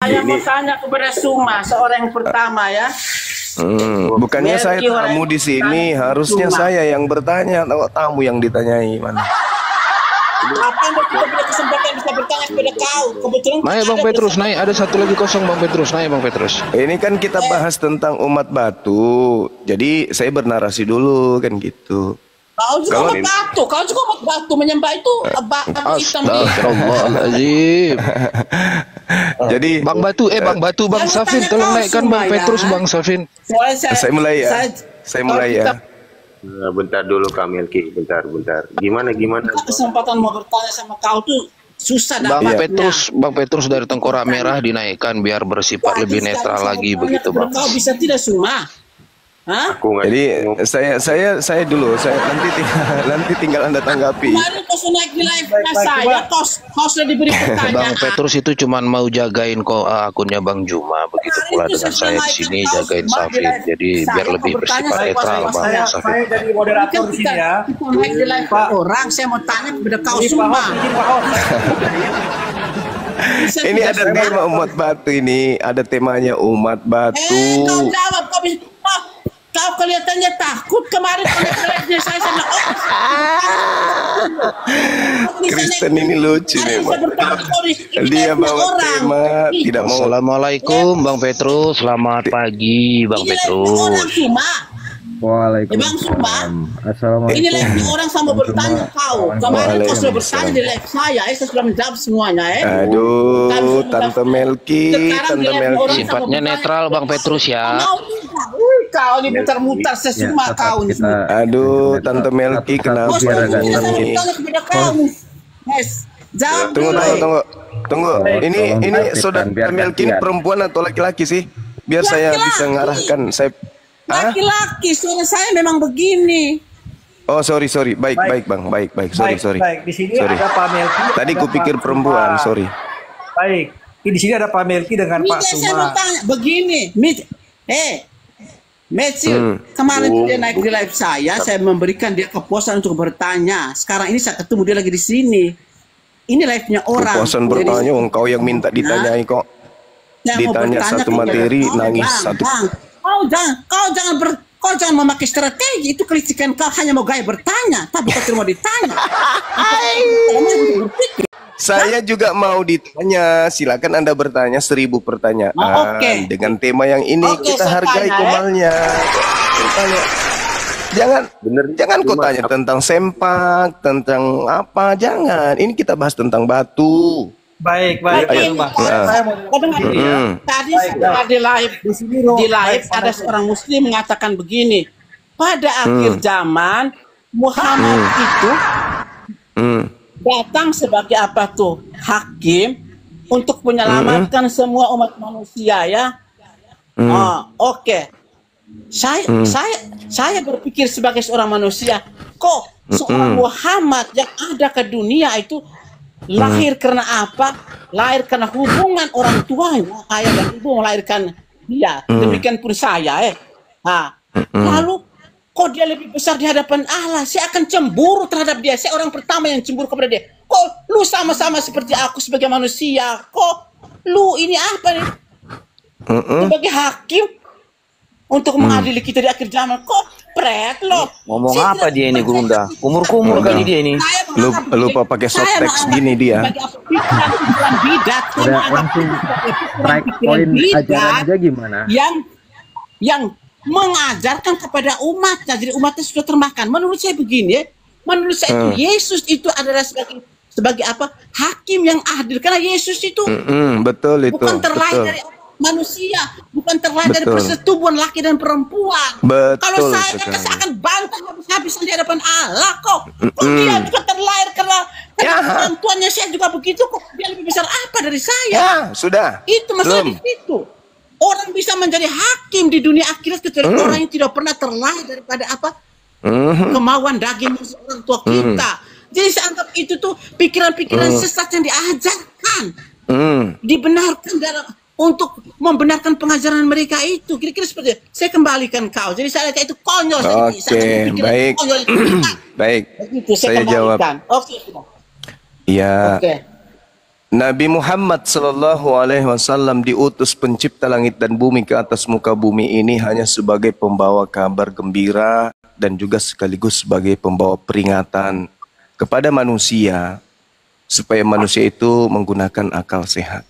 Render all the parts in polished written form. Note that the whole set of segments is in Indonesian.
Saya mau tanya kepada Suma, seorang yang pertama ya. Bukannya saya tamu di sini, harusnya saya yang bertanya. Tamu yang ditanyai mana? Apa yang kita punya kesempatan bisa bertanya kepada kau? Kebetulan naik Bang Petrus, naik. Ada satu lagi kosong Bang Petrus, naik Bang Petrus. Ini kan kita bahas tentang umat batu. Jadi saya bernarasi dulu kan gitu. Kau juga umat batu, kau juga umat batu, menyembah itu batu hitam. Astagfirullahaladzim. Jadi Bang Batu, Bang Batu, Bang Safin, tolong naikkan Bang Petrus, Bang Safin. Saya mulai ya. Saya mulai ya. Bentar dulu Kak Melki, bentar. Gimana? Kesempatan mau bertanya sama kau tuh susah dapatnya. Bang Petrus dari tengkorak merah dinaikkan biar bersifat lebih netral lagi begitu Bang. Kau bisa tidak Suma? Hah? Jadi saya dulu, nanti tinggal Anda tanggapi. Kemarin kau naik di live saya, kau sudah diberi pertanyaan. Bang Petrus itu cuman mau jagain akunnya Bang Juma, begitu pula dengan saya di sini jagain Safin. Jadi biar lebih bersifat netral Bang Safin. Saya jadi moderator di sini ya. Kita naik di live orang, saya mau tanya kepada kau Suma. Ini ada tema umat batu ini, ada temanya umat batu. Kau jawab, kau bisa. Kau kelihatannya takut kemarin oleh saya sama Kristen ini lucu memang. Dia bawa tema tidak mau. Assalamualaikum Bang Petrus, selamat pagi Bang Petrus. Waalaikumsalam. Assalamualaikum. Ini live orang sama bertanya kau. Kemarin kau sudah bertanya di live saya sudah menjawab semuanya Aduh, Tante Melki. Sifatnya netral Bang Petrus ya. Kau ini mutar-mutar sesuma kau ini. Aduh, Tante Melki kenapa ini? Tunggu. Ini saudara Melki ini perempuan atau laki-laki sih? Biar saya bisa ngarahkan. Laki-laki, soalnya saya memang begini. Oh sorry, baik Bang, baik, sorry. Baik, di sini ada Pak Melki. Tadi kupikir perempuan, sorry. Baik, di sini ada Pak Melki dengan Pak Suma. Saya mau tanya, begini, Matthew, kemarin dia naik di live saya memberikan dia kepuasan untuk bertanya. Sekarang ini saya ketemu dia lagi di sini. Ini live-nya orang. Kepuasan bertanya, kau yang minta ditanyai kok. Ditanya satu materi, nangis satu. Kau jangan memakai strategi. Itu kritikan kau hanya mau gaya bertanya, tapi kau mau ditanya. Saya juga mau ditanya. Silakan Anda bertanya 1000 pertanyaan. Dengan tema yang ini kita hargai komalnya. Jangan kau tanya tentang sempak, tentang apa, jangan. Ini kita bahas tentang batu. Baik. Saya mau tadi di live ada seorang muslim mengatakan begini, pada akhir zaman Muhammad itu datang sebagai apa tuh? Hakim untuk menyelamatkan semua umat manusia ya. Saya berpikir sebagai seorang manusia, kok seorang Muhammad yang ada ke dunia itu lahir karena apa? Lahir karena hubungan orang tua, ayah dan ibu melahirkan dia. Demikian pun saya lalu kok dia lebih besar di hadapan Allah? Saya akan cemburu terhadap dia. Saya orang pertama yang cemburu kepada dia. Kok lu sama-sama seperti aku sebagai manusia? Kok lu ini apa nih? Sebagai hakim untuk mengadili kita di akhir zaman. Kok pret lo? Ngomong apa dia ini Gurunda? Kumur-kumur kali dia ini. Lupa pakai softtext gini dia. Udah langsung strike point ajaran aja gimana? Yang mengajarkan kepada umatnya, jadi umatnya sudah termakan. Menurut saya begini ya, menurut saya itu Yesus itu adalah sebagai apa? Hakim yang adil, karena Yesus itu betul itu bukan terlahir dari manusia, bukan terlahir dari persetubuhan laki dan perempuan. Kalau saya akan bantah habis-habisan di hadapan Allah kok. Dia juga terlahir karena orang tuanya, saya juga begitu kok. Dia lebih besar apa dari saya? Sudah. Itu masalah di situ. Orang bisa menjadi hakim di dunia akhirat kecuali orang yang tidak pernah terlahir daripada apa? Kemauan daging orang tua kita. Jadi saya anggap itu tuh pikiran-pikiran sesat yang diajarkan. Dibenarkan untuk membenarkan pengajaran mereka itu. Kira-kira seperti itu. Saya kembalikan kau. Jadi saya itu konyol. Baik. Baik. Saya jawab. Iya. Nabi Muhammad sallallahu alaihi wasallam diutus pencipta langit dan bumi ke atas muka bumi ini hanya sebagai pembawa kabar gembira dan juga sekaligus sebagai pembawa peringatan kepada manusia supaya manusia itu menggunakan akal sehat.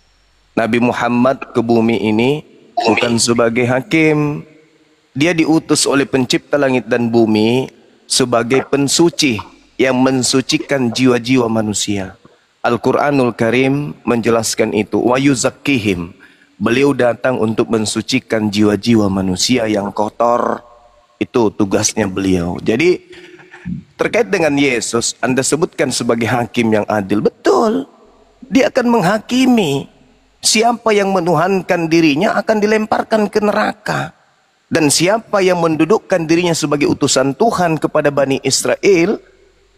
Nabi Muhammad ke bumi ini bukan sebagai hakim. Dia diutus oleh pencipta langit dan bumi sebagai pensuci yang mensucikan jiwa-jiwa manusia. Al-Quranul Karim menjelaskan itu. Wa yuzakkihim. Beliau datang untuk mensucikan jiwa-jiwa manusia yang kotor. Itu tugasnya beliau. Jadi terkait dengan Yesus, Anda sebutkan sebagai hakim yang adil. Betul. Dia akan menghakimi. Siapa yang menuhankan dirinya akan dilemparkan ke neraka. Dan siapa yang mendudukkan dirinya sebagai utusan Tuhan kepada Bani Israel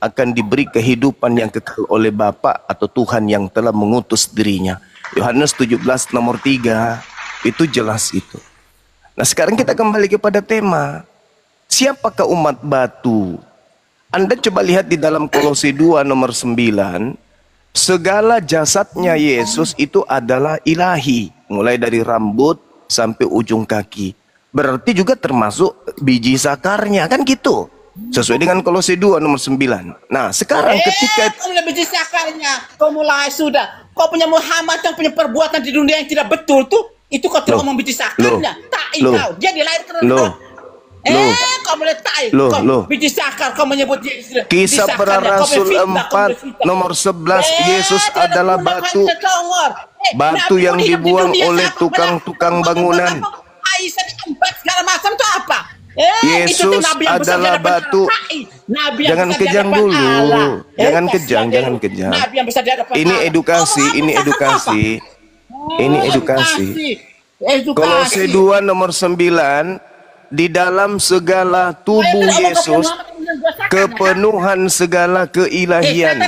akan diberi kehidupan yang kekal oleh Bapa atau Tuhan yang telah mengutus dirinya. Yohanes 17 nomor 3 itu jelas itu. Nah sekarang kita kembali kepada tema. Siapakah umat batu? Anda coba lihat di dalam Kolose 2 nomor 9. Segala jasadnya Yesus itu adalah ilahi. Mulai dari rambut sampai ujung kaki. Berarti juga termasuk biji sakarnya, kan gitu. Sesuai dengan Kolose 2 nomor 9. Nah sekarang ketika biji sakarnya kau mulai sudah. Kau punya Muhammad yang punya perbuatan di dunia yang tidak betul tuh. Itu kau tidak ngomong biji sakarnya. Tak kau. Dia dilahirkan kau boleh tai. Biji sakar kau menyebut Yesus. Kisah Para Rasul 4 nomor 11. Yesus adalah batu. Batu yang dibuang oleh tukang-tukang bangunan. Segala macam itu apa? Yesus adalah batu. Jangan kejang dulu. Jangan kejang. Ini edukasi. Kolose 2 nomor 9. Di dalam segala tubuh Yesus kepenuhan segala keilahian.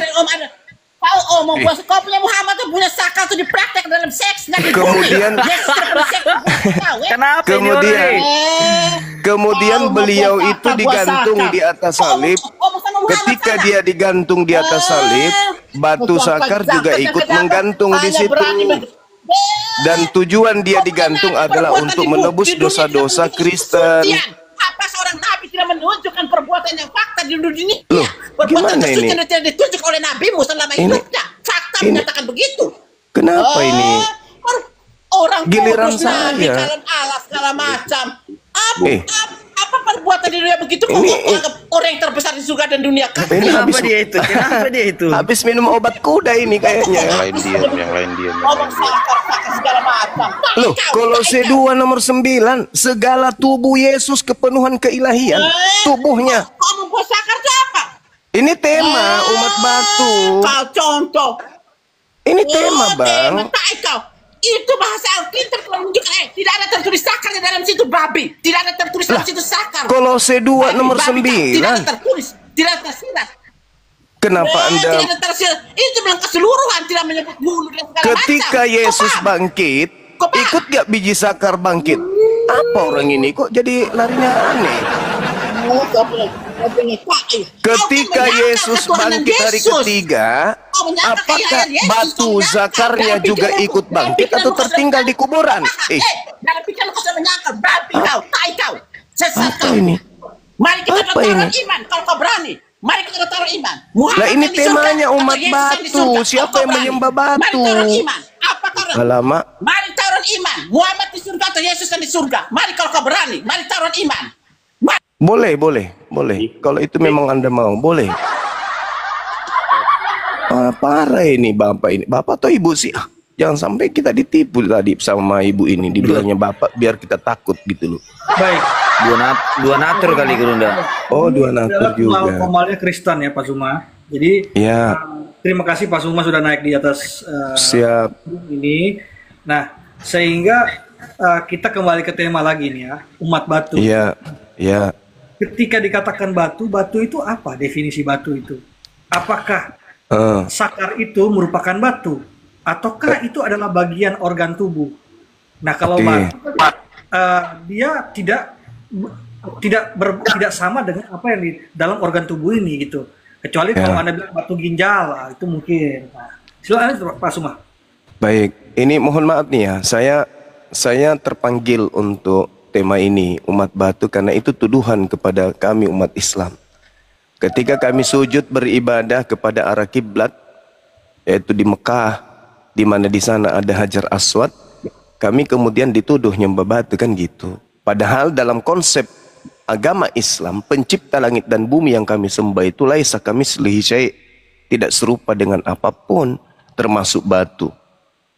Kau punya Muhammad tuh punya sakal tuh dipraktek dalam seks. Kemudian beliau itu digantung di atas salib. Ketika dia digantung di atas salib, batu sakar juga ikut menggantung di situ. Dan tujuan dia digantung adalah untuk menebus dosa-dosa Kristen. Apa seorang nabi tidak menunjukkan perbuatan yang fakta di dunia? Loh, perbuatan gimana ini? Tidak ditunjuk oleh nabimu selama hidupnya. Fakta menyatakan begitu. Kenapa ini? Orang giliran kudus, nabi, saya. kalian alas segala macam. Apa perbuatan di dunia begitu? Orang yang terbesar di surga dan dunia. Kenapa dia itu? Habis minum obat kuda ini kayaknya. Yang lain diam. Segala macam. Loh, Kolose 2 nomor 9. Segala tubuh Yesus kepenuhan keilahian. Tubuhnya. Kau membuat sakar itu apa? Ini tema umat batu. Kau contoh. Ini tema, Bang. Itu bahasa Alkitab menunjukkan tidak ada tertulis sakar di dalam situ, babi. Tidak ada tertulis dalam situ sakar. Kolose 2 nomor 9. Tidak ada tertulis, tidak ada tersirat. Kenapa Anda? Tidak ada tersirat. Itu bilang keseluruhan, tidak menyebut bulu dan segala Ketika macam. Yesus bangkit, ikut gak biji sakar bangkit? Apa orang ini kok jadi larinya aneh? Ketika Yesus bangkit hari ketiga, apakah batu zakarnya juga ikut bangkit atau tertinggal di kuburan? Apa ini? Mari kita taruh iman kalau kau berani. Mari kita taruh iman. Nah ini temanya umat batu. Siapa yang menyembah batu? Mari taruh iman. Apa taruh? Alamak. Mari taruh iman. Muhammad di surga atau Yesus yang di surga? Mari kalau kau berani. Mari taruh iman. Boleh. Kalau itu memang Anda mau, boleh. Parah ini Bapak ini. Bapak atau Ibu sih? Jangan sampai kita ditipu tadi sama Ibu ini. Dibilangnya Bapak biar kita takut gitu loh. Baik. Dua natur kali Gurunda. Oh, dua natur juga. Formalnya Kristen ya Pak Zuma. Jadi ya. Terima kasih Pak Zuma sudah naik di atas siap ini. Nah, sehingga kita kembali ke tema lagi nih ya, umat batu. Iya. Ketika dikatakan batu itu apa definisi batu itu? Apakah sakar itu merupakan batu ataukah itu adalah bagian organ tubuh? Nah, kalau batu dia tidak sama dengan apa yang di dalam organ tubuh ini gitu. Kecuali kalau Anda bilang batu ginjal, itu mungkin. Nah, silakan Pak Suma. Baik, ini mohon maaf nih ya, saya terpanggil untuk tema ini umat batu karena itu tuduhan kepada kami umat Islam. Ketika kami sujud beribadah kepada arah kiblat, yaitu di Mekah, di mana di sana ada Hajar Aswad, kami kemudian dituduh nyembah batu kan gitu. Padahal dalam konsep agama Islam, pencipta langit dan bumi yang kami sembah itu laisa kamitslihi syai', tidak serupa dengan apapun, termasuk batu.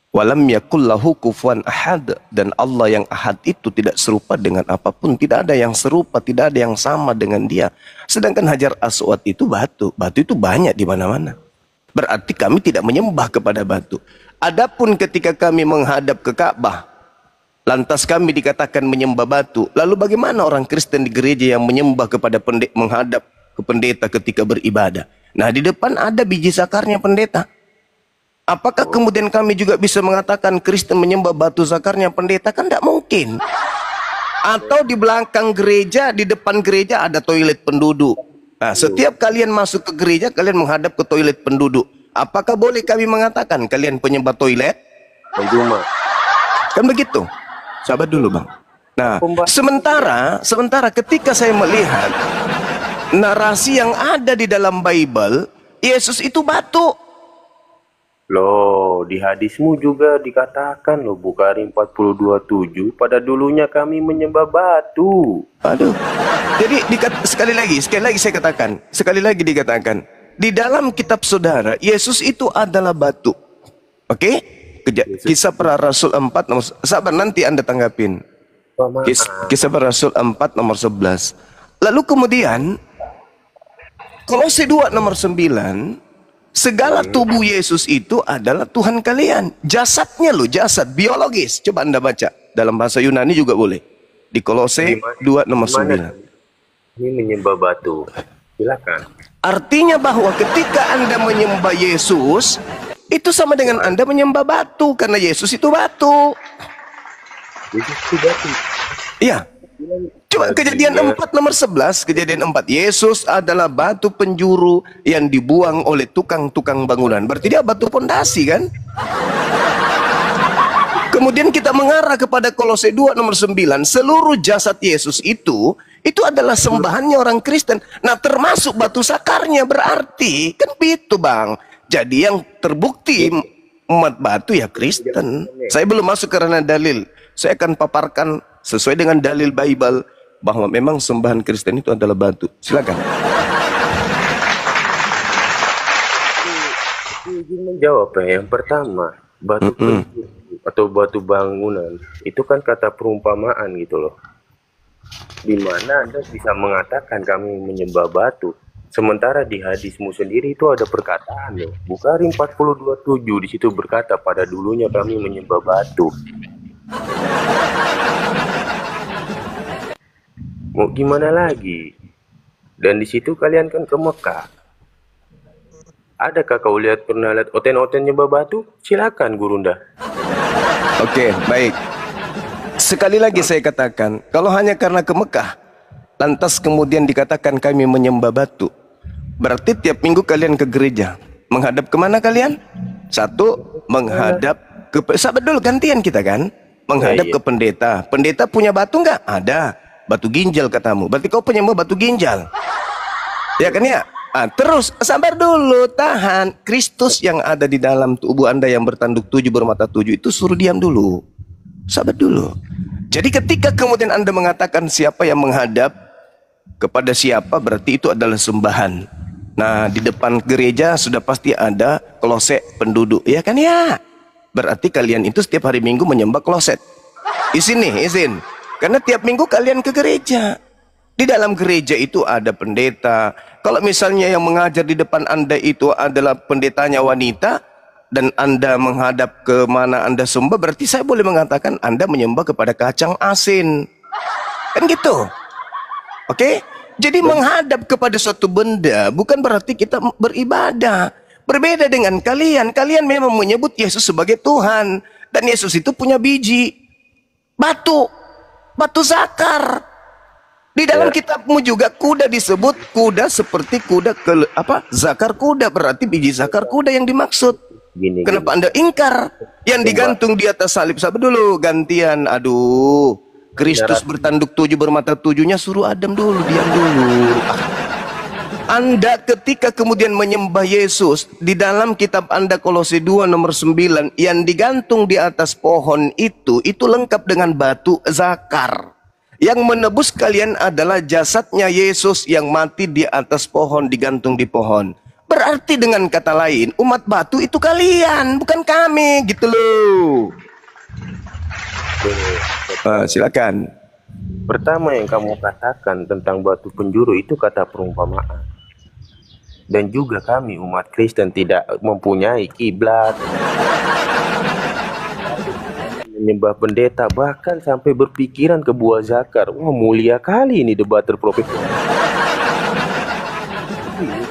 Walam yakul lahu kufuwan ahad, dan Allah yang ahad itu tidak serupa dengan apapun, tidak ada yang serupa, tidak ada yang sama dengan dia. Sedangkan Hajar Aswad itu batu, batu itu banyak di mana-mana. Berarti kami tidak menyembah kepada batu. Adapun ketika kami menghadap ke Ka'bah, lantas kami dikatakan menyembah batu, lalu bagaimana orang Kristen di gereja yang menyembah kepada menghadap ke pendeta ketika beribadah? Nah, di depan ada biji zakarnya pendeta. Apakah kemudian kami juga bisa mengatakan Kristen menyembah batu zakarnya pendeta? Kan tidak mungkin. Atau di belakang gereja, di depan gereja ada toilet penduduk. Nah, setiap kalian masuk ke gereja, kalian menghadap ke toilet penduduk. Apakah boleh kami mengatakan kalian penyembah toilet? Kan begitu. Sabar dulu, Bang. Nah, sementara ketika saya melihat narasi yang ada di dalam Bible, Yesus itu batu. Loh, di hadismu juga dikatakan loh, Bukhari 42:7, pada dulunya kami menyembah batu. Aduh. Jadi sekali lagi saya dikatakan, di dalam kitab saudara, Yesus itu adalah batu. Oke? Kisah Para Rasul 4 nomor, sabar nanti Anda tanggapin. Kisah Para Rasul 4 nomor 11. Lalu kemudian Kolose 2 nomor 9, segala tubuh Yesus itu adalah Tuhan kalian. Jasadnya loh, jasad biologis. Coba Anda baca dalam bahasa Yunani juga boleh. Di Kolose 2 nomor 9. Ini menyembah batu. Silakan. Artinya bahwa ketika Anda menyembah Yesus, itu sama dengan Anda menyembah batu, karena Yesus itu batu. Yesus itu batu. Iya. Coba Kejadian 4 nomor 11, Kejadian 4. Yesus adalah batu penjuru yang dibuang oleh tukang-tukang bangunan. Berarti dia batu pondasi kan? Kemudian kita mengarah kepada Kolose 2 nomor 9. Seluruh jasad Yesus itu adalah sembahannya orang Kristen. Nah, termasuk batu sakarnya, berarti kan begitu, Bang. Jadi yang terbukti umat batu ya Kristen. Saya belum masuk karena dalil. Saya akan paparkan sesuai dengan dalil Bible bahwa memang sembahan Kristen itu adalah batu. Silakan. Izin menjawab ya. Yang pertama, batu atau batu bangunan itu kan kata perumpamaan gitu loh. Di mana Anda bisa mengatakan kami menyembah batu, sementara di hadismu sendiri itu ada perkataan loh. Bukhari 42:7 di situ berkata pada dulunya kami menyembah batu. Mau gimana lagi? Dan di situ kalian kan ke Mekah. Adakah kau pernah lihat oten-oten nyembah batu? Silakan Gurunda. Oke, baik. Sekali lagi saya katakan, kalau hanya karena ke Mekah, lantas kemudian dikatakan kami menyembah batu, berarti tiap minggu kalian ke gereja. Menghadap kemana kalian? Satu, menghadap ke... Sabar dulu, gantian kita kan? Menghadap ke pendeta. Pendeta punya batu nggak? Ada. Batu ginjal katamu. Berarti kau penyembah batu ginjal. Ya kan ya? Terus, sabar dulu, tahan. Kristus yang ada di dalam tubuh Anda yang bertanduk 7, bermata 7 itu suruh diam dulu. Sabar dulu. Jadi ketika kemudian Anda mengatakan siapa yang menghadap kepada siapa, berarti itu adalah sembahan. Nah, di depan gereja sudah pasti ada kloset penduduk. Ya kan ya? Berarti kalian itu setiap hari Minggu menyembah kloset. Izin nih, izin. Karena tiap minggu kalian ke gereja. Di dalam gereja itu ada pendeta. Kalau misalnya yang mengajar di depan Anda itu adalah pendetanya wanita, dan Anda menghadap ke mana Anda sembah, berarti saya boleh mengatakan Anda menyembah kepada kacang asin. Kan gitu. Oke? Jadi menghadap kepada suatu benda bukan berarti kita beribadah. Berbeda dengan kalian. Kalian memang menyebut Yesus sebagai Tuhan. Dan Yesus itu punya biji. Batu. Batu zakar. Di dalam kitabmu juga kuda disebut kuda seperti kuda zakar kuda, berarti biji zakar kuda yang dimaksud. Gini, Kenapa Anda ingkar? Yang digantung di atas salib. Sabar dulu, gantian. Aduh, Kristus bertanduk 7 bermata 7-nya suruh Adam dulu, diam dulu. Anda ketika kemudian menyembah Yesus, di dalam kitab Anda Kolose 2 nomor 9, yang digantung di atas pohon itu lengkap dengan batu zakar. Yang menebus kalian adalah jasadnya Yesus yang mati di atas pohon, digantung di pohon. Berarti dengan kata lain, umat batu itu kalian, bukan kami, gitu loh. Silakan. Pertama yang kamu katakan tentang batu penjuru itu kata perumpamaan. Dan juga kami umat Kristen tidak mempunyai kiblat, menyembah pendeta, bahkan sampai berpikiran ke buah zakar. Wah, mulia kali ini debater profesional.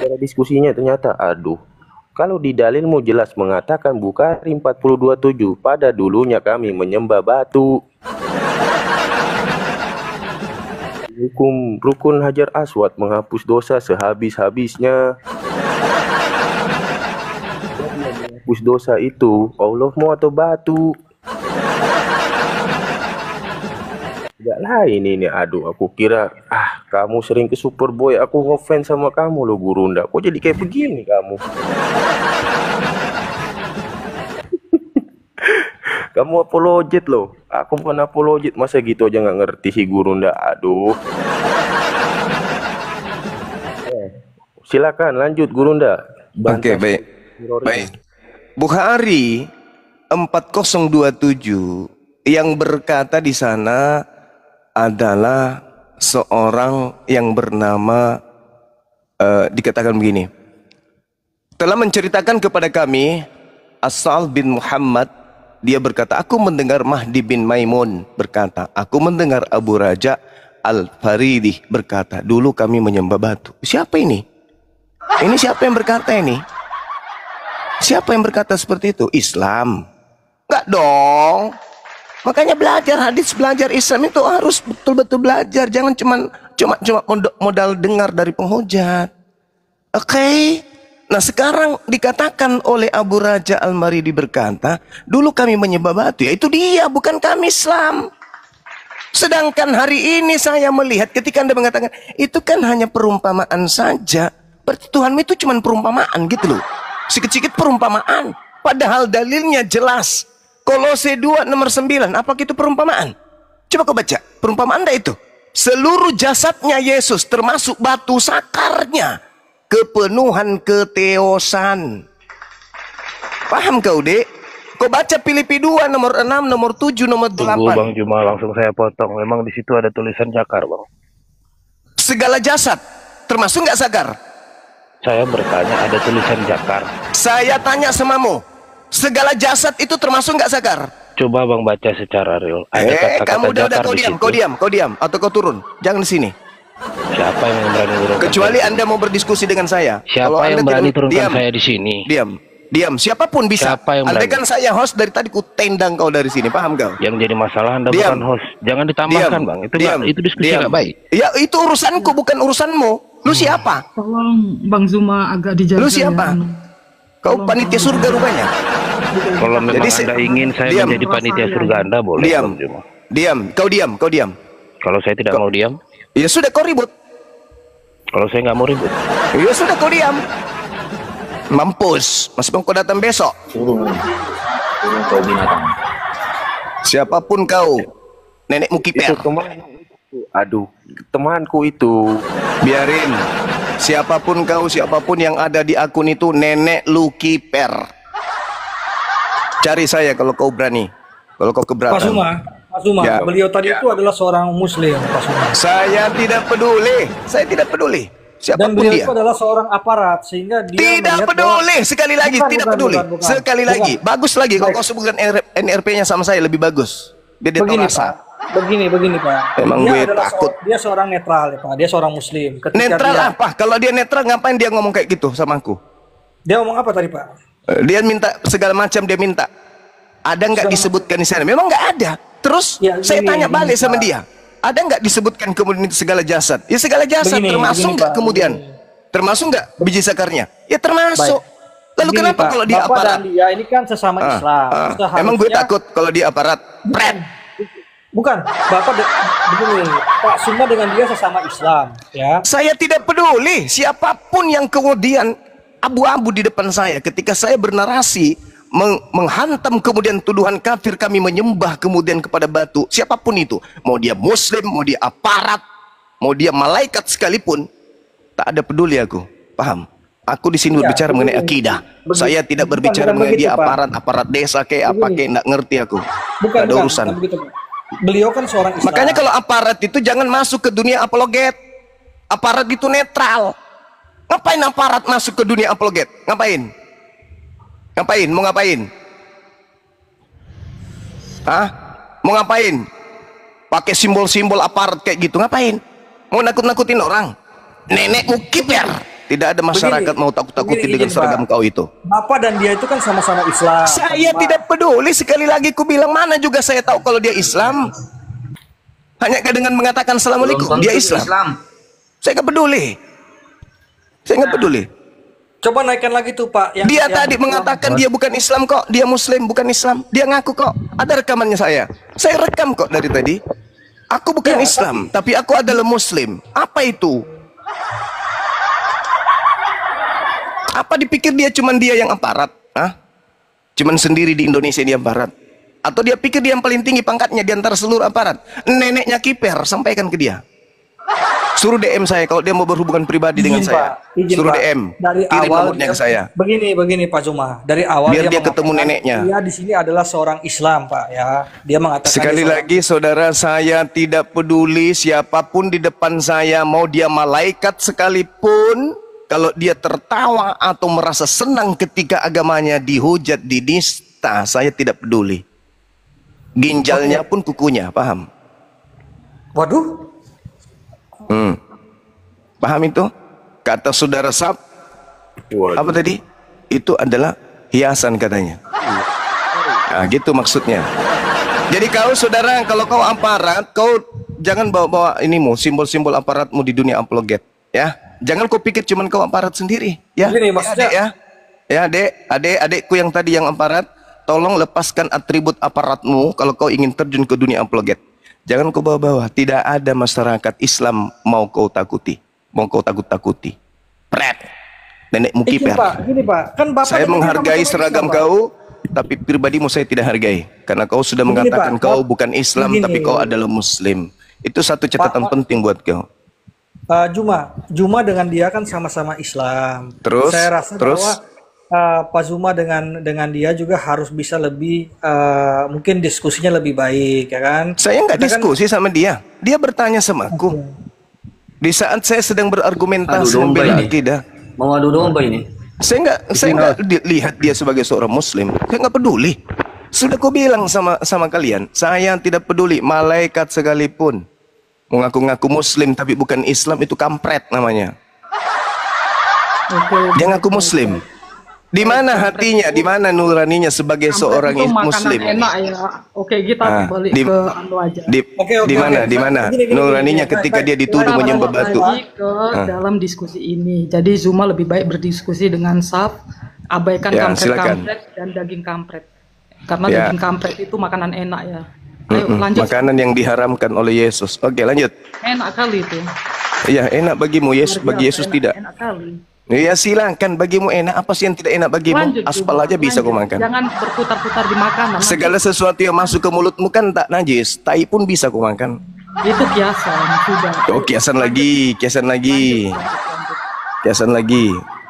Cara diskusinya ternyata, aduh, kalau di dalilmu jelas mengatakan Bukhari 42:7, pada dulunya kami menyembah batu. Hukum rukun Hajar Aswad menghapus dosa sehabis-habisnya. Menghapus dosa itu Allahmu atau batu? Tidak lain ini. Aduh, aku kira kamu sering ke Superboy, aku ngefans sama kamu loh Gurunda. Kok jadi kayak begini kamu? Kamu apologet loh. Aku bukan apologet. Masa gitu aja nggak ngerti si Gurunda. Aduh. Silakan lanjut Gurunda. Oke, baik. Baik. Bukhari 4027 yang berkata di sana adalah seorang yang bernama dikatakan begini. Telah menceritakan kepada kami As-Sa'al bin Muhammad. Dia berkata, aku mendengar Mahdi bin Maimun berkata, aku mendengar Abu Raja Al-Faridi berkata, dulu kami menyembah batu. Siapa ini? Ini siapa yang berkata ini? Siapa yang berkata seperti itu? Islam? Enggak dong. Makanya belajar hadis, belajar Islam itu harus betul-betul belajar. Jangan cuma modal dengar dari penghujat. Oke. Nah sekarang dikatakan oleh Abu Raja Al-Maridi berkata, dulu kami menyembah batu. Ya itu dia, bukan kami Islam. Sedangkan hari ini saya melihat ketika Anda mengatakan, itu kan hanya perumpamaan saja. Berarti Tuhanmu itu cuma perumpamaan gitu loh. Sikit-sikit perumpamaan. Padahal dalilnya jelas. Kolose 2 nomor 9. Apakah itu perumpamaan? Coba kau baca. Perumpamaan Anda itu. Seluruh jasadnya Yesus termasuk batu sakarnya. Kepenuhan keteosan. Paham kau, Dek? Kau baca Filipi 2 nomor 6, nomor 7, nomor 8. Tunggu Bang Juma, langsung saya potong. Memang di situ ada tulisan zakar, Bang. Segala jasad termasuk nggak zakar? Saya bertanya ada tulisan zakar. Saya tanya samamu, segala jasad itu termasuk nggak zakar? Coba Bang baca secara real. Ada kata-kata kamu udah zakar di situ. kau diam, atau kau turun. Jangan di sini. Siapa yang berani turunkan? Kecuali Anda mau berdiskusi dengan saya. Siapa Kalau yang Anda berani tidak, turunkan saya di sini? Diam. Siapapun bisa. Siapa yang Andai berani? kan saya host dari tadi ku tendang kau dari sini, paham kau? Yang jadi masalah Anda bukan host. Jangan ditambahkan Bang. Itu diskusi nggak baik. Ya itu urusanku, bukan urusanmu. Lu siapa? Tolong Bang Zuma agak dijaga. Lu siapa? Kau panitia surga rupanya. Kalau memang Jadi, Anda ingin saya menjadi panitia surga Anda, boleh. Diam. Bang Juma. Kau diam. Kalau saya tidak mau diam, Ya sudah, kau ribut. kalau saya nggak mau ribut, Ya sudah, kau diam. Mampus. Meskipun kau datang besok. Turun kau binatang. Siapapun kau, nenekmu kiper. Itu teman. Aduh, temanku itu. Biarin. Siapapun kau, siapapun yang ada di akun itu, nenek lu kiper. Cari saya kalau kau berani. Kalau kau keberatan. Pak Suma, Ya. beliau tadi itu adalah seorang Muslim, Pak Suma. Saya tidak peduli. Dan Siapapun beliau dia. itu adalah seorang aparat, sehingga dia Tidak melihat peduli. Sekali lagi, Bukan, tidak bukan, peduli. bukan. Sekali Bukan. lagi. Bagus lagi kalau Baik. kau sebutkan NRP-nya sama saya lebih bagus. Biar dia tahu Begini rasa. Pak, begini Pak. Emang Dia gue adalah takut. dia seorang netral ya Pak. Dia seorang Muslim. Ketika Netral dia, apa? Kalau dia netral, ngapain dia ngomong kayak gitu sama aku? Dia ngomong apa tadi Pak? Dia minta segala macam, dia minta. Ada nggak disebutkan di sana? Memang nggak ada. Terus Ya, saya gini, tanya gini, balik sama Pak. dia. Ada nggak disebutkan kemudian itu segala jasad? Ya segala jasad Begini, termasuk begini, nggak Pak, kemudian? begini. Termasuk nggak biji zakarnya? Ya termasuk. Lalu Gini, kenapa Pak, kalau dia Bapak aparat? dan dia ini kan sesama Islam. Emang gue Seharusnya- takut kalau dia aparat? Pret. Bukan, begini, Pak Suma dengan dia sesama Islam, ya. Saya tidak peduli siapapun yang kemudian abu-abu di depan saya ketika saya bernarasi menghantam kemudian tuduhan kafir kami menyembah kemudian kepada batu, siapapun itu, mau dia muslim, mau dia aparat, mau dia malaikat sekalipun, tak ada peduli aku. Paham? Aku di sini berbicara mengenai akidah. Saya tidak berbicara mengenai dia aparat desa kayak apa kayak, enggak ngerti aku. Bukan, Nggak ada urusan. bukan begitu, Pak. Beliau kan seorang Islam. Makanya kalau aparat itu jangan masuk ke dunia apologet. Aparat itu netral. Ngapain aparat masuk ke dunia apologet? Ngapain? Ngapain? Mau ngapain? Hah? Mau ngapain? Pakai simbol-simbol aparat kayak gitu, ngapain? Mau nakut-nakutin orang? Nenekmu kiper. Tidak ada masyarakat Begini, mau takut-takutin begini, dengan seragam Pak. kau itu. Bapak dan dia itu kan sama-sama Islam. Saya Pak. tidak peduli, sekali lagi ku bilang, mana juga saya tahu kalau dia Islam. Hanya dengan mengatakan assalamualaikum dia Islam. Saya nggak peduli. Saya nggak peduli. Coba naikkan lagi tuh, Pak. Dia tadi mengatakan dia bukan Islam kok, dia Muslim bukan Islam. Dia ngaku kok, ada rekamannya saya. Saya rekam kok dari tadi. Aku bukan Islam, tapi aku adalah Muslim. Apa itu? Apa dipikir dia cuman dia yang aparat? Hah? Cuman sendiri di Indonesia dia aparat? Atau dia pikir dia yang paling tinggi pangkatnya di antara seluruh aparat? Neneknya kiper, sampaikan ke dia. Suruh DM saya kalau dia mau berhubungan pribadi dengan saya. Suruh Pak. DM. Dari Kirim awal nomornya ke saya. Begini Pak Zuma. Dari awal Biar dia ketemu mengatakan neneknya. Dia di sini adalah seorang Islam, Pak, ya. Dia mengatakan Sekali dia lagi saudara, saya tidak peduli siapapun di depan saya, mau dia malaikat sekalipun, kalau dia tertawa atau merasa senang ketika agamanya dihujat, dinista, saya tidak peduli. Ginjalnya pun kukunya, paham? Waduh. Paham itu? Kata saudara Sab, apa tadi? Itu adalah hiasan katanya. Nah, gitu maksudnya. Jadi kau saudara, kalau kau aparat, kau jangan bawa-bawa inimu, simbol-simbol aparatmu di dunia apologet, ya. Jangan kau pikir cuman kau aparat sendiri, ya. Begini, maksudnya, ya. Ya, adekku yang tadi yang aparat, tolong lepaskan atribut aparatmu kalau kau ingin terjun ke dunia apologet. Jangan kau bawa-bawa. Tidak ada masyarakat Islam mau kau takuti, mau kau takut-takuti. Pret. Nenekmu kiper. Gini, Pak. Kan Bapak Saya dan dia menghargai sama-sama seragam Islam, Pak. kau, tapi pribadimu saya tidak hargai. Karena kau sudah Begini, mengatakan Pak. kau bukan Islam, Begini. tapi kau adalah Muslim. Itu satu catatan penting buat kau. Juma dengan dia kan sama-sama Islam. Terus? Saya rasa Terus? bahwa Pak Zuma dengan dia juga harus bisa lebih mungkin diskusinya lebih baik, ya kan? Saya nggak Kita kan- diskusi sama dia. Dia bertanya sama aku. Di saat saya sedang berargumentasi Adu domba membela ini. akidah, Mau adu domba ini. saya nggak lihat dia sebagai seorang Muslim. Saya nggak peduli. Sudah aku bilang sama kalian, saya tidak peduli malaikat sekalipun mengaku-ngaku Muslim tapi bukan Islam, itu kampret namanya. Dia ngaku Muslim. Di mana hatinya, di mana nuraninya sebagai seorang Itu makanan Muslim? enak ya. Oke, kita balik di- ke anu aja. Di mana nuraninya ketika dia dituduh Kita menyembah balik batu? lagi ke dalam diskusi ini. Jadi Zuma lebih baik berdiskusi dengan Saf, abaikan Ya, kampret-kampret dan daging kampret. Karena Ya. daging kampret itu makanan enak ya. Ayo lanjut. Makanan yang diharamkan oleh Yesus. Oke, lanjut. Enak kali itu. Iya, enak bagimu Yesus, bagi Yesus Enak, tidak. Enak kali. Ya silakan, bagimu enak, apa sih yang tidak enak bagimu? Lanjut, Aspal Zuma, aja bisa kau lanjut. makan. Jangan berputar-putar di makanan. Segala sesuatu yang masuk ke mulutmu kan tak najis, tai pun bisa kau makan. Itu kiasan sudah. Oh, kiasan lagi.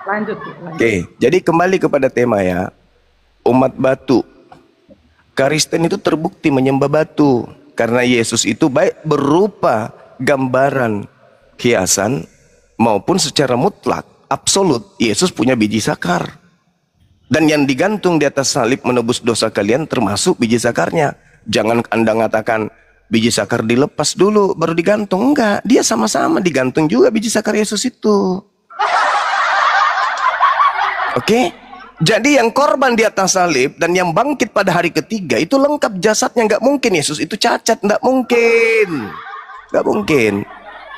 Lanjut. Oke, jadi kembali kepada tema ya. Umat batu. Kristen itu terbukti menyembah batu karena Yesus itu baik berupa gambaran hiasan maupun secara mutlak, absolut. Yesus punya biji sakar. Dan yang digantung di atas salib menebus dosa kalian termasuk biji sakarnya. Jangan Anda mengatakan biji sakar dilepas dulu baru digantung. Enggak, dia sama-sama digantung juga biji sakar Yesus itu. Oke? Jadi yang korban di atas salib dan yang bangkit pada hari ketiga itu lengkap jasadnya. Nggak mungkin Yesus itu cacat, nggak mungkin. Nggak mungkin.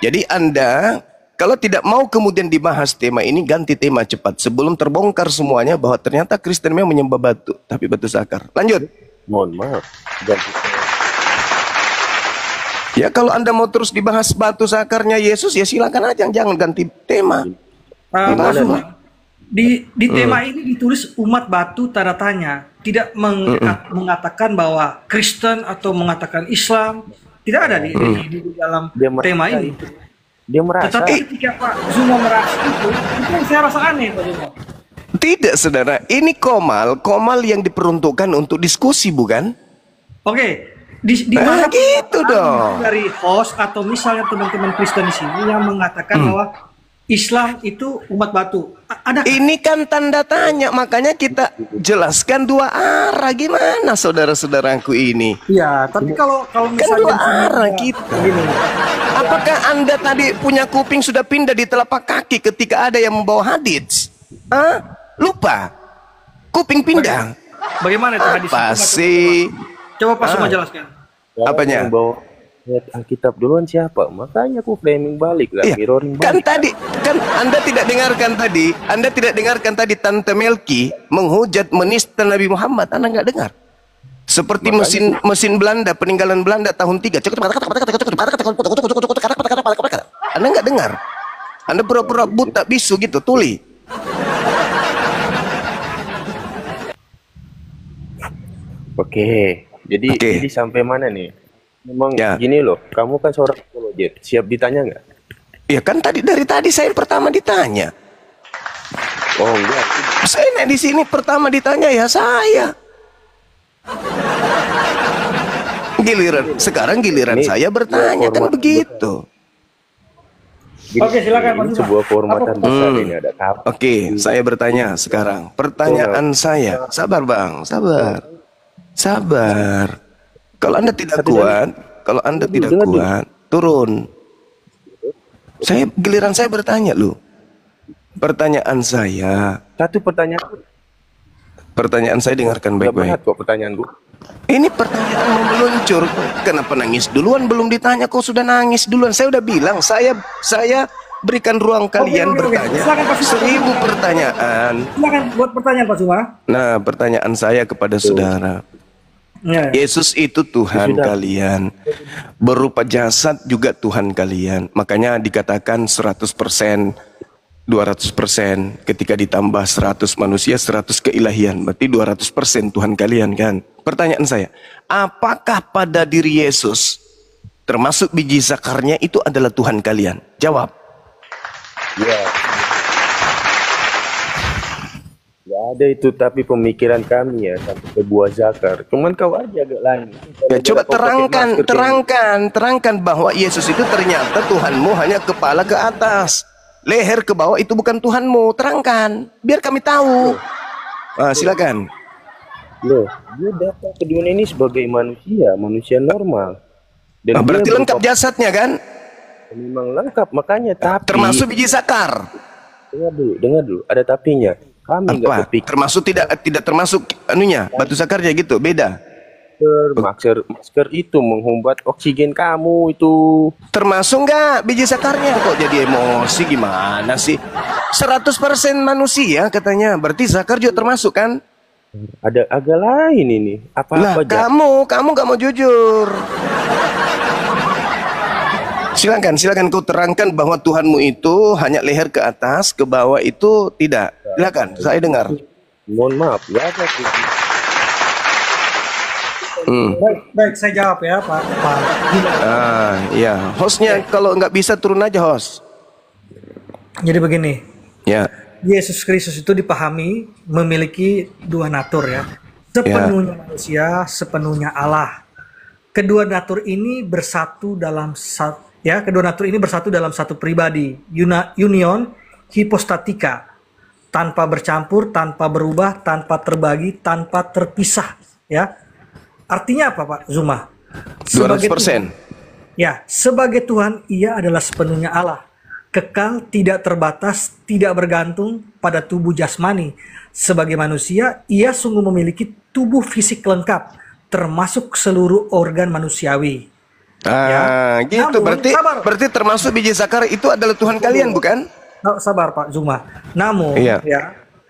Jadi Anda Kalau tidak mau kemudian dibahas tema ini, ganti tema cepat sebelum terbongkar semuanya bahwa ternyata Kristen memang menyembah batu, tapi batu sakar. Lanjut. Mohon maaf. Ganti. Ya kalau Anda mau terus dibahas batu sakarnya Yesus, ya silakan aja, jangan ganti tema. Pak Zuma, di tema ini ditulis umat batu tanda tanya, tidak mengatakan bahwa Kristen atau mengatakan Islam, tidak ada di dalam tema ini. Dia merasa. Tetapi ketika Pak Zuma merasa itu yang saya rasa aneh, Pak Zuma. Tidak, saudara. Ini komal yang diperuntukkan untuk diskusi, bukan? Oke, di mana gitu dong. Dari host atau misalnya teman-teman Kristen di sini yang mengatakan bahwa Islam itu umat batu. Ada? Ini kan tanda tanya, makanya kita jelaskan dua arah. Gimana saudara-saudaraku ini? Iya, tapi kalau Kan misalnya dua arah kita. begini. Apakah Anda tadi punya kuping sudah pindah di telapak kaki ketika ada yang membawa hadits? Lupa? Kuping pindah? Bagaimana itu hadis? Apa sih? Coba Pak Zuma jelaskan. Apanya? Yang bawa ayat Alkitab duluan siapa? Makanya aku framing balik lah, Iya, mirroring kan balik. tadi kan Anda tidak dengarkan tadi Tante Melki menghujat menista Nabi Muhammad. Anda nggak dengar? Seperti mesin Belanda, peninggalan Belanda tahun 3. Anda nggak dengar? Anda pura-pura buta bisu gitu, tuli. Oke. Jadi sampai mana nih? Memang gini loh, kamu kan seorang apologet, siap ditanya nggak? Ya kan dari tadi saya pertama ditanya. Oh enggak. Saya di sini pertama ditanya ya saya. Sekarang giliran saya bertanya, kan begitu. Oke, silakan Pak Zuma. Sebuah kehormatan besar ini ada apa? Oke, saya bertanya sekarang. Pertanyaan saya, sabar Bang, sabar. Kalau Anda tidak kuat, turun. Giliran saya bertanya loh. Pertanyaan saya. Pertanyaan saya dengarkan baik-baik. Kok pertanyaanku? Ini pertanyaan mau meluncur. Kenapa nangis duluan? Belum ditanya kok sudah nangis duluan. Saya udah bilang, saya berikan ruang kalian bertanya. 1000 pertanyaan. Silakan buat pertanyaan Pak Zuma. Nah, pertanyaan saya kepada saudara. Yesus itu Tuhan kalian, berupa jasad juga Tuhan kalian. Makanya dikatakan 100%, 200%. Ketika ditambah 100 manusia, 100 keilahian. Berarti 200% Tuhan kalian kan. Pertanyaan saya, apakah pada diri Yesus, termasuk biji zakarnya, itu adalah Tuhan kalian? Jawab. Ya. Gak ada itu, tapi pemikiran kami ya sampai ke buah zakar. Cuman kau aja agak lain. Ya, coba terangkan bahwa Yesus itu ternyata Tuhanmu hanya kepala ke atas, leher ke bawah itu bukan Tuhanmu. Terangkan, biar kami tahu. Silakan. Loh, dia datang ke dunia ini sebagai manusia normal. Dan berarti lengkap jasadnya kan? Memang lengkap, makanya tapi termasuk biji zakar. Dengar dulu, ada tapinya. Kami nggak berpikir. Termasuk tidak termasuk anunya, batu zakarnya gitu, beda. Masker itu menghumbat oksigen kamu itu. Termasuk nggak biji zakarnya? Kok jadi emosi gimana sih? 100% manusia katanya, berarti zakar juga termasuk kan? Ada agak lain ini. Apa-apa aja. Kamu nggak mau jujur. Silakan kau terangkan bahwa Tuhanmu itu hanya leher ke atas, ke bawah itu tidak. Silakan, saya dengar. Mohon maaf, nggak ada. Baik, saya jawab ya Pak. Ya, hostnya kalau nggak bisa turun aja host. Jadi begini. Ya. Yesus Kristus itu dipahami memiliki dua natur ya. Sepenuhnya manusia, sepenuhnya Allah. Kedua natur ini bersatu dalam satu pribadi, union hipostatika, tanpa bercampur, tanpa berubah, tanpa terbagi, tanpa terpisah, ya. Artinya apa, Pak Zuma? 200%. Sebagai Tuhan, ia adalah sepenuhnya Allah, kekal, tidak terbatas, tidak bergantung pada tubuh jasmani. Sebagai manusia, ia sungguh memiliki tubuh fisik lengkap, termasuk seluruh organ manusiawi. Gitu. Namun, Berarti termasuk biji zakar itu adalah Tuhan kalian, bukan? Sabar Pak Zuma. Namun Iya.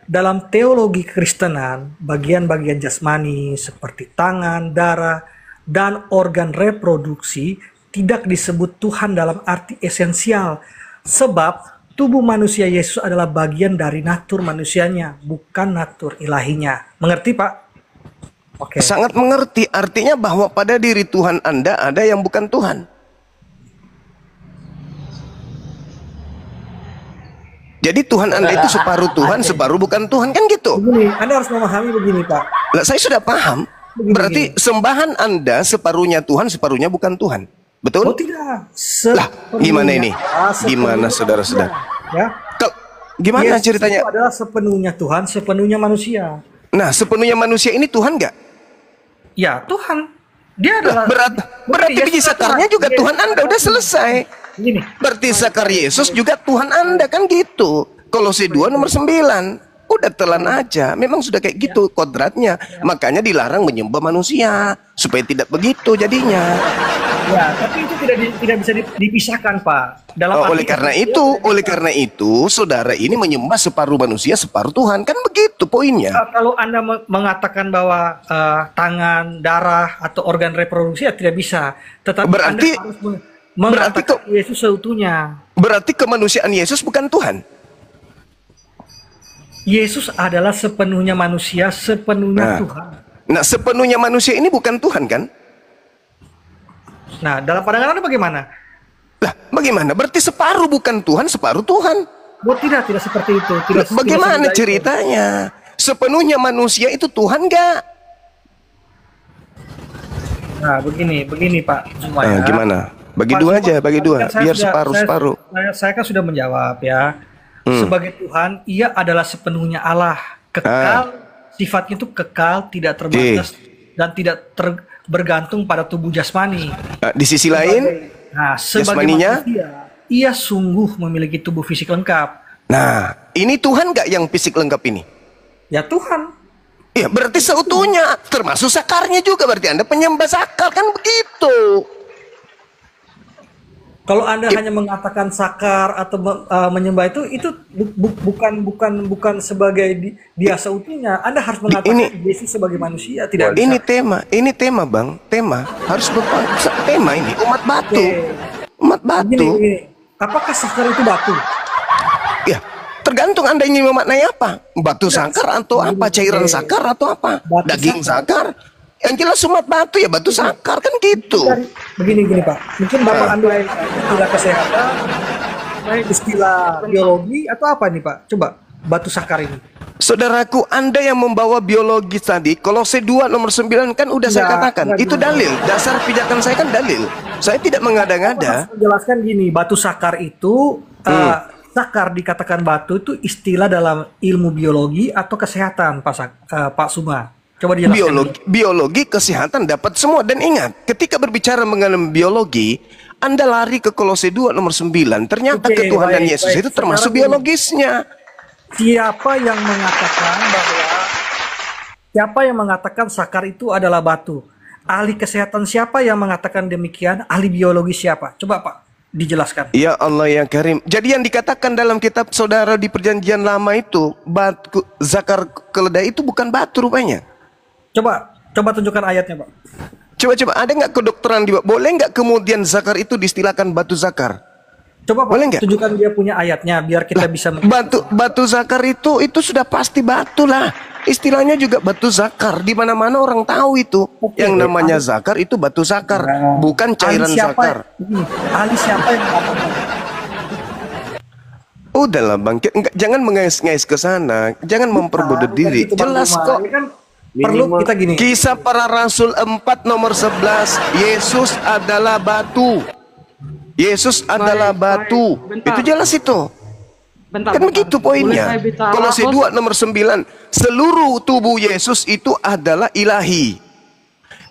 dalam teologi Kristenan, bagian-bagian jasmani seperti tangan, darah, dan organ reproduksi tidak disebut Tuhan dalam arti esensial. Sebab tubuh manusia Yesus adalah bagian dari natur manusianya, bukan natur ilahinya. Mengerti Pak? Oke. Sangat mengerti. Artinya bahwa pada diri Tuhan Anda ada yang bukan Tuhan. Jadi Tuhan Anda itu separuh Tuhan, separuh bukan Tuhan, kan gitu? Begini, Anda harus memahami begini Pak. Lah, saya sudah paham. Berarti sembahan Anda separuhnya Tuhan, separuhnya bukan Tuhan. Betul? Oh tidak. Lah, gimana ini? Gimana saudara-saudara? Ya. Gimana Yesus ceritanya? itu adalah sepenuhnya Tuhan, sepenuhnya manusia. Nah, sepenuhnya manusia ini Tuhan nggak? Ya, Tuhan. Dia adalah berarti biji sakarnya juga Tuhan Anda, udah selesai. Gini. Berarti sakar Yesus juga Tuhan Anda, kan gitu. Kolose 2 nomor 9. Udah telan aja. Memang sudah kayak gitu kodratnya. Makanya dilarang menyembah manusia supaya tidak begitu jadinya. Ya, tapi itu tidak bisa dipisahkan, Pak. Oleh karena itu, saudara ini menyembah separuh manusia, separuh Tuhan, kan begitu poinnya. Kalau Anda mengatakan bahwa tangan, darah atau organ reproduksi ya tidak bisa. Tetapi berarti Anda harus mengatakan Yesus seutuhnya. Berarti kemanusiaan Yesus bukan Tuhan. Yesus adalah sepenuhnya manusia, sepenuhnya Tuhan. Nah, sepenuhnya manusia ini bukan Tuhan, kan? Nah, dalam pandangan Anda bagaimana? Lah, bagaimana? Berarti separuh bukan Tuhan, separuh Tuhan. Oh, tidak seperti itu. Bagaimana ceritanya? Sepenuhnya manusia itu Tuhan nggak? Nah, begini Pak Zuma ya. Gimana? Bagi dua aja, bagi dua, biar separuh-separuh. Saya kan sudah menjawab ya. Sebagai Tuhan, ia adalah sepenuhnya Allah, kekal, sifatnya itu kekal, tidak terbatas dan tidak bergantung pada tubuh jasmani. Di sisi lain, sebagai manusia, ia sungguh memiliki tubuh fisik lengkap. Nah, ini Tuhan nggak yang fisik lengkap ini? Ya Tuhan. Ya berarti seutuhnya, termasuk sakarnya juga. Berarti Anda penyembah sakar, kan begitu? Kalau Anda hanya mengatakan sakar atau menyembah itu bukan sebagai dia seutuhnya. Anda harus mengatakan Yesus sebagai manusia, tidak bisa. Ini tema Bang, tema harus tema ini umat batu. Umat batu. Gini. Apakah sakar itu batu? Ya, tergantung Anda ingin memaknai apa. Batu sakar atau apa? Cairan sakar atau apa? Daging sakar. Yang jelas umat batu ya batu sakar, kan gitu. Begini Pak, mungkin Bapak ambil istilah kesehatan, istilah biologi atau apa nih Pak? Coba batu sakar ini. Saudaraku, Anda yang membawa biologi tadi, Kolose 2 nomor 9 kan udah saya katakan. Itu dalil, dasar pijakan saya kan dalil. Saya tidak mengada-ngada. Menjelaskan gini, batu sakar itu sakar dikatakan batu itu istilah dalam ilmu biologi atau kesehatan Pak Suma. Coba biologi, kesehatan dapat semua. Dan ingat, ketika berbicara mengenai biologi, Anda lari ke Kolose 2 nomor 9. Ternyata ketuhanan Yesus itu termasuk biologisnya. Siapa yang mengatakan sakar itu adalah batu? Ahli kesehatan siapa yang mengatakan demikian? Ahli biologi siapa? Coba Pak dijelaskan. Ya Allah ya Karim. Jadi yang dikatakan dalam kitab saudara di perjanjian lama itu, batu zakar keledai itu bukan batu rupanya. Coba tunjukkan ayatnya, Pak. Coba ada nggak kedokteran di boleh nggak kemudian zakar itu distilahkan batu zakar? Coba Pak, boleh nggak? Tunjukkan dia punya ayatnya biar kita bisa batu zakar itu sudah pasti batu lah. Istilahnya juga batu zakar. Di mana-mana orang tahu itu. Yang namanya zakar itu batu zakar, bukan cairan zakar. Ahli siapa yang mengatakan? Udahlah Bang, jangan mengais-ngais ke sana. Jangan memperbodoh diri. Jelas kok. Perlu kita gini. Kisah Para Rasul 4 nomor 11, Yesus adalah batu. Yesus adalah batu. Itu jelas itu. Kan begitu poinnya. Kolose 2 nomor 9, seluruh tubuh Yesus itu adalah ilahi.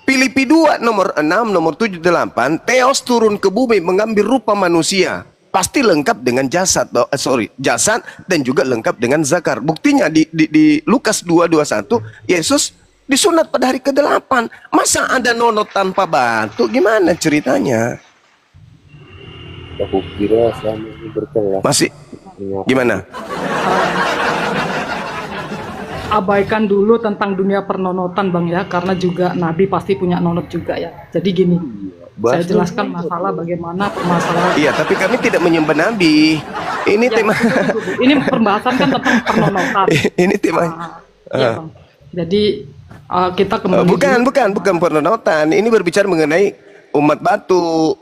Filipi 2 nomor 6, nomor 7, 8, Theos turun ke bumi mengambil rupa manusia. Pasti lengkap dengan jasad dan juga lengkap dengan zakar. Buktinya di Lukas 2:21, Yesus disunat pada hari ke-8. Masa ada nonot tanpa batu? Gimana ceritanya? Aku kira selama ini berkelas. Masih gimana? Abaikan dulu tentang dunia pernonotan Bang ya, karena juga Nabi pasti punya nonot juga ya. Jadi gini, saya jelaskan masalah bagaimana permasalahan. Iya, tapi kami tidak menyembah Nabi. Ini Ya, tema. ini pembahasan kan tentang pernonotan. Ini tema. Iya Bang. Jadi kita kembali. Bukan pernonotan. Ini berbicara mengenai umat batu,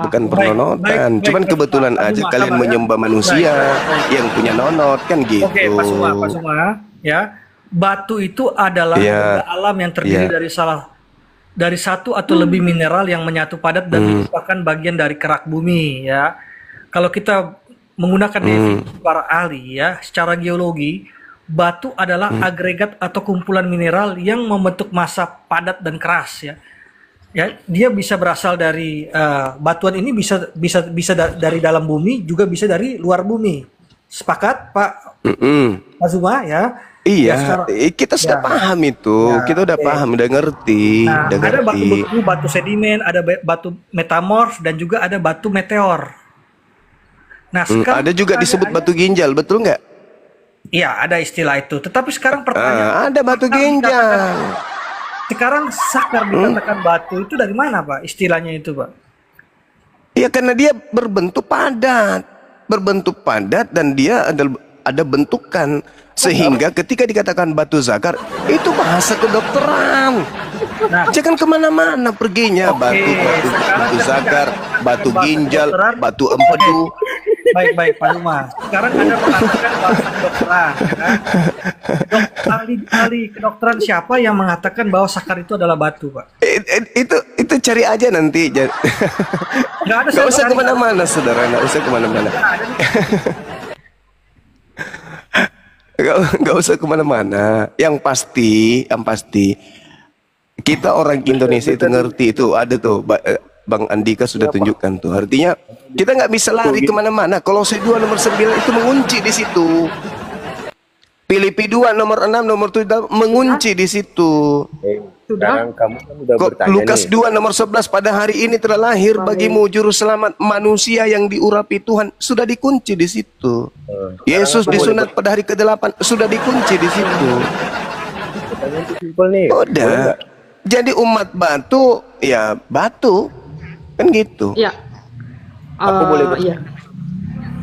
bukan pernonotan. Cuman kebetulan aja kalian menyembah manusia yang punya nonot kan gitu. Oke, Pak Suma, ya. Batu itu adalah benda alam yang terdiri dari satu atau lebih mineral yang menyatu padat dan merupakan bagian dari kerak bumi ya. Kalau kita menggunakan definisi para ahli ya, secara geologi, batu adalah agregat atau kumpulan mineral yang membentuk massa padat dan keras ya. Ya, dia bisa berasal dari batuan ini bisa dari dalam bumi, juga bisa dari luar bumi. Sepakat, Pak Azuma ya? Iya, Ya, kita sudah paham itu, kita udah paham, udah ngerti. Nah, udah ada ngerti. batu beku, batu sedimen, ada batu metamorf, dan juga ada batu meteor. Nah, sekarang ada juga disebut batu ginjal, betul nggak? Iya, ada istilah itu. Tetapi sekarang pertanyaan, ada batu ginjal. Sekarang sakar dikatakan batu itu dari mana, Pak? Istilahnya itu, Pak? Ya karena dia berbentuk padat dan dia ada bentukan. Sehingga ketika dikatakan batu zakar, itu bahasa kedokteran. Jangan kemana-mana perginya. Batu zakar, batu ginjal, batu empedu. Baik, Pak Zuma. Sekarang Anda mengatakan bahasa kedokteran. Ya? Ahli kedokteran siapa yang mengatakan bahwa sakar itu adalah batu, Pak? Itu cari aja nanti. Gak usah kemana-mana, saudara. Gak usah kemana-mana. Gak usah kemana-mana. Yang pasti kita orang Indonesia itu ngerti itu ada tuh. Bang Andika sudah tunjukkan tuh. Artinya kita nggak bisa lari kemana-mana. Kolose 2 nomor 9 itu mengunci di situ. Filipi 2 nomor 6 nomor 7 mengunci di situ. Sekarang kamu kan udah bertanya Lukas 2 nomor 11 pada hari ini telah lahir bagimu juru selamat manusia yang diurapi Tuhan, sudah dikunci di situ. Yesus disunat pada hari ke-8 sudah dikunci di situ. Udah. Jadi umat batu ya batu kan gitu. Iya. Aku boleh iya.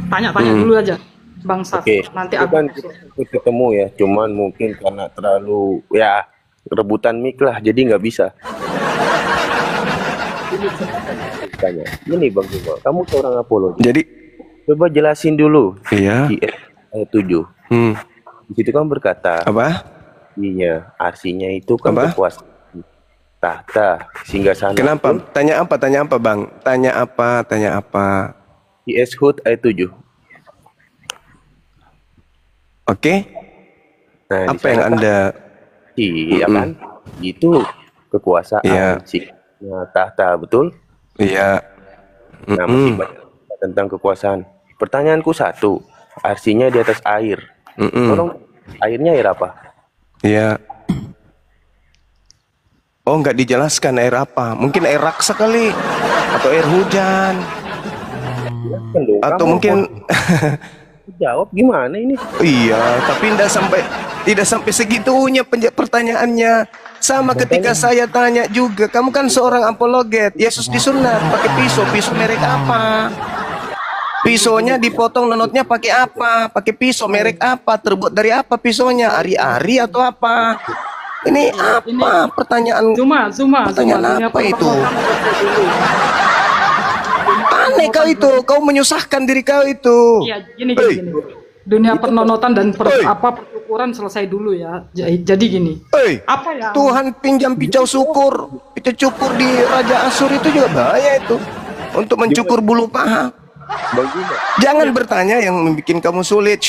Tanya-tanya dulu aja, Bang Saf. Nanti aku kan ketemu ya, cuman mungkin karena terlalu ya rebutan mic lah, jadi nggak bisa. Tanya, ini Bang Zuma, kamu seorang apologi. Jadi coba jelasin dulu. Iya. Di ayat 7. Di situ kan berkata apa? Iya, artinya itu kan kekuasaan tahta singgasana. Kenapa? Tanya apa Bang? Tanya apa? Di Hud ayat 7. Oke. Nah, apa yang Anda iya kan? Itu kekuasaan tahta, betul? Iya. Nah, masih banyak tentang kekuasaan. Pertanyaanku satu, artinya di atas air. Tolong, airnya air apa? Iya. Oh, nggak dijelaskan air apa? Mungkin air raksa kali, atau air hujan, atau mungkin jawab gimana ini? Iya, tapi tidak sampai segitunya pertanyaannya. Sama ketika saya tanya juga, kamu kan seorang apologet, Yesus disunat pakai pisau merek apa? Pisaunya dipotong nonotnya pakai apa? Pakai pisau merek apa? Terbuat dari apa pisaunya? Ari-ari atau apa? Ini apa pertanyaan? Pertanyaan apa itu? Aneh kau itu, kau menyusahkan diri kau itu. Iya, gini. Dunia pernonotan dan persyukuran selesai dulu ya. Jadi gini. Apa ya? Tuhan pinjam pisau cukur di Raja Asur itu juga bahaya itu. Untuk mencukur bulu paha. Jangan bertanya yang membuat kamu sulit.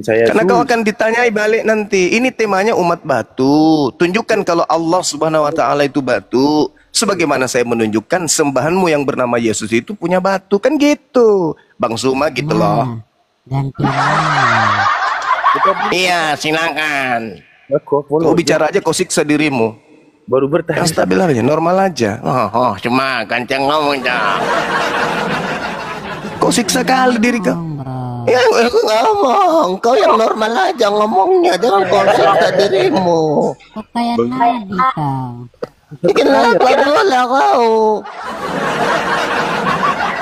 Karena kau akan ditanyai balik nanti. Ini temanya umat batu. Tunjukkan kalau Allah Subhanahu wa Ta'ala itu batu. Sebagaimana saya menunjukkan sembahanmu yang bernama Yesus itu punya batu. Kan gitu Bang Zuma gitu loh. Dan Iya, silakan. Kau Kau bicara aja, kau siksa dirimu. baru bertanya. Yang stabil aja, normal aja. Cuma kenceng ngomong dah. Kau siksa kali diri kau. Ya, aku ngomong. Kau yang normal aja ngomongnya, jangan kau siksa dirimu. Kayak tadi kau. Kenapa dulu kau?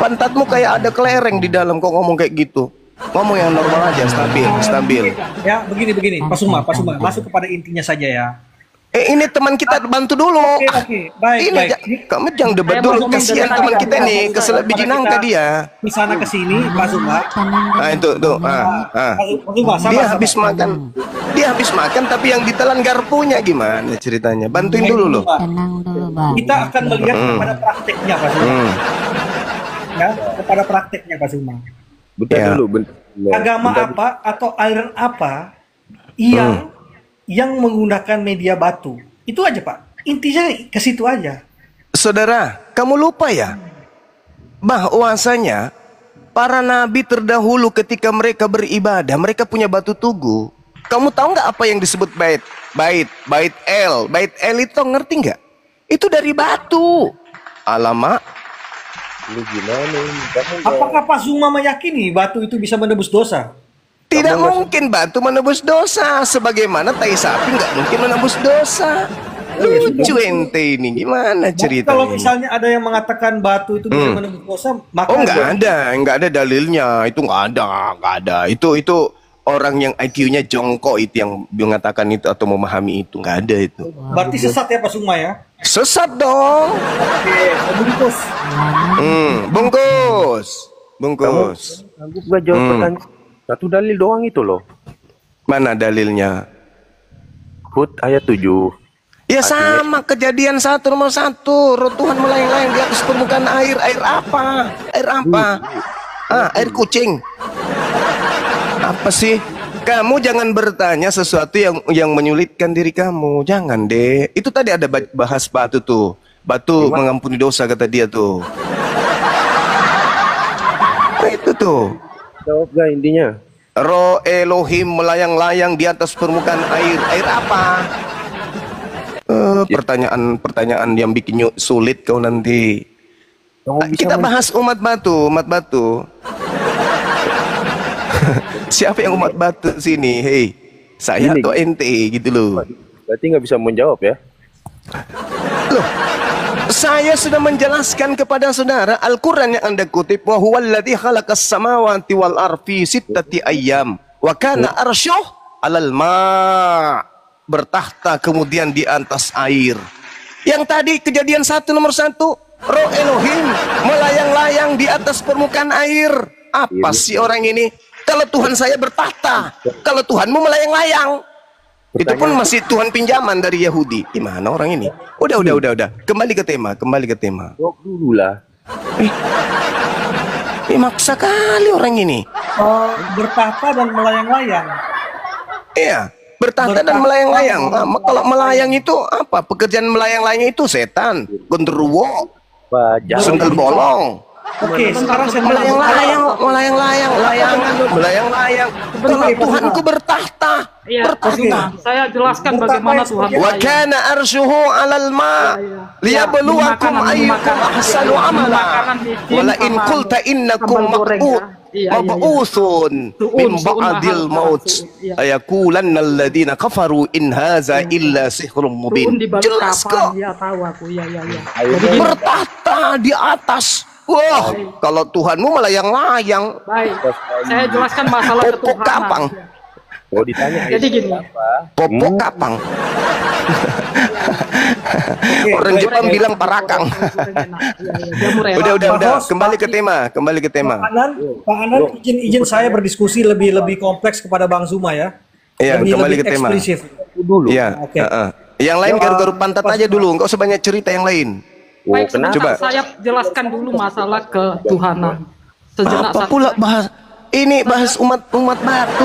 Pantatmu kayak ada kelereng di dalam, kau ngomong kayak gitu. Ngomong yang normal aja, stabil. Ya, begini. Pak Suma, masuk kepada intinya saja ya. Ini teman kita bantu dulu. Oke. Baik. Kamu jangan debat dulu. Kasihan teman kita nih, kesel biji nangka dia. Di sana ke sini, Pak Suma. Nah itu tuh. Dia habis makan tapi yang ditelan garpunya gimana ceritanya? Bantuin dulu loh. Kita akan melihat kepada prakteknya, Pak Suma. Ya, kepada prakteknya, Pak Suma. Bentar dulu. Agama apa atau aliran apa yang menggunakan media batu? Itu aja, Pak. Intinya ke situ aja. Saudara, kamu lupa ya bahwasanya para nabi terdahulu ketika mereka beribadah, mereka punya batu tugu. Kamu tahu nggak apa yang disebut bait? Bait El itu ngerti nggak? Itu dari batu. Alamak. Lu gimana ini? Apakah Pak Suma meyakini batu itu bisa menebus dosa? Tidak mungkin batu menebus dosa. Sebagaimana tai sapi nggak mungkin menebus dosa. Lucu ente ini, gimana ceritanya? Kalau misalnya ada yang mengatakan batu itu bisa menebus dosa, maka nggak ada dalilnya. Itu nggak ada. Itu orang yang IQ-nya jongkok itu yang mengatakan itu atau memahami itu, nggak ada itu. Berarti sesat ya Pak Suma ya? Sesat dong. Oke, bungkus. Bungkus. Sanggup gak jawab pertanyaan? Satu dalil doang itu loh. Mana dalilnya? Hud ayat 7. Ya sama, Kejadian 1 nomor 1. Roh Tuhan melayang-layang di atas permukaan air. Air apa? Air kucing. Apa sih? Kamu jangan bertanya sesuatu yang menyulitkan diri kamu. Jangan deh. Itu tadi ada bahas batu tuh. Batu mengampuni dosa kata dia tuh. Nah, itu tuh. Jawab gak intinya? Roh Elohim melayang-layang di atas permukaan air. Air apa? Pertanyaan yang bikin sulit kau nanti. Kita bahas umat batu. Siapa yang umat batu sini? Hei, saya atau ente gitu loh. Berarti nggak bisa menjawab ya? Loh, saya sudah menjelaskan kepada saudara Al-Quran yang anda kutip, wa huwallazi khalaqas samawati wal ardi sittati ayyam wa kana arsyuh 'alal ma', bertahta kemudian di atas air. Yang tadi Kejadian 1 nomor 1, Roh Elohim melayang-layang di atas permukaan air. Apa sih orang ini? Kalau Tuhan saya bertahta, kalau Tuhanmu melayang-layang. Itu pun masih Tuhan pinjaman dari Yahudi. Gimana orang ini? Udah. Kembali ke tema. Jawab dulu lah. Maksa kali orang ini. Bertahta dan melayang-layang. Iya, bertahta dan melayang-layang. Kalau melayang itu apa? Pekerjaan melayang-layang itu setan, genderuwo, sundel bolong. Oke, sekarang saya melayang-layang. Kalau Tuhanku bertahta. Saya jelaskan bagaimana Tuhan. Wa kana arsyuhu 'alal ma' liyabluwakum ayyukum ahsanu amala. Wa la in qulta innakum mab'utsun min ba'dil maut ayaqulanna alladziina kafaru in hadza illa sihrun mubin. Jelas kok. Bertahta di atas. Wah, kalau Tuhanmu melayang-layang. Baik, saya jelaskan masalah ketuhanan. Kapang. Mau ditanya. Jadi gini. Popok kapang. Orang Jepang bilang parakang. Udah. Kembali ke tema. Pak Anan, izin saya berdiskusi lebih kompleks kepada Bang Zuma ya. Iya, kembali ke tema. Dulu. Iya. Yang lain garuk-garuk pantat aja dulu, enggak usah banyak cerita yang lain. Baik, coba saya jelaskan dulu masalah ketuhanan. Apa pula bahas ini, bahas umat batu,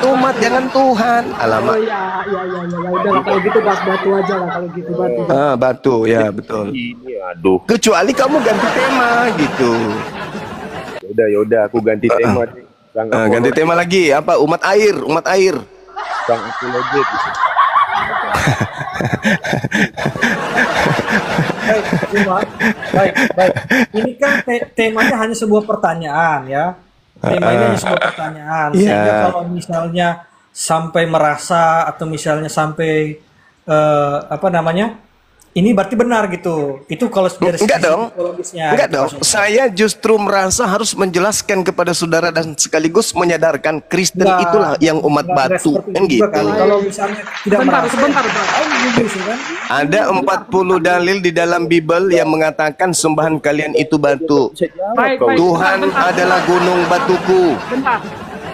umat jangan Tuhan. Alamak. Udah kalau gitu bahas batu aja lah kalau gitu batu. Batu ya betul. Ini aduh. Kecuali kamu ganti tema gitu. Yaudah aku ganti tema. Ganti tema lagi. Apa? Umat air, umat air. Bang apologet gitu. Baik. Ini kan temanya hanya sebuah pertanyaan ya. Temanya hanya sebuah pertanyaan. Sehingga kalau misalnya sampai merasa atau misalnya sampai ini berarti benar gitu. Itu kalau dari enggak dong. Enggak gitu, dong. Saya justru merasa harus menjelaskan kepada saudara dan sekaligus menyadarkan Kristen itulah yang umat batu. Kan gitu. Kalau misalnya tidak Sebentar. Ada 40 dalil di dalam Bible yang mengatakan sembahan kalian itu batu. Tuhan adalah gunung batuku.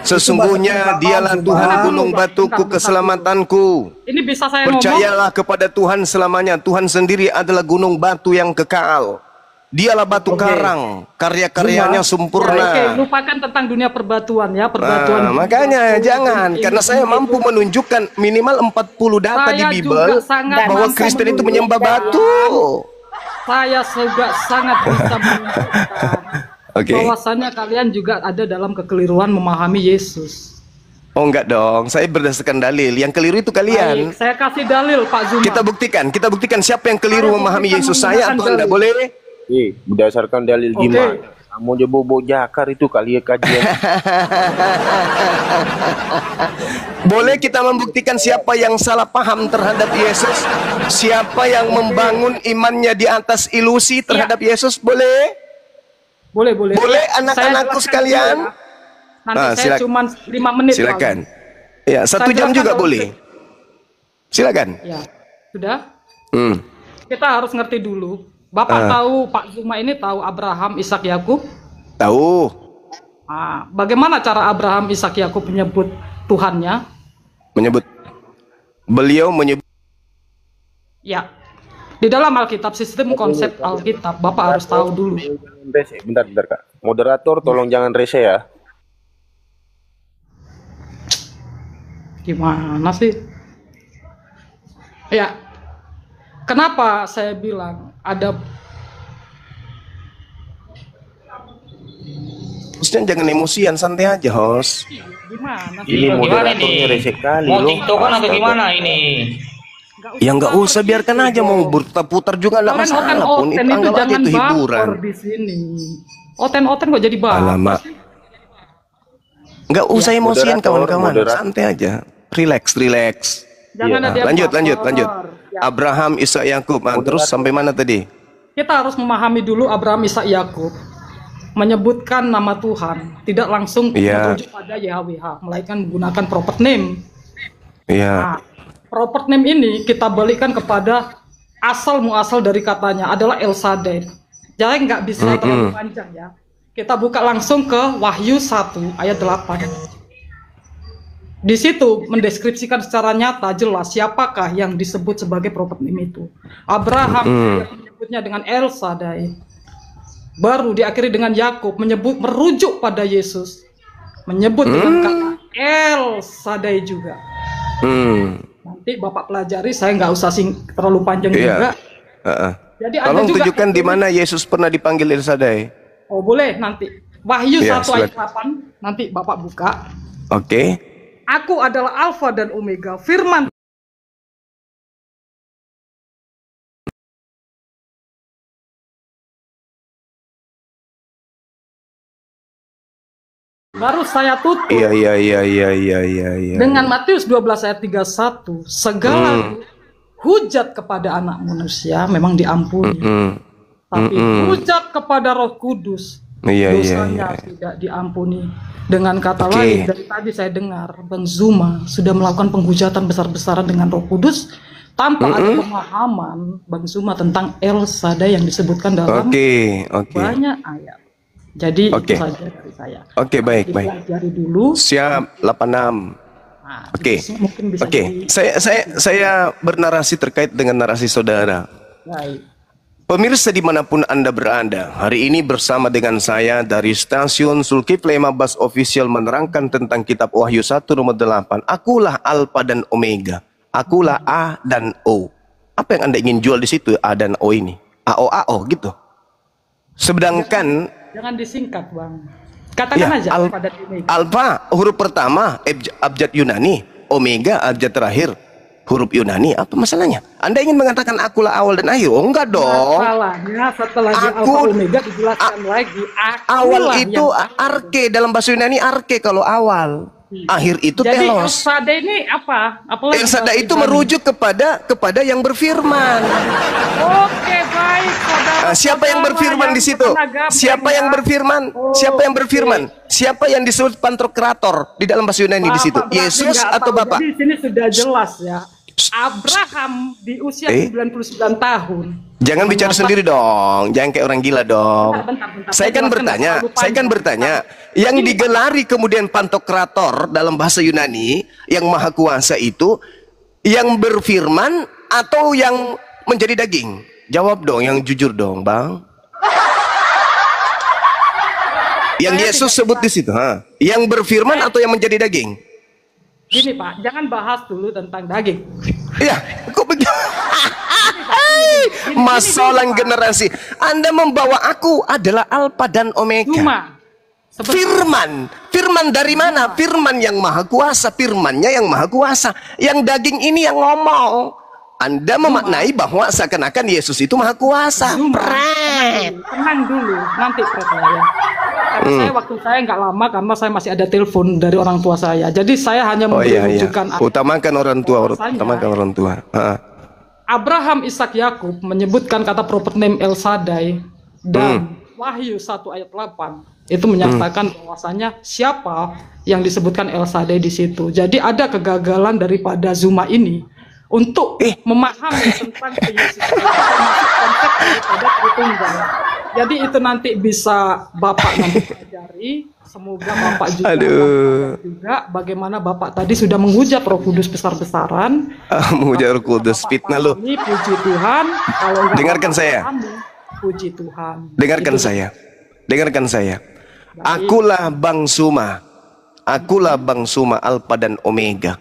Sesungguhnya dialah Tuhan gunung batuku keselamatanku. Ini bisa saya ngomong? Percayalah kepada Tuhan selamanya. Tuhan sendiri adalah gunung batu yang kekal. Dialah batu karang, karya-karyanya sempurna. Lupakan tentang dunia perbatuan ya, makanya jangan, karena saya mampu menunjukkan minimal 40 data di Bible bahwa Kristen itu menyembah batu. Saya juga sangat bisa menunjukkan bahwasannya kalian juga ada dalam kekeliruan memahami Yesus. Oh enggak dong, saya berdasarkan dalil. Yang keliru itu kalian. Baik, saya kasih dalil Pak Zuma. Kita buktikan siapa yang keliru memahami Yesus, saya atau Anda, boleh? Berdasarkan dalil gimana? Kamu aja bobo jakar itu kali ya kajian. Boleh kita membuktikan siapa yang salah paham terhadap Yesus? Siapa yang membangun imannya di atas ilusi terhadap Yesus? Boleh? Boleh anak-anakku sekalian. Nanti saya cuma 5 menit. Silakan. Ya, 1 jam juga boleh. Silakan. Ya, sudah. Kita harus ngerti dulu. Bapak tahu, Pak Zuma ini tahu Abraham, Ishak, Yakub? Tahu. Bagaimana cara Abraham, Ishak, Yakub menyebut Tuhannya? Beliau menyebut. Ya. Di dalam Alkitab, sistem konsep Alkitab, Bapak harus tahu dulu. Bentar Kak. Moderator tolong jangan rese ya. Gimana sih? Ya. Kenapa saya bilang ada Hostnya jangan emosian, santai aja, host. Gimana sih? Ini moderatornya rese kali loh. Mau tiktokan atau gimana ini? Ya nggak usah, biarkan aja, mau berputar juga nggak masalah pun, itu anggap aja itu hiburan. Di sini. Oten kok jadi baper. Alamak. Nggak usah emosian kawan-kawan, santai aja, relax. Jangan ada lanjut. Ya. Abraham, Ishak, Yakub. Terus sampai mana tadi? Kita harus memahami dulu Abraham, Ishak, Yakub menyebutkan nama Tuhan, tidak langsung merujuk pada YHWH, melainkan menggunakan proper name. Iya. Proper name ini kita balikan kepada asal muasal dari katanya adalah El Shaddai. Jadi nggak bisa terlalu panjang ya. Kita buka langsung ke Wahyu 1 ayat 8. Di situ mendeskripsikan secara nyata jelas siapakah yang disebut sebagai proper name itu. Abraham menyebutnya dengan El Shaddai. Baru diakhiri dengan Yakub merujuk pada Yesus. Menyebut dengan kata El Shaddai juga. Nanti Bapak pelajari, saya nggak usah terlalu panjang juga. Jadi tolong tunjukkan di mana Yesus pernah dipanggil El Shaddai. Oh boleh, nanti Wahyu 1 ayat 8 nanti Bapak buka. Oke. Aku adalah Alfa dan Omega, firman. Baru saya tutup. Iya. Dengan Matius 12 ayat 31, segala hujat kepada anak manusia memang diampuni. Tapi hujat kepada Roh Kudus dosanya tidak diampuni. Dengan kata lain, dari tadi saya dengar Bang Zuma sudah melakukan penghujatan besar-besaran dengan Roh Kudus tanpa ada pemahaman Bang Zuma tentang El Shaddai yang disebutkan dalam banyak ayat. Jadi itu saja dari saya. Baik. Dipelajari dulu. Siap, 86. Saya bernarasi terkait dengan narasi saudara. Baik. Pemirsa dimanapun Anda berada, hari ini bersama dengan saya dari stasiun Zulkifli Mabas Official menerangkan tentang kitab Wahyu 1 nomor 8. Akulah Alfa dan Omega. Akulah A dan O. Apa yang Anda ingin jual di situ A dan O ini? AO gitu. Sedangkan jangan disingkat, Bang. Katakan Ya, aja alfa dan omega. alfa huruf pertama abjad Yunani, omega abjad terakhir huruf Yunani. Apa masalahnya? Anda ingin mengatakan akulah awal dan akhir? Oh enggak dong. Masalahnya setelah di alfa omega dijelaskan lagi. Awal itu arke, dalam bahasa Yunani arke kalau awal. Akhir itu Jadi telos. El Shaddai ini apa? Apalagi El Shaddai itu bahasa Ibrani? merujuk kepada yang berfirman. Oke, baik, saudara. Siapa yang berfirman di situ? Siapa yang berfirman? Siapa yang berfirman? Siapa yang disebut Pantokrator di dalam bahasa Yunani di situ? Bapak berarti Yesus nggak atau tahu. Bapak? Jadi di sini sudah jelas ya. Abraham di usia 99 tahun. Jangan bicara sendiri dong, jangan kayak orang gila dong. Bentar. Saya kan bertanya, yang digelari kemudian Pantokrator dalam bahasa Yunani, yang maha kuasa itu, yang berfirman atau yang menjadi daging? Jawab dong, yang jujur dong, Bang. Yang Yesus sebut di situ, yang berfirman atau yang menjadi daging? Gini Pak, jangan bahas dulu tentang daging. Iya, kok begitu? Masalah generasi. Anda membawa aku adalah alfa dan omega. Firman dari mana? Firman yang maha kuasa, firmannya yang maha kuasa. Yang daging ini yang ngomong. Anda memaknai bahwa seakan-akan Yesus itu maha kuasa. Tenang dulu, nanti ya. Saya waktu saya nggak lama karena saya masih ada telepon dari orang tua saya. Jadi saya hanya menunjukkan. Utamakan orang tua. Abraham, Ishak, Yakub menyebutkan kata prophet name El Shaddai dan Wahyu 1 ayat 8 itu menyatakan bahwasanya siapa yang disebutkan El Shaddai di situ. Jadi ada kegagalan daripada Zuma ini untuk memahami tentang Yesus termasuk konsep daripada Tritunggal. Jadi itu nanti bisa Bapak nanti pelajari. Semoga Bapak juga bagaimana Bapak tadi sudah menghujat Roh Kudus besar-besaran. Menghujat Roh Kudus, fitnah lu. Puji Tuhan. Kalau dengarkan saya. Puji Tuhan. Dengarkan saya. Dengarkan saya. Akulah Bang Suma. Akulah Bang Suma, Alfa dan Omega.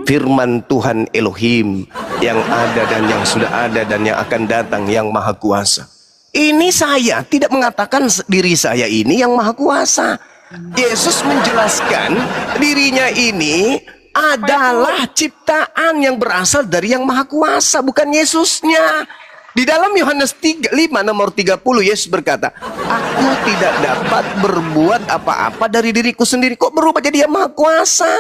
Firman Tuhan Elohim yang ada dan yang sudah ada dan yang akan datang, yang maha kuasa. Ini saya tidak mengatakan diri saya ini yang maha kuasa. Yesus menjelaskan dirinya ini adalah ciptaan yang berasal dari yang maha kuasa, bukan Yesusnya. Di dalam Yohanes 5 nomor 30 Yesus berkata, aku tidak dapat berbuat apa-apa dari diriku sendiri. Kok berubah jadi yang maha kuasa?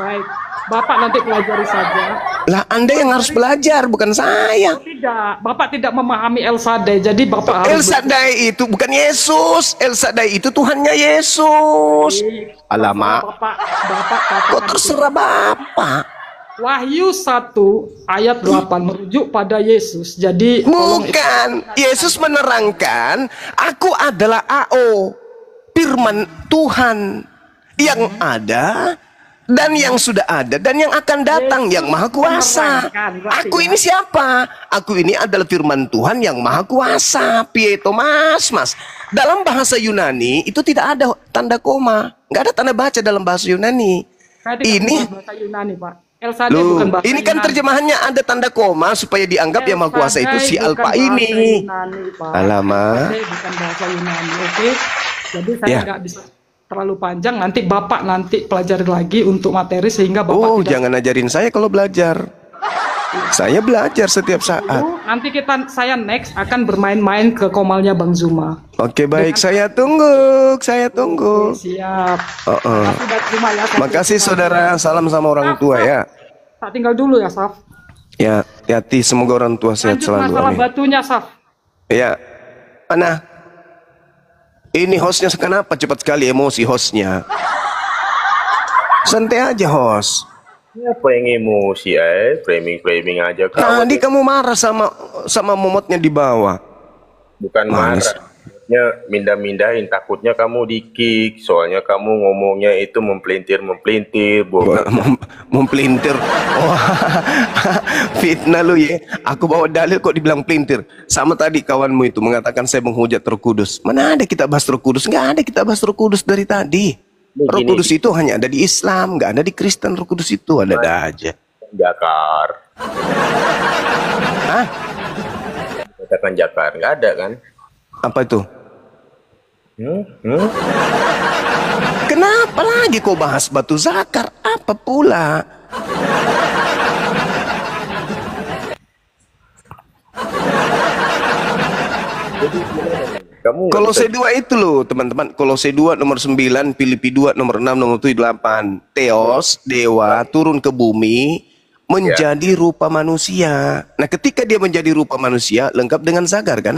Baik, Bapak nanti pelajari saja. Lah Anda yang harus belajar, bukan saya. Tidak, Bapak tidak memahami El Shaddai. Jadi Bapak harus El Shaddai itu bukan Yesus. El Shaddai itu Tuhannya Yesus. Alamak. Bapak kok terserah Bapak. Wahyu 1 ayat 8 merujuk pada Yesus. Jadi bukan. Yesus menerangkan, aku adalah AO, firman Tuhan yang ada dan yang sudah ada dan yang akan datang, yang maha kuasa. Aku ini siapa? Aku ini adalah firman Tuhan yang maha kuasa. Pieto mas. Dalam bahasa Yunani itu tidak ada tanda koma, nggak ada tanda baca dalam bahasa Yunani. Ini bahasa Yunani, Pak. El Shaddai bukan bahasa ini kan Yunani. Terjemahannya ada tanda koma supaya dianggap yang maha kuasa itu si Alfa ini. Alamak. Bukan bahasa Yunani, oke? Jadi saya nggak bisa terlalu panjang, nanti Bapak nanti pelajari lagi untuk materi sehingga Bapak jangan ajarin saya kalau belajar. Saya belajar setiap saat. Nanti saya next akan bermain-main ke komalnya Bang Zuma. Oke, baik, saya tunggu. Oke, siap. Makasih saudara, salam sama orang tua ya. Tak tinggal dulu ya, Saf. Ya, hati, semoga orang tua sehat selalu. Masalah batunya, Saf. Ya, mana? Ini hostnya kenapa cepat sekali emosi hostnya? Santai aja host. Siapa yang emosi framing aja. Tadi kamu marah sama momotnya di bawah. Bukan marah. Mindah-mindahin, takutnya kamu di-kick. Soalnya kamu ngomongnya itu mempelintir. Mempelintir. Wah, fitnah lu ya. Aku bawa dalil kok dibilang pelintir. Sama tadi kawanmu itu mengatakan saya menghujat Roh Kudus. Mana ada kita bahas Roh Kudus? Nggak ada kita bahas Roh Kudus dari tadi. Roh Kudus itu hanya ada di Islam, nggak ada di Kristen. Roh Kudus itu ada aja. Jakar. Hah? Katakan jakar, nggak ada kan? Apa itu? Kenapa lagi kau bahas batu zakar? Apa pula? Kolose 2 itu loh teman-teman. Kolose 2 nomor 9, Filipi 2 nomor 6, nomor 8. Theos, dewa, turun ke bumi menjadi rupa manusia. Nah ketika dia menjadi rupa manusia, lengkap dengan zakar kan?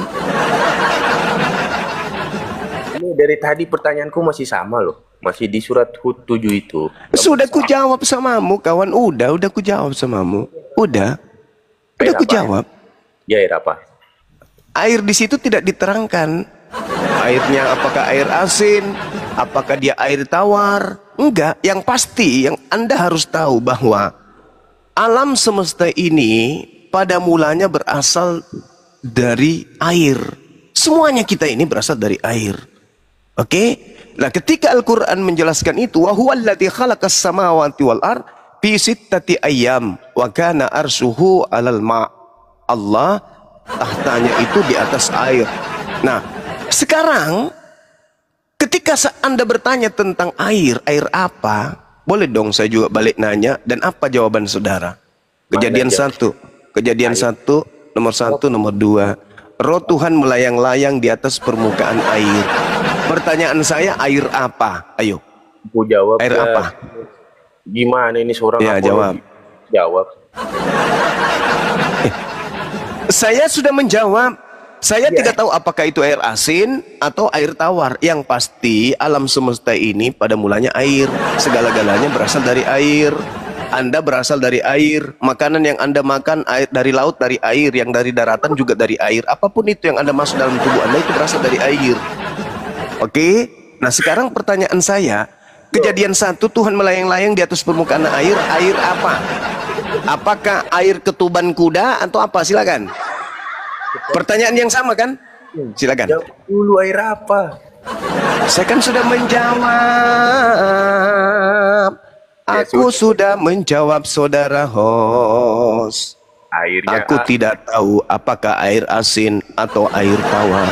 Ini dari tadi pertanyaanku masih sama loh. Masih di surat Hud 7 itu. Sudah ku jawab samamu kawan. Udah ku jawab samamu. Udah ku jawab. Ya, air apa? Air di situ tidak diterangkan. Airnya apakah air asin, apakah dia air tawar? Enggak. Yang pasti yang Anda harus tahu bahwa alam semesta ini pada mulanya berasal dari air. Semuanya kita ini berasal dari air. Oke? Nah, ketika Al-Qur'an menjelaskan itu, wa huwallazi khalaqas samawati wal ard fi sittati ayyam wa kana arshuhu 'alal ma'. Allah tahtanya itu di atas air. Nah, sekarang ketika Anda bertanya tentang air apa? Boleh dong saya juga balik nanya, dan apa jawaban saudara? Kejadian 1, kejadian 1, nomor 1, nomor 2. Roh Tuhan melayang-layang di atas permukaan air. Pertanyaan saya, air apa? Ayo. Aku jawab. Air apa? Gimana ini seorang jawab. Jawab. Saya sudah menjawab. Saya tidak tahu apakah itu air asin atau air tawar. Yang pasti alam semesta ini pada mulanya air. Segala-galanya berasal dari air. Anda berasal dari air. Makanan yang Anda makan air dari laut, dari air. Yang dari daratan juga dari air. Apapun itu yang Anda masuk dalam tubuh Anda itu berasal dari air. Oke? Nah sekarang pertanyaan saya, kejadian 1 Tuhan melayang-layang di atas permukaan air. Air apa? Apakah air ketuban kuda atau apa? Silakan. Pertanyaan yang sama kan? Silakan. Jawab dulu, air apa? Saya kan sudah menjawab. Aku sudah menjawab saudara host. Airnya Aku tidak tahu apakah air asin atau air tawar.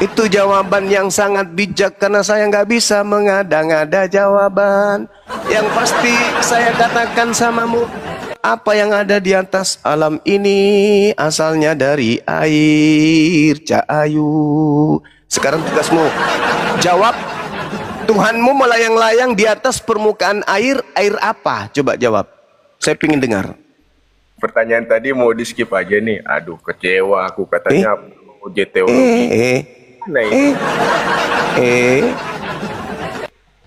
Itu jawaban yang sangat bijak karena saya nggak bisa mengada-ngada jawaban. Yang pasti saya katakan samamu, apa yang ada di atas alam ini asalnya dari air, Cak Ayu. Sekarang tugasmu jawab. Tuhanmu melayang-layang di atas permukaan air. Air apa? Coba jawab. Saya ingin dengar. Pertanyaan tadi mau di skip aja nih. Aduh, kecewa aku katanya ujian teologi.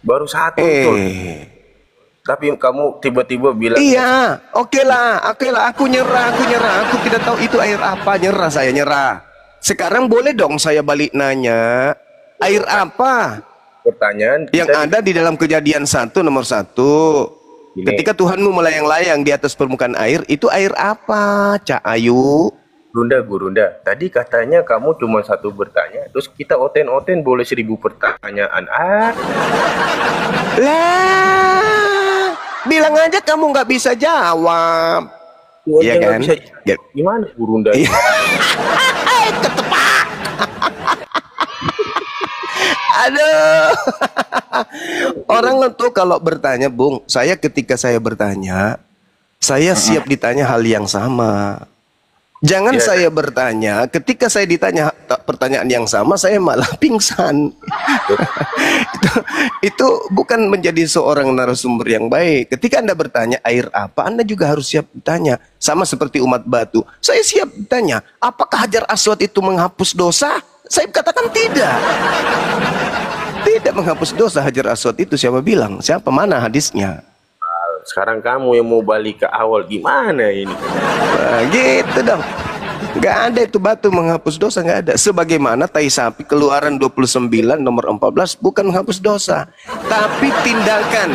Baru satu tuh. Tapi kamu tiba-tiba bilang iya, oke lah, aku nyerah, aku tidak tahu itu air apa, nyerah, saya nyerah. Sekarang boleh dong saya balik nanya, air apa? Pertanyaan yang ada di dalam kejadian 1 nomor 1. Ketika Tuhanmu melayang-layang di atas permukaan air, itu air apa, Cak Ayu? Gurunda, tadi katanya kamu cuma satu bertanya, terus kita oten-oten boleh 1000 pertanyaan. Lah, bilang aja kamu nggak bisa jawab. Iya kan? Bisa, gimana Gurunda? Ketepak. Aduh. Orang itu kalau bertanya, Bung, saya ketika saya bertanya, saya siap ditanya hal yang sama. Jangan saya bertanya, ketika saya ditanya pertanyaan yang sama, saya malah pingsan. itu bukan menjadi seorang narasumber yang baik. Ketika Anda bertanya air apa, Anda juga harus siap ditanya. Sama seperti umat batu. Saya siap ditanya, apakah Hajar Aswad itu menghapus dosa? Saya katakan tidak. Tidak menghapus dosa Hajar Aswad itu. Siapa bilang? Siapa? Mana hadisnya? Sekarang kamu yang mau balik ke awal, gimana ini? Nah, gitu dong. Gak ada itu batu menghapus dosa, gak ada. Sebagaimana tai sapi Keluaran 29 nomor 14 bukan menghapus dosa, tapi tindakan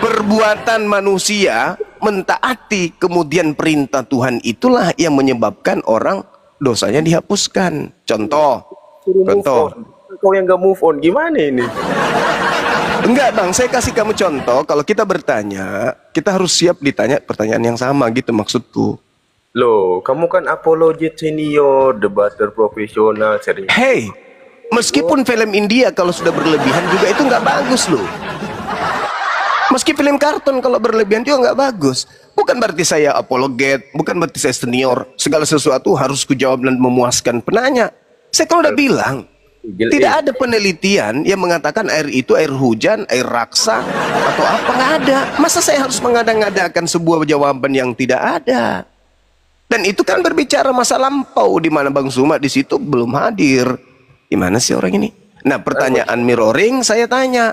perbuatan manusia mentaati kemudian perintah Tuhan itulah yang menyebabkan orang dosanya dihapuskan. Contoh. Kau yang gak move on, gimana ini? Enggak bang, saya kasih kamu contoh. Kalau kita bertanya, kita harus siap ditanya pertanyaan yang sama gitu maksudku. Loh, kamu kan apologet senior, debater profesional, sering. Hey, meskipun film India kalau sudah berlebihan juga itu nggak bagus loh. Meski film kartun kalau berlebihan juga nggak bagus. Bukan berarti saya apologet, bukan berarti saya senior. Segala sesuatu harus kujawab dan memuaskan penanya. Saya kalau udah bilang, tidak ada penelitian yang mengatakan air itu air hujan, air raksa, atau apa, nggak ada. Masa saya harus mengada-ngadakan sebuah jawaban yang tidak ada? Dan itu kan berbicara masa lampau, di mana Bang Zuma di situ belum hadir. Gimana sih orang ini? Nah, pertanyaan mirroring saya tanya,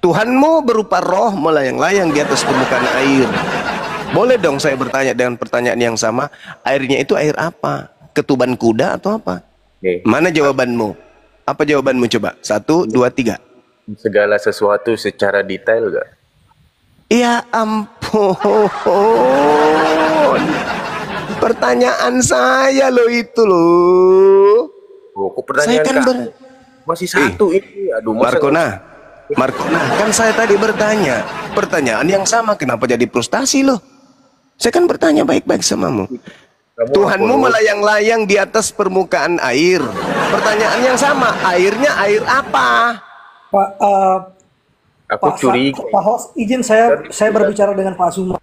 Tuhanmu berupa roh melayang-layang di atas permukaan air. Boleh dong saya bertanya dengan pertanyaan yang sama, airnya itu air apa? Ketuban kuda atau apa? Mana jawabanmu? Apa jawabanmu coba? 1, 2, 3. Segala sesuatu secara detail gak? Ya ampun. Pertanyaan saya loh itu loh. Oh, kok pertanyaan saya kan masih satu ini. Aduh, Markona, kan saya tadi bertanya pertanyaan yang sama, kenapa jadi frustasi loh? Saya kan bertanya baik-baik samamu. Tuhanmu melayang-layang di atas permukaan air. Pertanyaan yang sama, airnya air apa? Pak, aku curiga. Pak Host, izin saya berbicara dengan Pak Zuma.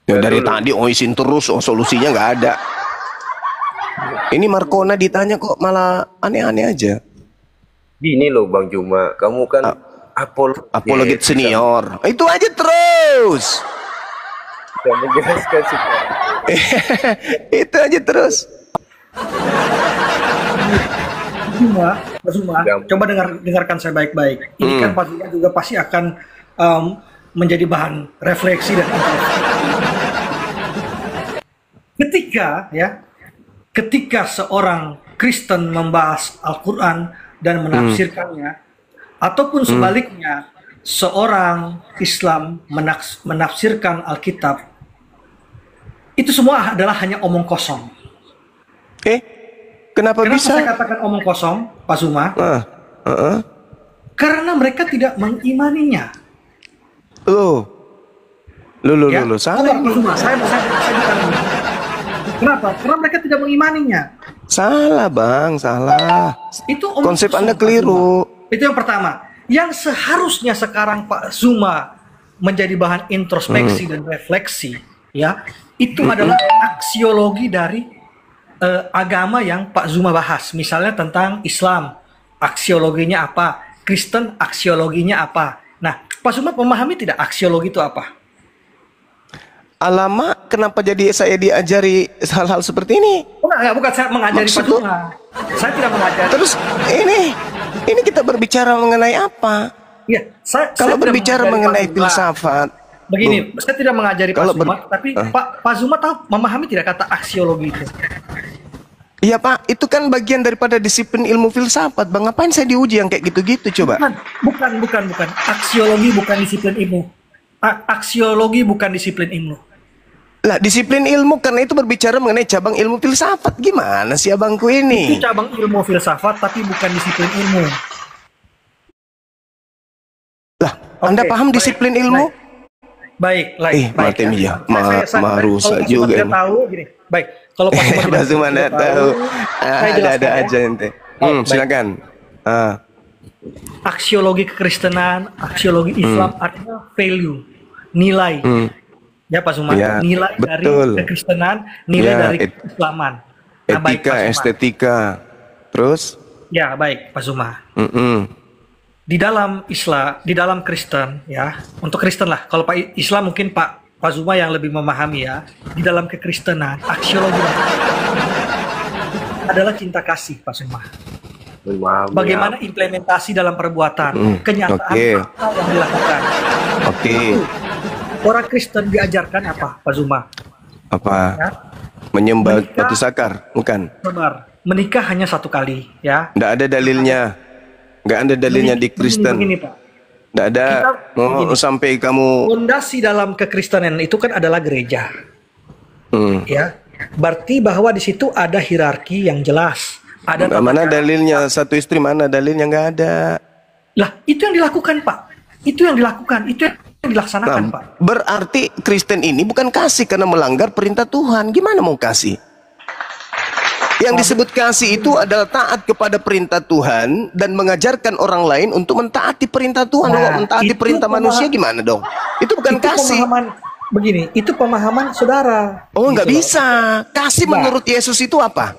Ya dari tadi izin terus, solusinya nggak ada. Ini Markona ditanya kok malah aneh-aneh aja. Gini loh Bang Juma, kamu kan apologet senior. Itu aja terus. Tidak menjelaskan sih. Itu aja terus. Pak Zuma, coba dengarkan saya baik-baik. Ini kan Pak Zuma juga pasti akan menjadi bahan refleksi dan ketika seorang Kristen membahas Al-Quran dan menafsirkannya, ataupun sebaliknya seorang Islam menafsirkan Alkitab, itu semua adalah hanya omong kosong. Kenapa bisa? Saya katakan omong kosong, Pak Zuma? Karena mereka tidak mengimaninya. Loh, salah. Saya kenapa? Karena mereka tidak mengimaninya. Salah Bang, salah. Itu konsep Anda keliru. Itu yang pertama. Yang seharusnya sekarang Pak Zuma menjadi bahan introspeksi dan refleksi, ya, itu adalah aksiologi dari agama yang Pak Zuma bahas. Misalnya tentang Islam, aksiologinya apa? Kristen, aksiologinya apa? Nah, Pak Zuma memahami tidak aksiologi itu apa? Alamak, kenapa jadi saya diajari hal-hal seperti ini? Bukan saya mengajari Pak Zuma. Saya tidak mengajari. Terus ini kita berbicara mengenai apa? Ya, kalau berbicara mengenai filsafat. Begini, saya tidak mengajari Pak Zuma, tapi Pak Zuma tahu memahami tidak kata aksiologi itu? Iya Pak, itu kan bagian daripada disiplin ilmu filsafat. Bang, ngapain saya diuji yang kayak gitu-gitu coba? Bukan. Aksiologi bukan disiplin ilmu. Aksiologi bukan disiplin ilmu. Lah, disiplin ilmu karena itu berbicara mengenai cabang ilmu filsafat. Gimana sih abangku ini? Itu cabang ilmu filsafat tapi bukan disiplin ilmu. Lah, Anda paham disiplin ilmu? Baik. Martin ya, marusa juga ini. Tahu gini. Baik, kalau Pak Zuma tahu. Ada aja ente. Silakan. Aksiologi kekristenan, aksiologi Islam artinya value, nilai. Ya Pak Zuma, nilai dari kekristenan, nilai dari keislaman. Etika, estetika. Terus? Ya, baik Pak Zuma. Di dalam Islam, di dalam Kristen, ya, untuk Kristen lah. Kalau Pak Islam mungkin Pak Zuma yang lebih memahami ya. Di dalam kekristenan, aksiologi adalah cinta kasih, Pak Zuma. Bagaimana implementasi dalam perbuatan, kenyataan apa yang dilakukan. Orang Kristen diajarkan apa, Pak Zuma? Apa? Ya? Menyembah batu sakar, bukan? Benar. Menikah hanya satu kali, ya. Nggak ada dalilnya. Nggak ada dalilnya di Kristen. Begini, Pak. Nggak ada. Sampai kamu. Fondasi dalam kekristenan itu kan adalah gereja. Ya. Berarti bahwa di situ ada hierarki yang jelas. Ada mana dalilnya? Satu istri mana dalilnya? Nggak ada. Lah, itu yang dilakukan, Pak. Itu yang dilakukan. Itu yang dilaksanakan, Pak. Berarti Kristen ini bukan kasih karena melanggar perintah Tuhan. Gimana mau kasih? Yang disebut kasih itu adalah taat kepada perintah Tuhan dan mengajarkan orang lain untuk mentaati perintah Tuhan. Kalau mentaati perintah manusia gimana dong? Itu bukan kasih. Begini, itu pemahaman saudara. Oh, nggak bisa. Kasih menurut Yesus itu apa?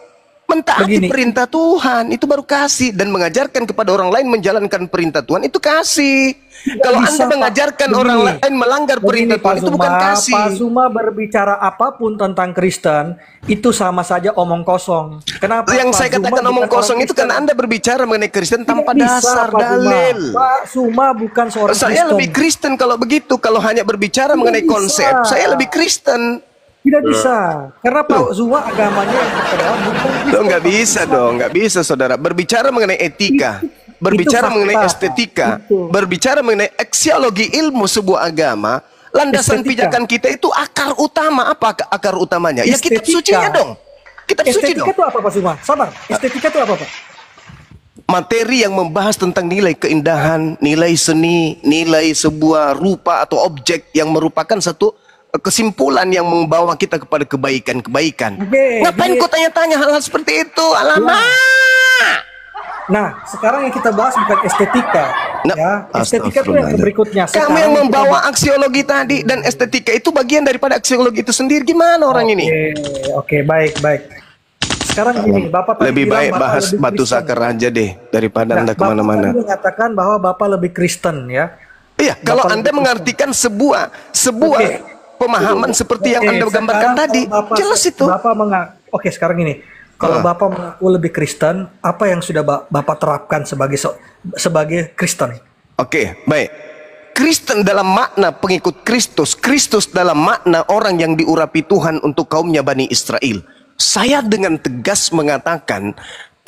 Mentaati perintah Tuhan, itu baru kasih. Dan mengajarkan kepada orang lain menjalankan perintah Tuhan, itu kasih. Kalau Anda mengajarkan orang lain melanggar perintah Tuhan, itu bukan kasih. Pak Zuma berbicara apapun tentang Kristen, itu sama saja omong kosong. Kenapa? Yang saya katakan omong kosong itu karena Anda berbicara mengenai Kristen tanpa dasar dalil. Pak Zuma bukan seorang Kristen. Saya lebih Kristen kalau begitu. Kalau hanya berbicara mengenai konsep, saya lebih Kristen. Tidak bisa, karena Pak Zuma agamanya yang terkenal bukan Kristen. Nggak bisa dong, nggak bisa saudara. Berbicara mengenai etika, berbicara mengenai estetika, berbicara mengenai aksiologi ilmu sebuah agama, landasan pijakan kita itu akar utama. Apa akar utamanya? Ya kitab sucinya dong. Kitab suci dong. Estetika itu apa Pak Zuma? Sabar, estetika itu apa Pak? Materi yang membahas tentang nilai keindahan, nilai seni, nilai sebuah rupa atau objek yang merupakan satu kesimpulan yang membawa kita kepada kebaikan-kebaikan. Ngapain kau tanya-tanya hal-hal seperti itu? Alamak. Nah, sekarang yang kita bahas bukan estetika. Ya, estetika itu yang berikutnya. Kamu yang membawa aksiologi tadi, dan estetika itu bagian daripada aksiologi itu sendiri. Gimana orang ini? Oke, baik. Sekarang gini, Bapak tadi lebih baik bilang bahas batu sakar aja deh daripada Anda kemana-mana. Bapak mengatakan bahwa Bapak lebih Kristen, ya? Iya, kalau Anda mengartikan sebuah pemahaman seperti yang Anda gambarkan tadi, jelas itu. Oke, sekarang ini, kalau Bapak mengaku lebih Kristen, apa yang sudah Bapak terapkan sebagai Kristen? Oke, baik. Kristen dalam makna pengikut Kristus, Kristus dalam makna orang yang diurapi Tuhan untuk kaumnya Bani Israel. Saya dengan tegas mengatakan,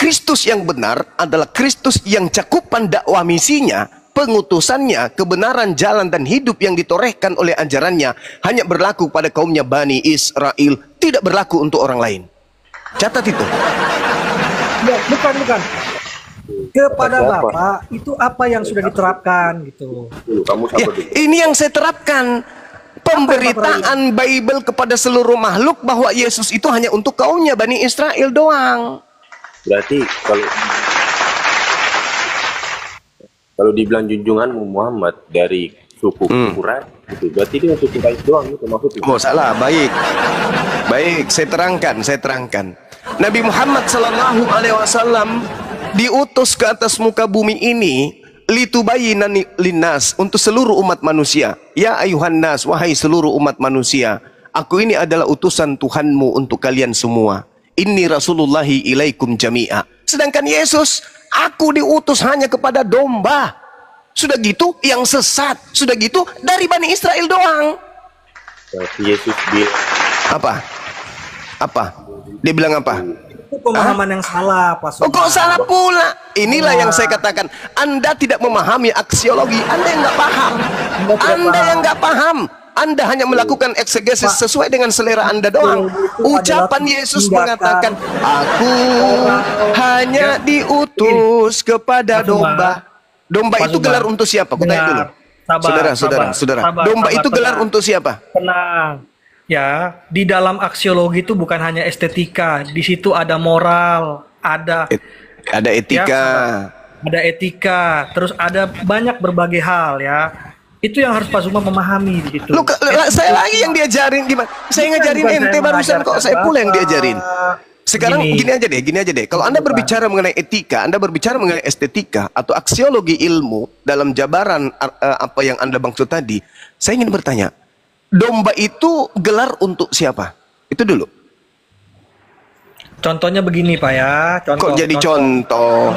Kristus yang benar adalah Kristus yang cakupan dakwah misinya, pengutusannya, kebenaran jalan dan hidup yang ditorehkan oleh ajarannya hanya berlaku pada kaumnya Bani Israel, tidak berlaku untuk orang lain. Catat itu. Ya, bukan. Kepada Bapak itu apa yang sudah diterapkan gitu. Ya, ini yang saya terapkan. Pemberitaan Bible kepada seluruh makhluk bahwa Yesus itu hanya untuk kaumnya Bani Israel doang. Berarti kalau dibilang junjungan Muhammad dari suku Quraisy, itu berarti dia suku Quraisy doang itu maksudnya. Oh, salah. Baik, saya terangkan. Nabi Muhammad sallallahu alaihi wasallam diutus ke atas muka bumi ini litubayyana linnas, untuk seluruh umat manusia. Ya ayuhan nas, wahai seluruh umat manusia, aku ini adalah utusan Tuhanmu untuk kalian semua. Inni rasulullahi ilaikum jami'a. Sedangkan Yesus, aku diutus hanya kepada domba. Sudah gitu yang sesat, sudah gitu dari Bani Israel doang. Yesus bilang apa? Dia bilang apa? Itu pemahaman yang salah, Pak Suma. Oh, kok salah pula? Inilah yang saya katakan. Anda tidak memahami aksiologi. Anda yang nggak paham. Anda yang nggak paham. Anda hanya melakukan eksegesis sesuai dengan selera Anda doang. Ucapan Yesus mengatakan, aku hanya diutus kepada domba. Domba itu gelar untuk siapa? Aku tanya dulu. Saudara. Domba itu gelar untuk siapa? Tenang. Ya, di dalam aksiologi itu bukan hanya estetika, di situ ada moral, ada etika, ada etika, terus ada banyak berbagai hal ya. Itu yang harus Pak Zuma memahami gitu. Saya lagi yang diajarin gimana? Saya ngajarin ente barusan kok, saya pula yang diajarin. Sekarang gini aja deh. Kalau Anda berbicara mengenai etika, Anda berbicara mengenai estetika atau aksiologi ilmu dalam jabaran apa yang Anda maksud tadi, saya ingin bertanya, domba itu gelar untuk siapa? Itu dulu. Contohnya begini Pak ya. Kok jadi contoh?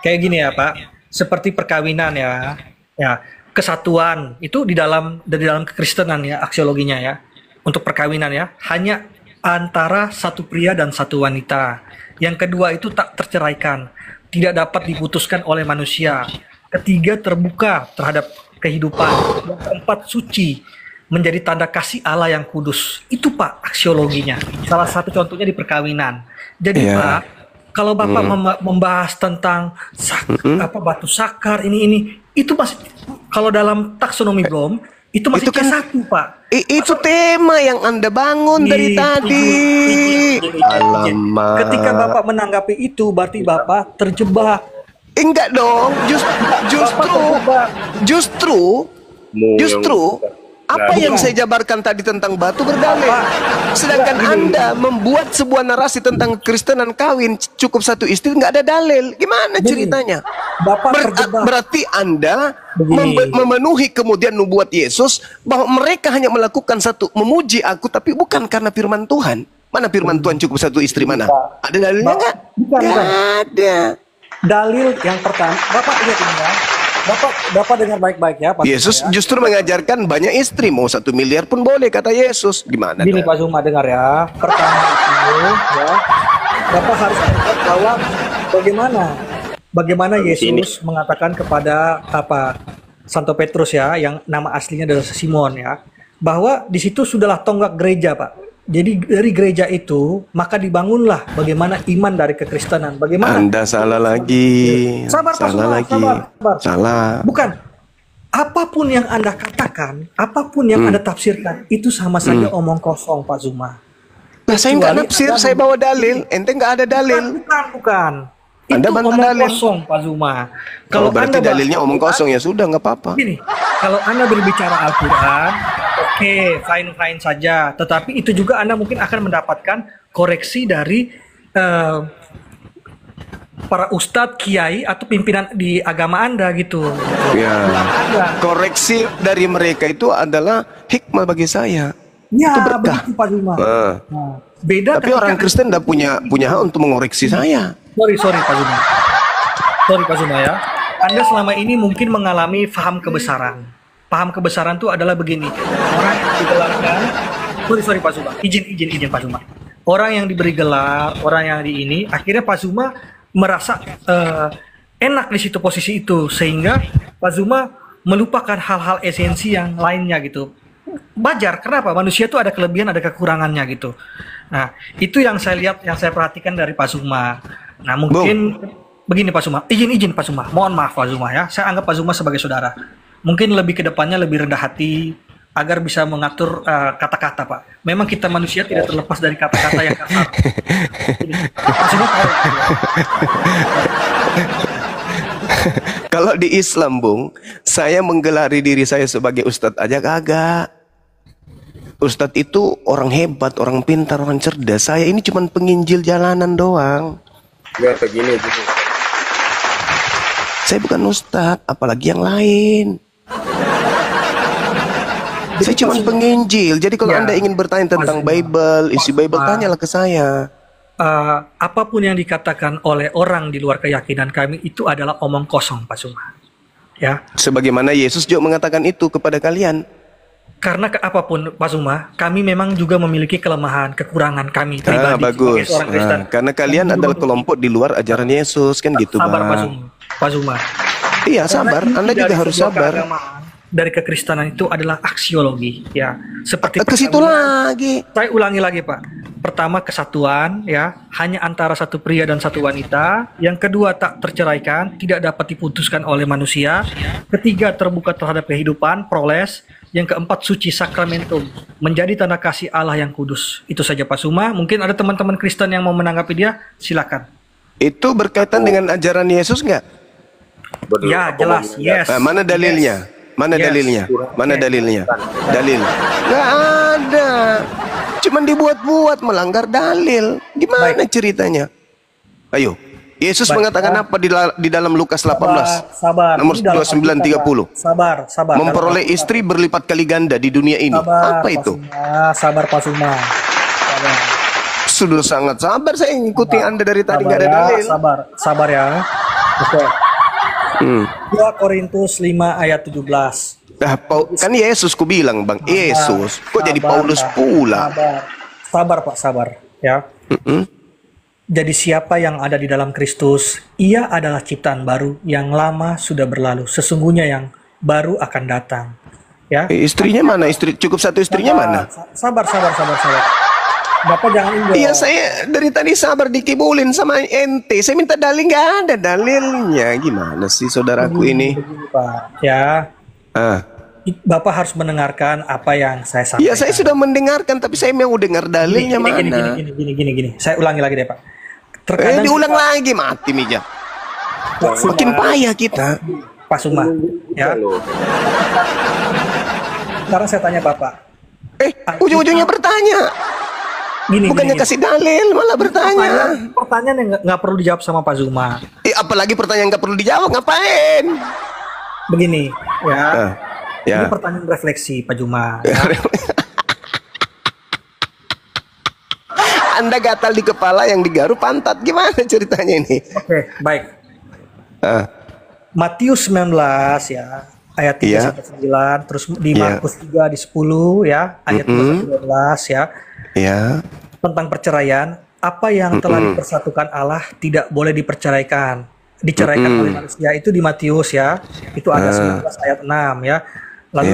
Kayak gini ya Pak. Seperti perkawinan ya. Ya, kesatuan itu di dalam kekristenan ya, aksiologinya ya. Untuk perkawinan ya, hanya antara satu pria dan satu wanita. Yang kedua itu tak terceraikan, tidak dapat diputuskan oleh manusia. Ketiga terbuka terhadap kehidupan. Yang keempat suci, menjadi tanda kasih Allah yang kudus. Itu Pak aksiologinya. Salah satu contohnya di perkawinan. Jadi Pak, kalau Bapak membahas tentang batu sakar ini itu masih, kalau dalam taksonomi Bloom Itu masih Itu kan- C1, Pak. Itu tema yang Anda bangun dari tadi. Alamak. Ketika Bapak menanggapi itu, berarti Bapak terjebak. Enggak dong, justru apa yang saya jabarkan tadi tentang batu berdalil. Sedangkan Anda membuat sebuah narasi tentang Kristenan kawin cukup satu istri, nggak ada dalil. Gimana ceritanya? Bapak terjebak. Berarti Anda Begini. memenuhi kemudian nubuat Yesus bahwa mereka hanya melakukan satu, memuji aku, tapi bukan karena firman Tuhan. Mana firman Tuhan cukup satu istri mana? Ada dalilnya nggak? Bukan. Nggak ada. Dalil yang pertama, Bapak lihat ini ya. Bapak dengar baik-baik ya, Pak. Yesus Zuma, ya. justru mengajarkan banyak istri, mau 1 miliar pun boleh, kata Yesus. Gimana? Gini dong? Pak Zuma, dengar ya. Pertama itu ya, Bapak harus ingat bahwa bagaimana Yesus mengatakan kepada Santo Petrus ya, yang nama aslinya adalah Simon ya, bahwa di situ sudahlah tonggak gereja, Pak. Jadi dari gereja itu maka dibangunlah bagaimana iman dari kekristenan. Bagaimana? Anda salah lagi. Sabar, Pak salah Zuma, lagi. sabar. Salah. Bukan. Apapun yang Anda katakan, apapun yang Anda tafsirkan, itu sama saja omong kosong, Pak Zuma. Nah, saya nggak Kecuali nafsir, Anda saya bawa dalil. Ente nggak ada dalil. Bukan. Anda Itu bantah omong dalil. kosong, Pak Zuma. Kalau berarti Anda dalilnya omong kosong, ya sudah, nggak apa-apa. Gini, kalau Anda berbicara Al-Quran, oke, fine saja. Tetapi itu juga Anda mungkin akan mendapatkan koreksi dari para ustadz, kiai, atau pimpinan di agama Anda gitu. Ya. Koreksi dari mereka itu adalah hikmah bagi saya. Ya, Itu berkah. begitu Pak Zuma. Nah. Nah, beda Tapi orang Kristen tidak punya hak untuk mengoreksi saya. Sorry Pak Zuma. Sorry Pak Zuma ya. Anda selama ini mungkin mengalami paham kebesaran. Paham kebesaran itu adalah begini. Orang yang digelarkan. Sorry Pak Zuma. Izin Pak Zuma. Orang yang diberi gelar, orang yang di ini, akhirnya Pak Zuma merasa enak di situ posisi itu, sehingga Pak Zuma melupakan hal-hal esensi yang lainnya gitu. Wajar, kenapa? Manusia itu ada kelebihan, ada kekurangannya gitu. Nah, itu yang saya lihat, yang saya perhatikan dari Pak Zuma. Nah, mungkin begini Pak Zuma, izin Pak Zuma, mohon maaf Pak Zuma ya, saya anggap Pak Zuma sebagai saudara. Mungkin lebih ke depannya lebih rendah hati, agar bisa mengatur kata-kata Pak. Memang kita manusia tidak terlepas dari kata-kata yang kasar. Pak Zuma tahu. Kalau di Islam, Bung, saya menggelari diri saya sebagai ustadz aja kagak. Ustadz itu orang hebat, orang pintar, orang cerdas. Saya ini cuma penginjil jalanan doang. Ya, begini. Saya bukan ustadz, apalagi yang lain. Saya cuma penginjil. Jadi kalau Anda ingin bertanya tentang Bible, isi Bible, tanyalah ke saya. Apapun yang dikatakan oleh orang di luar keyakinan kami itu adalah omong kosong, Pak Zuma. Ya. Sebagaimana Yesus juga mengatakan itu kepada kalian. Karena apapun, Pak Zuma, kami memang juga memiliki kelemahan, kekurangan kami pribadi bagus. sebagai seorang Kristen. Karena kalian adalah kelompok di luar ajaran Yesus, kan gitu, Sabar, Pak Bang. Zuma. Pak Zuma. Iya, sabar. Anda juga harus sabar. Dari kekristenan itu adalah aksiologi, ya. Seperti ke situ lagi. Saya ulangi lagi, Pak. Pertama, kesatuan, ya, hanya antara satu pria dan satu wanita. Yang kedua, tak terceraikan, tidak dapat diputuskan oleh manusia. Ketiga, terbuka terhadap kehidupan, proles. Yang keempat, suci sakramentum, menjadi tanda kasih Allah yang kudus. Itu saja Pak Zuma. Mungkin ada teman-teman Kristen yang mau menanggapi dia, silakan. Itu berkaitan dengan ajaran Yesus nggak? Ya, jelas. Yes. Mana dalilnya? Mana dalilnya? Mana dalilnya? Dalil. Nggak ada. Cuman dibuat-buat, melanggar dalil. Gimana ceritanya? Ayo. Yesus mengatakan apa di dalam Lukas 18? Sabar. Nomor 29:30. Sabar. Memperoleh istri berlipat kali ganda di dunia ini. Apa itu? Sabar Pak Zuma. Sudah sangat sabar, saya ngikuti Anda dari tadi, nggak ada dalil. Sabar ya. Oke. 2 Korintus 5 ayat 17. Nah, kan Yesus ku bilang, Bang. Yesus. Kok jadi Paulus pula? Sabar Pak, sabar. Ya. Jadi siapa yang ada di dalam Kristus, ia adalah ciptaan baru, yang lama sudah berlalu. Sesungguhnya yang baru akan datang. Ya. Istrinya mana? Cukup satu istrinya mana? Sabar. Bapak jangan ingat. Iya, saya dari tadi sabar dikibulin sama ente. Saya minta dalil, nggak ada dalilnya. Gimana sih saudaraku ini? Begini, Pak. Ya. Bapak harus mendengarkan apa yang saya sampaikan. Ya, saya sudah mendengarkan, tapi saya mau dengar dalilnya mana. Gini. Saya ulangi lagi deh, Pak. Diulang lagi, mati Mija. Makin payah kita. Pak Suma, ya. Sekarang saya tanya Bapak. Ujung-ujungnya bertanya. Bukannya kasih dalil, malah bertanya. Pertanyaan yang nggak perlu dijawab sama Pak Zuma. Apalagi pertanyaan nggak perlu dijawab, ngapain? Begini, ya. Ini pertanyaan refleksi, Pak Zuma. Ya. Anda gatal di kepala, yang digaruk pantat. Gimana ceritanya ini? Oke, baik. Matius 19 ya, ayat 3 sampai 9, terus di Markus 3 di 10 ya, ayat 12 ya. Tentang perceraian, apa yang telah dipersatukan Allah tidak boleh diceraikan oleh manusia, itu di Matius ya. Itu ada 19 ayat 6 ya. Lalu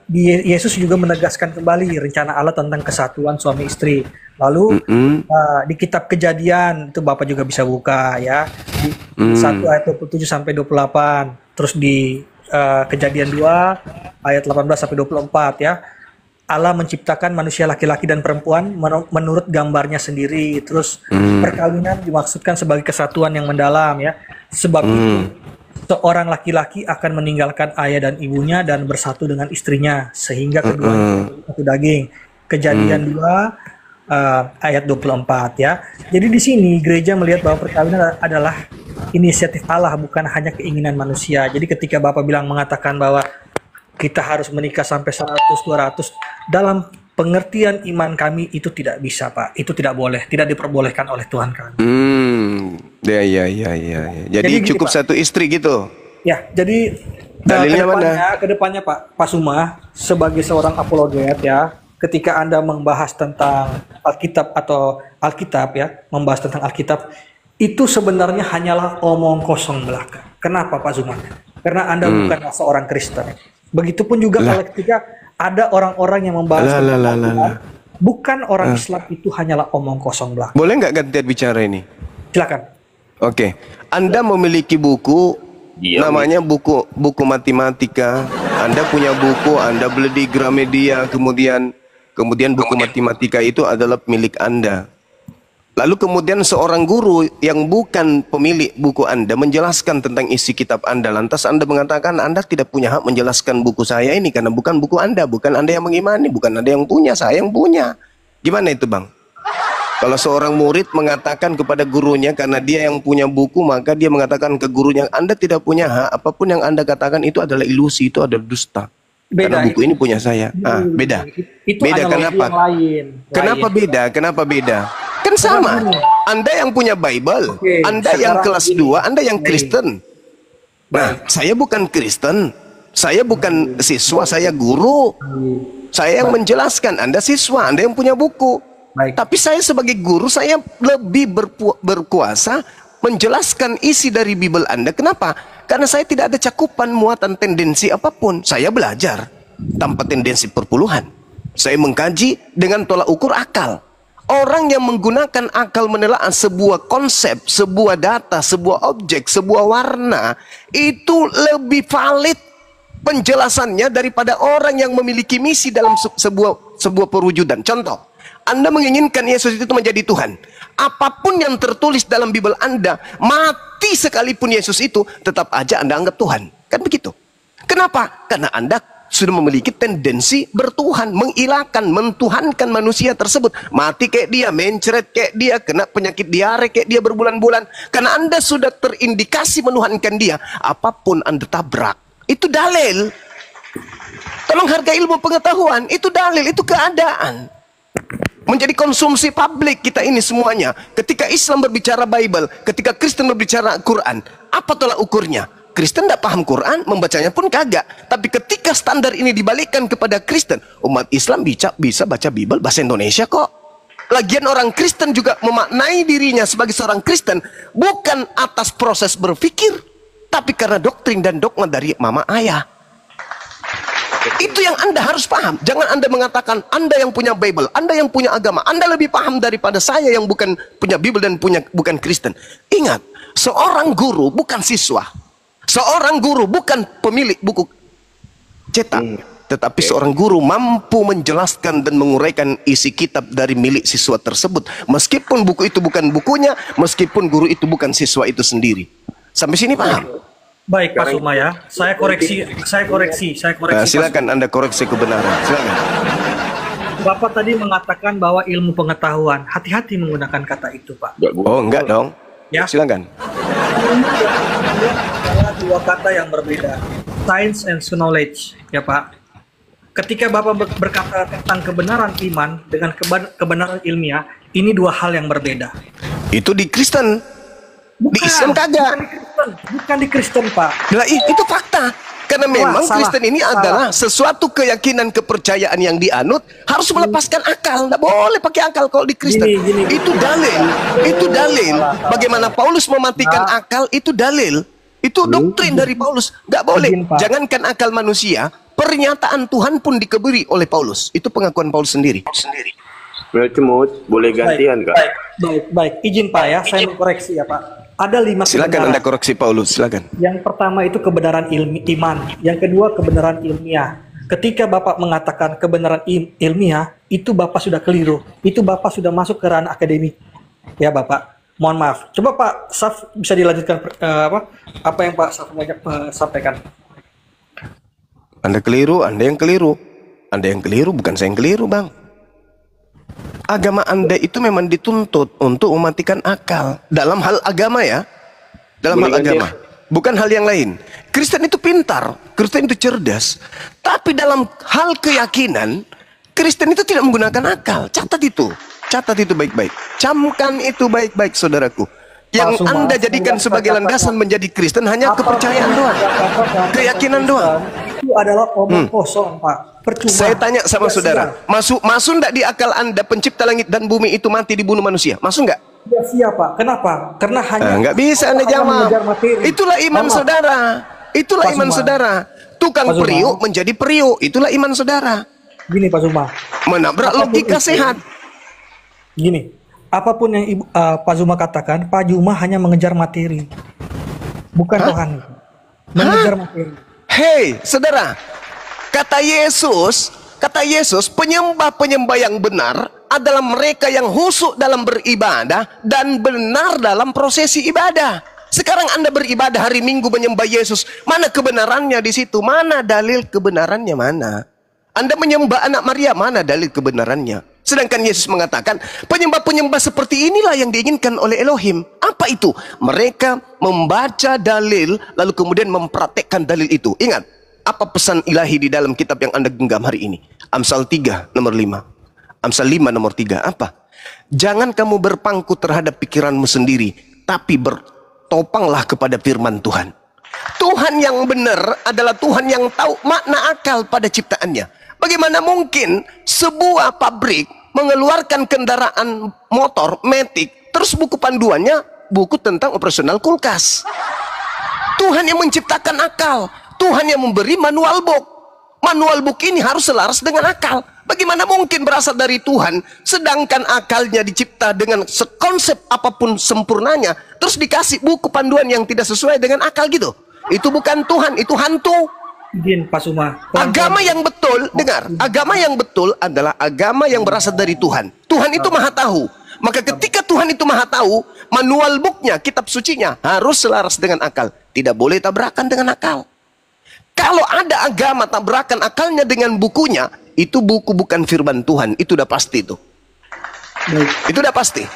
di Yesus juga menegaskan kembali rencana Allah tentang kesatuan suami istri. Lalu di kitab Kejadian itu Bapak juga bisa buka ya, di 1 ayat 27 sampai 28. Terus di Kejadian 2 ayat 18 sampai 24 ya. Allah menciptakan manusia laki-laki dan perempuan menurut gambarnya sendiri. Terus perkawinan dimaksudkan sebagai kesatuan yang mendalam ya. Sebab itu seorang laki-laki akan meninggalkan ayah dan ibunya dan bersatu dengan istrinya sehingga keduanya satu daging. Kejadian 2 ayat 24 ya. Jadi di sini gereja melihat bahwa perkawinan adalah inisiatif Allah, bukan hanya keinginan manusia. Jadi ketika Bapak mengatakan bahwa kita harus menikah sampai 100-200 dalam pengertian iman kami, itu tidak bisa, Pak. Itu tidak boleh, tidak diperbolehkan oleh Tuhan kami. Ya. Jadi cukup gini, satu istri gitu. Ya, jadi dalilnya kedepannya Pak Suma sebagai seorang apologet ya, ketika Anda membahas tentang Alkitab ya, membahas tentang Alkitab, itu sebenarnya hanyalah omong kosong belaka. Kenapa Pak Suma? Karena Anda bukanlah seorang Kristen. Begitupun juga kalau ketika ada orang-orang yang membahas tentang Alkitab, bukan orang Islam, itu hanyalah omong kosong belaka. Boleh nggak gantian bicara ini? Silakan. Oke. Anda memiliki buku, namanya buku matematika. Anda punya buku, Anda beli di Gramedia, kemudian buku matematika itu adalah milik Anda. Lalu kemudian seorang guru yang bukan pemilik buku Anda menjelaskan tentang isi kitab Anda. Lantas Anda mengatakan Anda tidak punya hak menjelaskan buku saya ini karena bukan buku Anda. Bukan Anda yang mengimani, bukan Anda yang punya, saya yang punya. Gimana itu, Bang? Kalau seorang murid mengatakan kepada gurunya karena dia yang punya buku, maka dia mengatakan ke gurunya, Anda tidak punya hak, apapun yang Anda katakan itu adalah ilusi, itu adalah dusta. Karena buku ini punya saya. Beda. Itu beda kenapa? Kenapa beda? Kenapa beda? Kan sama. Anda yang punya Bible, Anda yang kelas 2, Anda yang Kristen. Nah, saya bukan Kristen. Saya bukan siswa, saya guru. Saya yang menjelaskan, Anda siswa, Anda yang punya buku. Tapi saya sebagai guru, saya lebih berkuasa menjelaskan isi dari Bible Anda. Kenapa? Karena saya tidak ada cakupan muatan tendensi apapun. Saya belajar tanpa tendensi perpuluhan. Saya mengkaji dengan tolak ukur akal. Orang yang menggunakan akal menelaah sebuah konsep, sebuah data, sebuah objek, sebuah warna, itu lebih valid penjelasannya daripada orang yang memiliki misi dalam sebuah perwujudan. Contoh, Anda menginginkan Yesus itu menjadi Tuhan. Apapun yang tertulis dalam Bible Anda, mati sekalipun Yesus itu, tetap aja Anda anggap Tuhan. Kan begitu. Kenapa? Karena Anda sudah memiliki tendensi bertuhan, mengilahkan, mentuhankan manusia tersebut. Mati kayak dia, mencret kayak dia, kena penyakit diare kayak dia berbulan-bulan. Karena Anda sudah terindikasi menuhankan dia, apapun Anda tabrak. Itu dalil. Tolong hargai ilmu pengetahuan. Itu dalil, itu keadaan. Menjadi konsumsi publik kita ini semuanya. Ketika Islam berbicara Bible, ketika Kristen berbicara Quran, apa tolak ukurnya? Kristen tidak paham Quran, membacanya pun kagak. Tapi ketika standar ini dibalikkan kepada Kristen, umat Islam bisa baca Bible bahasa Indonesia kok. Lagian orang Kristen juga memaknai dirinya sebagai seorang Kristen bukan atas proses berpikir, tapi karena doktrin dan dogma dari mama ayah. Itu yang Anda harus paham. Jangan Anda mengatakan Anda yang punya Bible, Anda yang punya agama, Anda lebih paham daripada saya yang bukan punya Bible dan bukan Kristen. Ingat, seorang guru bukan siswa. Seorang guru bukan pemilik buku. cetak. Tetapi seorang guru mampu menjelaskan dan menguraikan isi kitab dari milik siswa tersebut. Meskipun buku itu bukan bukunya, meskipun guru itu bukan siswa itu sendiri. Sampai sini paham? Baik Pak Suma ya, saya koreksi. Silakan Anda koreksi kebenaran, silakan. Bapak tadi mengatakan bahwa ilmu pengetahuan, hati-hati menggunakan kata itu Pak. Oh enggak dong, ya. Silakan. Adalah dua kata yang berbeda, science and knowledge, ya Pak. Ketika Bapak berkata tentang kebenaran iman dengan kebenaran ilmiah, ini dua hal yang berbeda. Itu di Kristen. Di Islam kagak. Bukan di Kristen, Pak. Nah, itu fakta. Karena memang Kristen ini adalah sesuatu keyakinan, kepercayaan yang dianut harus melepaskan akal. Nggak boleh pakai akal kalau di Kristen. Itu dalil. Itu dalil. Bagaimana Paulus mematikan akal, itu dalil. Itu doktrin dari Paulus. Nggak boleh. Jangankan akal manusia, pernyataan Tuhan pun dikebiri oleh Paulus. Itu pengakuan Paulus sendiri. Cemut, boleh gantian Kak? Baik. Izin Pak ya, saya mengkoreksi ya Pak. Ada 5 silakan kebenaran. Anda koreksi Paulus, silakan. Yang pertama itu kebenaran iman, yang kedua kebenaran ilmiah. Ketika Bapak mengatakan kebenaran ilmiah, itu Bapak sudah keliru. Itu Bapak sudah masuk ke ranah akademik. Ya Bapak, mohon maaf. Coba Pak Saf bisa dilanjutkan apa yang Pak Saf sampaikan. Anda keliru, Anda yang keliru. Anda yang keliru, bukan saya yang keliru, Bang. Agama Anda itu memang dituntut untuk mematikan akal. Dalam hal agama ya. Dalam hal agama. Bukan hal yang lain. Kristen itu pintar. Kristen itu cerdas. Tapi dalam hal keyakinan, Kristen itu tidak menggunakan akal. Catat itu. Catat itu baik-baik. Camkan itu baik-baik, saudaraku. Yang Anda jadikan sebagai landasan menjadi Kristen hanya kepercayaan doang. Keyakinan doang. Itu adalah omong kosong, Pak. Percuma. Saya tanya sama saudara, masuk enggak di akal Anda pencipta langit dan bumi itu mati dibunuh manusia? Masuk enggak? Ya siapa? Kenapa? Karena hanya enggak bisa Anda jawab. Itulah iman saudara. Itulah iman saudara. Tukang periuk menjadi periuk. Itulah iman saudara. Gini Pak Zuma. Menabrak logika sehat. Gini, apapun yang Pak Zuma katakan, Pak Zuma hanya mengejar materi. Bukan Tuhan. Mengejar materi. Hei, saudara. Kata Yesus, penyembah-penyembah yang benar adalah mereka yang khusyuk dalam beribadah dan benar dalam prosesi ibadah. Sekarang Anda beribadah hari Minggu menyembah Yesus, mana kebenarannya di situ? Mana dalil kebenarannya mana? Anda menyembah anak Maria, mana dalil kebenarannya? Sedangkan Yesus mengatakan, penyembah-penyembah seperti inilah yang diinginkan oleh Elohim. Apa itu? Mereka membaca dalil, lalu kemudian mempraktekkan dalil itu. Ingat, apa pesan ilahi di dalam kitab yang Anda genggam hari ini? Amsal 3 nomor 5. Amsal 5 nomor 3. Apa? Jangan kamu berpangku terhadap pikiranmu sendiri, tapi bertopanglah kepada firman Tuhan. Tuhan yang benar adalah Tuhan yang tahu makna akal pada ciptaannya. Bagaimana mungkin sebuah pabrik mengeluarkan kendaraan motor, matic, terus buku panduannya buku tentang operasional kulkas? Tuhan yang menciptakan akal. Tuhan yang memberi manual book. Manual book ini harus selaras dengan akal. Bagaimana mungkin berasal dari Tuhan, sedangkan akalnya dicipta dengan sekonsep apapun sempurnanya, terus dikasih buku panduan yang tidak sesuai dengan akal gitu? Itu bukan Tuhan, itu hantu. Izin Pak Suma. Agama yang betul, dengar, agama yang betul adalah agama yang berasal dari Tuhan. Tuhan itu maha tahu. Maka ketika Tuhan itu maha tahu, manual booknya, kitab sucinya harus selaras dengan akal. Tidak boleh tabrakan dengan akal. Kalau ada agama tabrakan akalnya dengan bukunya, itu buku bukan firman Tuhan. Itu udah pasti itu. Itu udah pasti.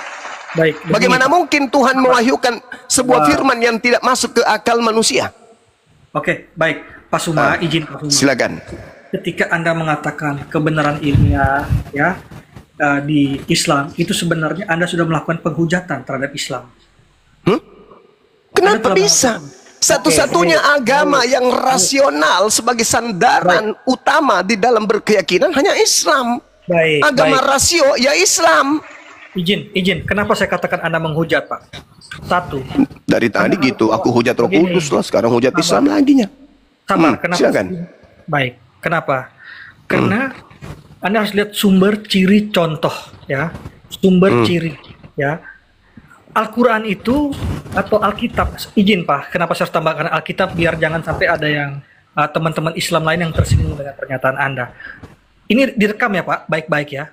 Baik. Bagaimana mungkin Tuhan mewahyukan sebuah firman yang tidak masuk ke akal manusia? Oke, baik. Pak Suma, izin Pak Suma. Silakan. Ketika Anda mengatakan kebenaran ilmiah ya di Islam, itu sebenarnya Anda sudah melakukan penghujatan terhadap Islam. Kenapa bisa? Satu-satunya agama yang rasional sebagai sandaran utama di dalam berkeyakinan hanya Islam. Agama rasio ya Islam. Izin. Kenapa saya katakan Anda menghujat, Pak? Satu. Dari tadi gitu, aku hujat Roh Kudus lah, sekarang hujat Islam laginya. Sabar, kenapa? Silakan. Baik, kenapa? Karena Anda harus lihat sumber ciri contoh, ya. Sumber ciri, ya. Al-Quran itu atau Alkitab, izin Pak, kenapa saya harus tambahkan Alkitab biar jangan sampai ada yang teman-teman Islam lain yang tersinggung dengan pernyataan Anda. Ini direkam ya Pak, baik-baik ya.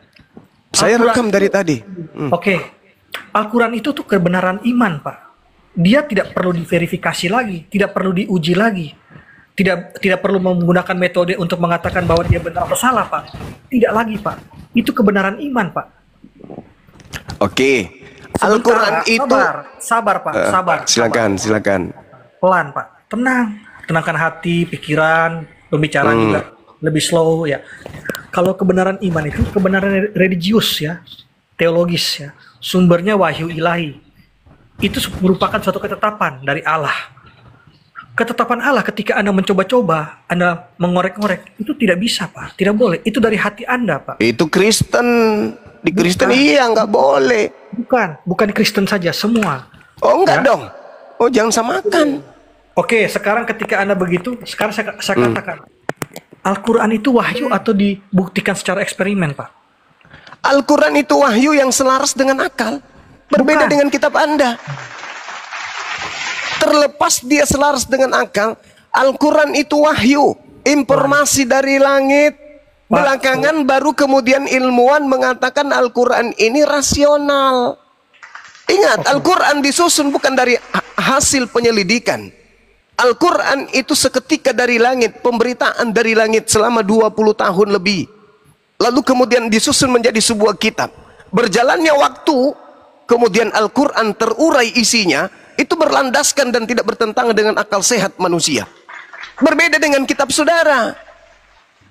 Saya rekam dari tadi. Oke. Al-Quran itu tuh kebenaran iman Pak. Dia tidak perlu diverifikasi lagi, tidak perlu diuji lagi. Tidak perlu menggunakan metode untuk mengatakan bahwa dia benar atau salah Pak. Tidak lagi Pak. Itu kebenaran iman Pak. Oke. Al-Quran itu sabar Pak, sabar. Silakan. Pelan Pak, tenangkan hati, pikiran, pembicaraan juga lebih slow ya. Kalau kebenaran iman itu kebenaran religius ya, teologis ya, sumbernya wahyu ilahi. Itu merupakan suatu ketetapan dari Allah. Ketetapan Allah ketika Anda mencoba-coba, Anda mengorek-ngorek, itu tidak bisa Pak, tidak boleh. Itu dari hati Anda Pak. Itu Kristen. Di Kristen iya nggak boleh. Bukan Kristen saja, semua. Oh enggak dong. Oh jangan samakan. Oke, sekarang ketika Anda begitu, sekarang saya katakan, Al-Quran itu wahyu atau dibuktikan secara eksperimen, Pak? Al-Quran itu wahyu yang selaras dengan akal. Berbeda dengan kitab Anda. Terlepas dia selaras dengan akal, Al-Quran itu wahyu. Informasi dari langit. Belakangan baru kemudian ilmuwan mengatakan Al-Quran ini rasional. Ingat, Al-Quran disusun bukan dari hasil penyelidikan. Al-Quran itu seketika dari langit, pemberitaan dari langit selama 20 tahun lebih. Lalu kemudian disusun menjadi sebuah kitab. Berjalannya waktu, kemudian Al-Quran terurai isinya, itu berlandaskan dan tidak bertentangan dengan akal sehat manusia. Berbeda dengan kitab saudara.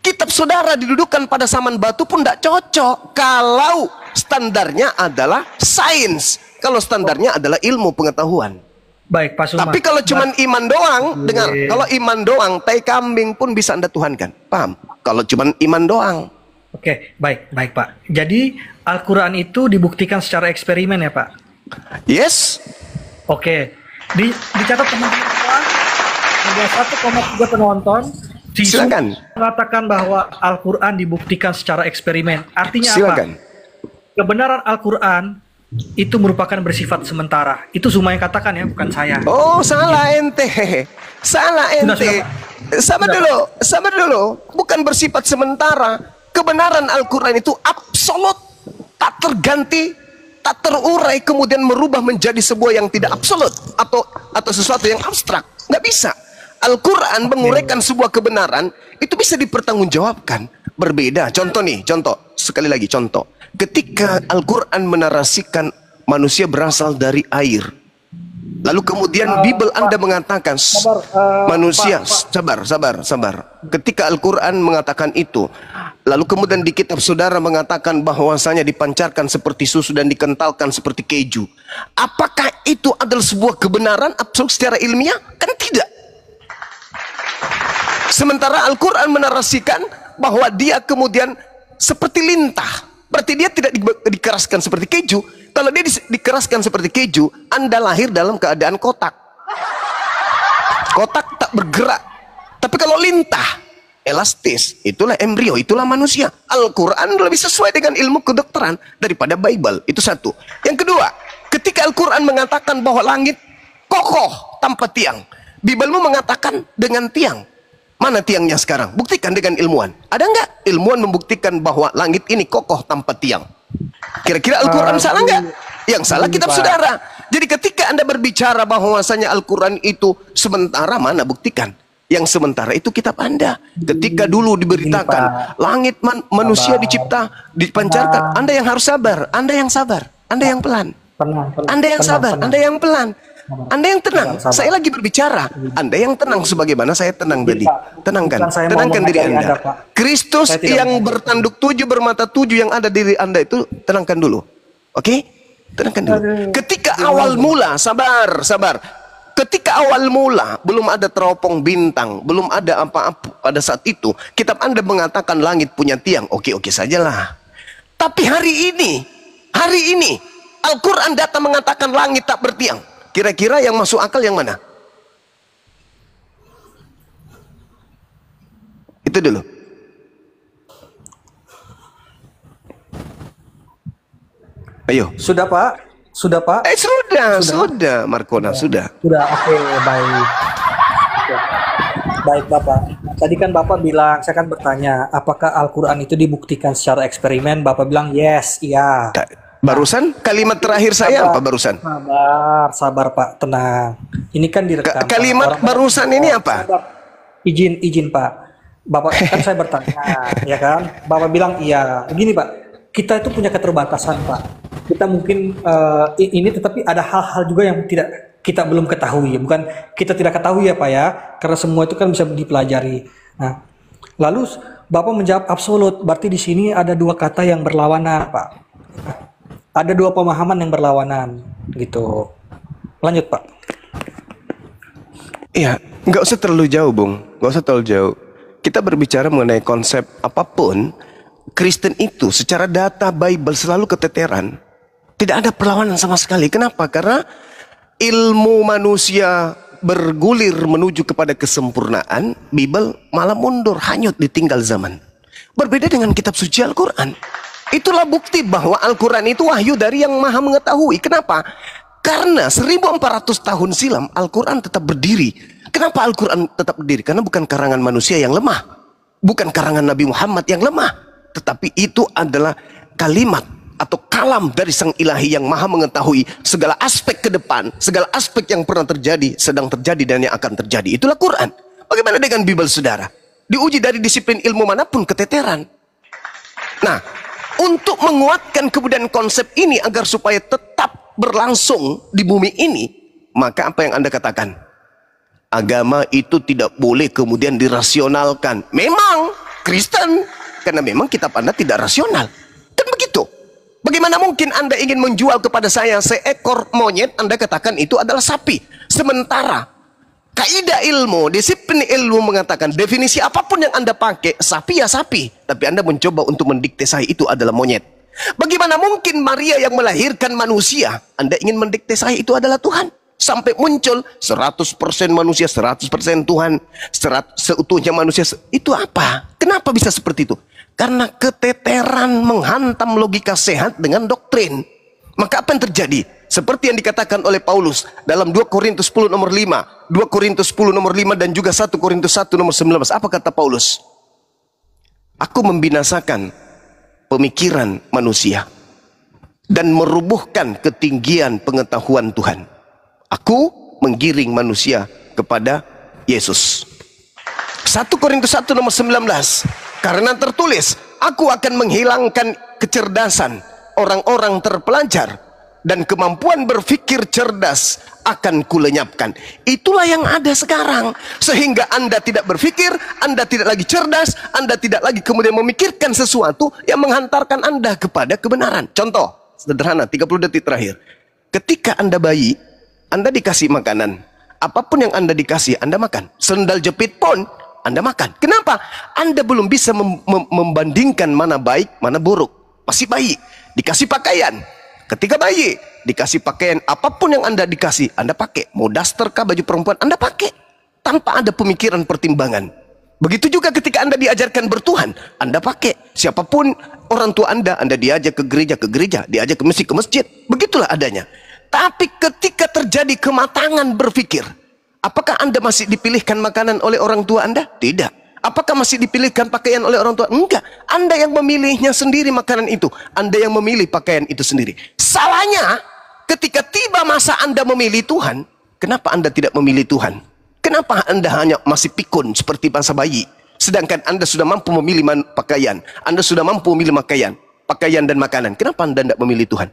Kitab saudara didudukan pada saman batu pun tidak cocok kalau standarnya adalah sains, kalau standarnya adalah ilmu pengetahuan. Baik, Pak Suma. Tapi kalau cuma iman doang, dengar, kalau iman doang, tai kambing pun bisa Anda tuhankan. Paham? Kalau cuma iman doang. Oke, baik Pak. Jadi Al-Quran itu dibuktikan secara eksperimen ya Pak? Yes. Oke, dicatat teman-teman, ada 1,3 penonton. Silakan. Mengatakan bahwa Al-Quran dibuktikan secara eksperimen. Artinya silakan. Apa? Kebenaran Al-Quran itu merupakan bersifat sementara. Itu Zuma yang katakan ya, bukan saya. Oh, salah ente. Salah ente. Sabar dulu. Bukan bersifat sementara. Kebenaran Al-Quran itu absolut, tak terganti, tak terurai, kemudian merubah menjadi sebuah yang tidak absolut atau sesuatu yang abstrak. Nggak bisa. Al-Quran menguraikan sebuah kebenaran itu bisa dipertanggungjawabkan. Berbeda. Contoh sekali lagi contoh. Ketika Al-Quran menarasikan manusia berasal dari air, lalu kemudian Bible Anda mengatakan manusia sabar. Ketika Al-Quran mengatakan itu, lalu kemudian di kitab saudara mengatakan bahwasanya dipancarkan seperti susu dan dikentalkan seperti keju. Apakah itu adalah sebuah kebenaran absolut secara ilmiah? Kan tidak. Sementara Al-Quran menarasikan bahwa dia kemudian seperti lintah. Berarti dia tidak dikeraskan seperti keju. Kalau dia dikeraskan seperti keju, Anda lahir dalam keadaan kotak. Kotak tak bergerak. Tapi kalau lintah, elastis, itulah embrio, itulah manusia. Al-Quran lebih sesuai dengan ilmu kedokteran daripada Bible. Itu satu. Yang kedua, ketika Al-Quran mengatakan bahwa langit kokoh tanpa tiang, Biblemu mengatakan dengan tiang. Mana tiangnya sekarang? Buktikan dengan ilmuwan. Ada nggak ilmuwan membuktikan bahwa langit ini kokoh tanpa tiang? Kira-kira Al-Quran salah nggak? Yang salah kitab saudara. Jadi ketika Anda berbicara bahwasanya Al-Quran itu sementara, mana buktikan? Yang sementara itu kitab Anda. Ketika dulu diberitakan langit manusia dicipta, dipancarkan, Anda yang harus sabar, Anda yang sabar, Anda yang pelan. Anda yang sabar, Anda yang pelan. Anda yang tenang, saya lagi berbicara. Anda yang tenang sebagaimana saya tenang tadi. Tenangkan diri Anda. Kristus yang bertanduk 7, bermata 7 yang ada di diri Anda itu tenangkan dulu. Oke? Tenangkan dulu. Ketika awal mula, sabar. Ketika awal mula, belum ada teropong bintang, belum ada apa-apa pada saat itu, kitab Anda mengatakan langit punya tiang. Oke sajalah. Tapi hari ini, Al-Quran datang mengatakan langit tak bertiang. Kira-kira yang masuk akal yang mana? Itu dulu. Ayo. Sudah Pak? Sudah, Markona, sudah. Sudah, oke, baik. Baik Bapak. Tadi kan Bapak bilang, saya kan bertanya, apakah Al-Quran itu dibuktikan secara eksperimen? Bapak bilang yes, iya. Barusan kalimat terakhir saya apa barusan? Sabar Pak, tenang. Ini kan direkam. Kalimat barusan ini apa? Izin Pak. Bapak kan saya bertanya, ya kan? Bapak bilang iya. Begini Pak, kita itu punya keterbatasan Pak. Kita mungkin ini tetapi ada hal-hal juga yang kita belum ketahui. Bukan kita tidak ketahui ya Pak ya, karena semua itu kan bisa dipelajari. Nah, lalu Bapak menjawab absolut, berarti di sini ada dua kata yang berlawanan Pak. Ada dua pemahaman yang berlawanan, gitu. Lanjut Pak. Iya, nggak usah terlalu jauh, Bung. Nggak usah terlalu jauh. Kita berbicara mengenai konsep apapun, Kristen itu secara data Bible selalu keteteran. Tidak ada perlawanan sama sekali. Kenapa? Karena ilmu manusia bergulir menuju kepada kesempurnaan, Bible malah mundur, hanyut ditinggal zaman. Berbeda dengan kitab suci Al-Quran. Itulah bukti bahwa Al-Quran itu wahyu dari yang maha mengetahui. Kenapa? Karena 1400 tahun silam Al-Quran tetap berdiri. Kenapa Al-Quran tetap berdiri? Karena bukan karangan manusia yang lemah, bukan karangan Nabi Muhammad yang lemah, tetapi itu adalah kalimat atau kalam dari Sang Ilahi yang maha mengetahui segala aspek ke depan, segala aspek yang pernah terjadi, sedang terjadi, dan yang akan terjadi. Itulah Quran. Bagaimana dengan Bible saudara? Diuji dari disiplin ilmu manapun keteteran. Nah, untuk menguatkan kemudian konsep ini agar supaya tetap berlangsung di bumi ini, maka apa yang Anda katakan? Agama itu tidak boleh kemudian dirasionalkan. Memang Kristen, karena memang kitab Anda tidak rasional. Kan begitu. Bagaimana mungkin Anda ingin menjual kepada saya seekor monyet, Anda katakan itu adalah sapi. Sementara kaidah ilmu, disiplin ilmu mengatakan definisi apapun yang Anda pakai, sapi ya sapi. Tapi Anda mencoba untuk mendikte saya itu adalah monyet. Bagaimana mungkin Maria yang melahirkan manusia, Anda ingin mendikte saya itu adalah Tuhan? Sampai muncul 100% manusia, 100% Tuhan, seutuhnya manusia. Itu apa? Kenapa bisa seperti itu? Karena keteteran menghantam logika sehat dengan doktrin. Maka apa yang terjadi? Seperti yang dikatakan oleh Paulus dalam 2 Korintus 10 nomor 5, 2 Korintus 10 nomor 5 dan juga 1 Korintus 1 nomor 19. Apa kata Paulus? Aku membinasakan pemikiran manusia dan merubuhkan ketinggian pengetahuan Tuhan. Aku menggiring manusia kepada Yesus. 1 Korintus 1 nomor 19. Karena tertulis, aku akan menghilangkan kecerdasan orang-orang terpelajar dan kemampuan berpikir cerdas akan kulenyapkan. Itulah yang ada sekarang. Sehingga Anda tidak berpikir, Anda tidak lagi cerdas, Anda tidak lagi kemudian memikirkan sesuatu yang menghantarkan Anda kepada kebenaran. Contoh sederhana, 30 detik terakhir. Ketika Anda bayi, Anda dikasih makanan. Apapun yang Anda dikasih, Anda makan. Sendal jepit pun Anda makan. Kenapa? Anda belum bisa membandingkan mana baik, mana buruk. Masih bayi. Dikasih pakaian. Ketika bayi, dikasih pakaian, apapun yang Anda dikasih, Anda pakai. Mau daster kah, baju perempuan, Anda pakai. Tanpa ada pemikiran pertimbangan. Begitu juga ketika Anda diajarkan bertuhan, Anda pakai. Siapapun orang tua Anda diajak ke gereja, diajak ke masjid. Begitulah adanya. Tapi ketika terjadi kematangan berpikir, apakah Anda masih dipilihkan makanan oleh orang tua Anda? Tidak. Apakah masih dipilihkan pakaian oleh orang tua? Enggak. Anda yang memilihnya sendiri makanan itu. Anda yang memilih pakaian itu sendiri. Salahnya, ketika tiba masa Anda memilih Tuhan, kenapa Anda tidak memilih Tuhan? Kenapa Anda hanya masih pikun seperti bangsa bayi? Sedangkan Anda sudah mampu memilih pakaian. Anda sudah mampu memilih pakaian dan makanan. Kenapa Anda tidak memilih Tuhan?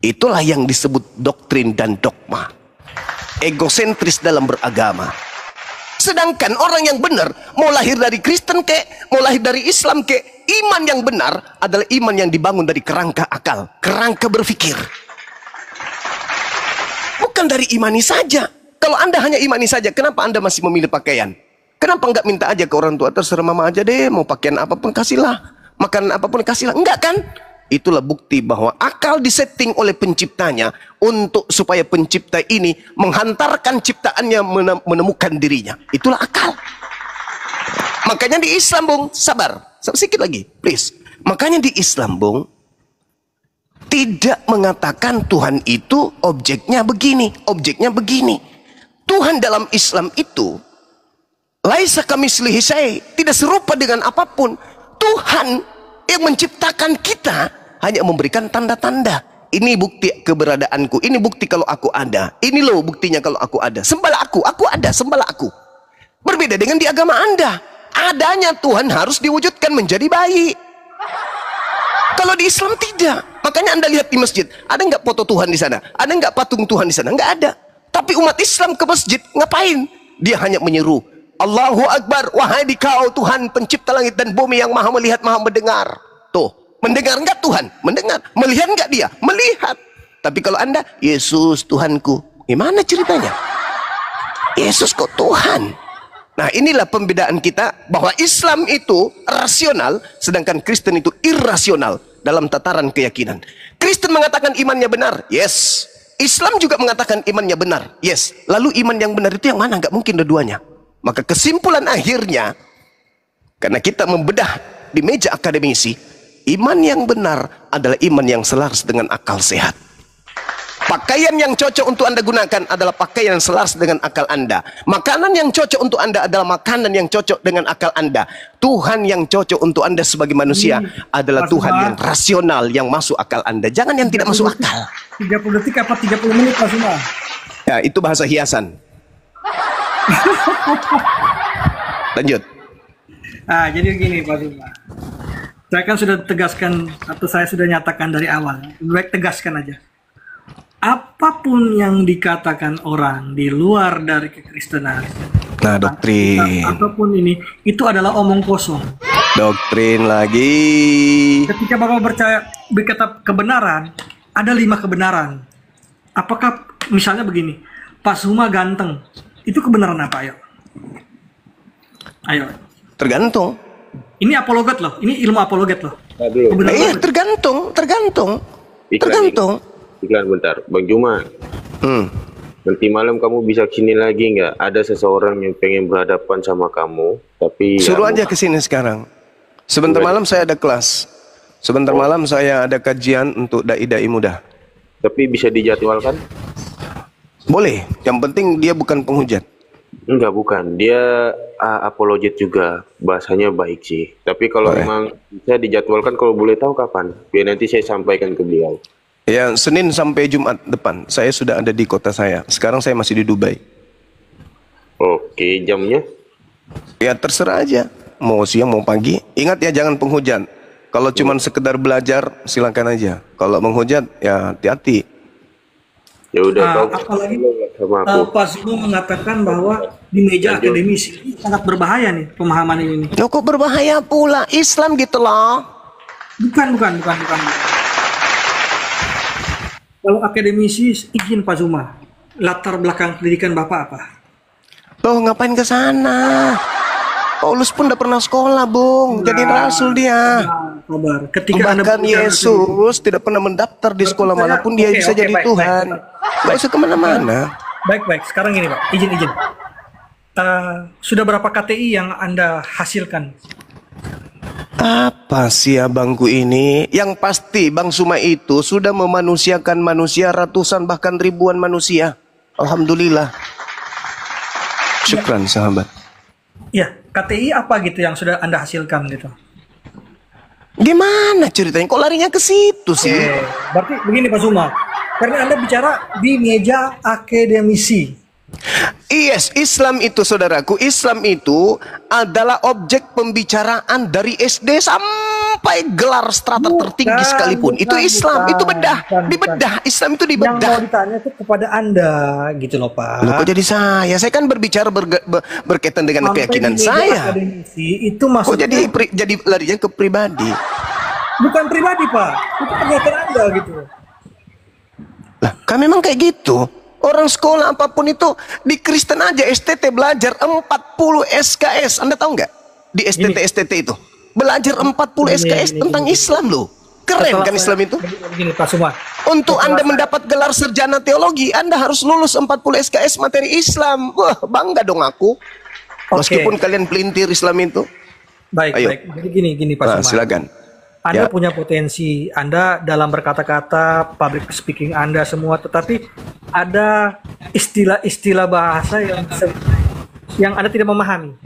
Itulah yang disebut doktrin dan dogma. Egosentris dalam beragama. Sedangkan orang yang benar, mau lahir dari Kristen kek, mau lahir dari Islam kek, iman yang benar adalah iman yang dibangun dari kerangka akal, kerangka berpikir. Bukan dari imani saja. Kalau Anda hanya imani saja, kenapa Anda masih memilih pakaian? Kenapa enggak minta aja ke orang tua, terserah mama aja deh, mau pakaian apapun kasihlah, makanan apapun kasihlah. Enggak kan? Itulah bukti bahwa akal disetting oleh penciptanya untuk supaya pencipta ini menghantarkan ciptaannya menemukan dirinya. Itulah akal. Makanya di Islam, Bung, sabar sedikit lagi, please. Makanya di Islam, Bung, tidak mengatakan Tuhan itu objeknya begini, objeknya begini. Tuhan dalam Islam itu Laisa kamitslihi syai', tidak serupa dengan apapun. Tuhan yang menciptakan kita hanya memberikan tanda-tanda. Ini bukti keberadaanku, ini bukti kalau aku ada. Ini loh buktinya kalau aku ada. Sembahlah aku ada, sembahlah aku. Berbeda dengan di agama Anda. Adanya Tuhan harus diwujudkan menjadi bayi. Kalau di Islam tidak. Makanya Anda lihat di masjid, ada nggak foto Tuhan di sana? Ada nggak patung Tuhan di sana? Nggak ada. Tapi umat Islam ke masjid ngapain? Dia hanya menyeru, Allahu Akbar, wahai dikau Tuhan pencipta langit dan bumi yang maha melihat, maha mendengar. Tuh, mendengar nggak Tuhan? Mendengar. Melihat nggak dia? Melihat. Tapi kalau Anda, Yesus Tuhanku, gimana ceritanya? Yesus kok Tuhan? Nah, inilah pembedaan kita, bahwa Islam itu rasional, sedangkan Kristen itu irrasional dalam tataran keyakinan. Kristen mengatakan imannya benar, yes. Islam juga mengatakan imannya benar, yes. Lalu iman yang benar itu yang mana? Nggak mungkin dua-duanya. Maka kesimpulan akhirnya, karena kita membedah di meja akademisi, iman yang benar adalah iman yang selaras dengan akal sehat. Pakaian yang cocok untuk Anda gunakan adalah pakaian yang selaras dengan akal Anda. Makanan yang cocok untuk Anda adalah makanan yang cocok dengan akal Anda. Tuhan yang cocok untuk Anda sebagai manusia adalah Tuhan yang rasional, yang masuk akal Anda. Jangan yang tidak masuk akal. 30 detik apa 30 menit Pak Suma? Ya, itu bahasa hiasan. Lanjut. Ah, jadi begini Pak Suma. Saya kan sudah tegaskan, atau saya sudah nyatakan dari awal. Baik, tegaskan aja. Apapun yang dikatakan orang di luar dari kekristenan, nah doktrin, ataupun ini, itu adalah omong kosong. Doktrin lagi. Ketika Bapak berkata kebenaran, ada 5 kebenaran. Apakah misalnya begini, Pak Suma ganteng, itu kebenaran apa? Ayo. Tergantung. Ini apologet loh, ini ilmu apologet loh. Tergantung. Iklan bentar, Bang Juma. Nanti malam kamu bisa kesini lagi nggak? Ada seseorang yang pengen berhadapan sama kamu, tapi suruh aja kesini sekarang. Sebentar malam saya ada kelas. Sebentar malam saya ada kajian untuk dai-dai muda. Tapi bisa dijadwalkan? Boleh. Yang penting dia bukan penghujat. Enggak, bukan. Dia apologet juga. Bahasanya baik sih. Tapi kalau memang bisa dijadwalkan, kalau boleh tahu kapan? Biar nanti saya sampaikan ke beliau. Ya, Senin sampai Jumat depan. Saya sudah ada di kota saya. Sekarang saya masih di Dubai. Oke, jamnya? Ya, terserah aja. Mau siang, mau pagi. Ingat ya, jangan penghujat. Kalau cuma sekedar belajar, silakan aja. Kalau menghujat, ya hati-hati. Ya udah, apalagi Pak Suma mengatakan bahwa di meja akademisi ini sangat berbahaya nih pemahaman ini. Loh, kok berbahaya pula? Islam gitu loh. Bukan. Kalau akademisi izin Pak Suma, latar belakang pendidikan Bapak apa? Loh, ngapain ke sana? Paulus pun udah pernah sekolah, Bung. Jadi rasul dia. Kabar. Ketika bahkan Yesus tidak pernah mendaftar di sekolah manapun, dia bisa jadi Tuhan. Gak usah kemana-mana. Baik. Sekarang ini Pak, izin. Sudah berapa KTI yang Anda hasilkan? Apa sih abangku ini? Yang pasti Bang Suma itu sudah memanusiakan manusia, ratusan bahkan ribuan manusia. Alhamdulillah. Syukran sahabat. Ya, KTI apa gitu yang sudah Anda hasilkan gitu? Gimana ceritanya? Kok larinya ke situ sih? Berarti begini Pak Suma, karena Anda bicara di meja akademisi. Yes, Islam itu saudaraku, Islam itu adalah objek pembicaraan dari SD sampai gelar strata tertinggi sekalipun. Itu Islam, itu dibedah. Islam itu dibedah. Yang mau ditanya itu kepada Anda gitu loh Pak. Loh, kok jadi saya? Saya kan berbicara berkaitan dengan keyakinan saya. Itu maksudnya. Kok jadi larinya ke pribadi? Bukan pribadi Pak, itu pernyataan Anda gitu. Lah, kan memang kayak gitu. Orang sekolah apapun itu, di Kristen aja STT belajar 40 SKS. Anda tahu nggak? Di STT itu belajar 40 SKS tentang Islam loh. Keren kan Islam itu? Begini Pak Suma. Untuk Anda mendapat gelar sarjana teologi, Anda harus lulus 40 SKS materi Islam. Wah, bangga dong aku. Meskipun kalian pelintir Islam itu. Baik. Jadi gini Pak Suma. Silakan. Anda punya potensi, Anda dalam berkata-kata, public speaking Anda semua, tetapi ada istilah-istilah bahasa yang Yang Anda tidak memahami.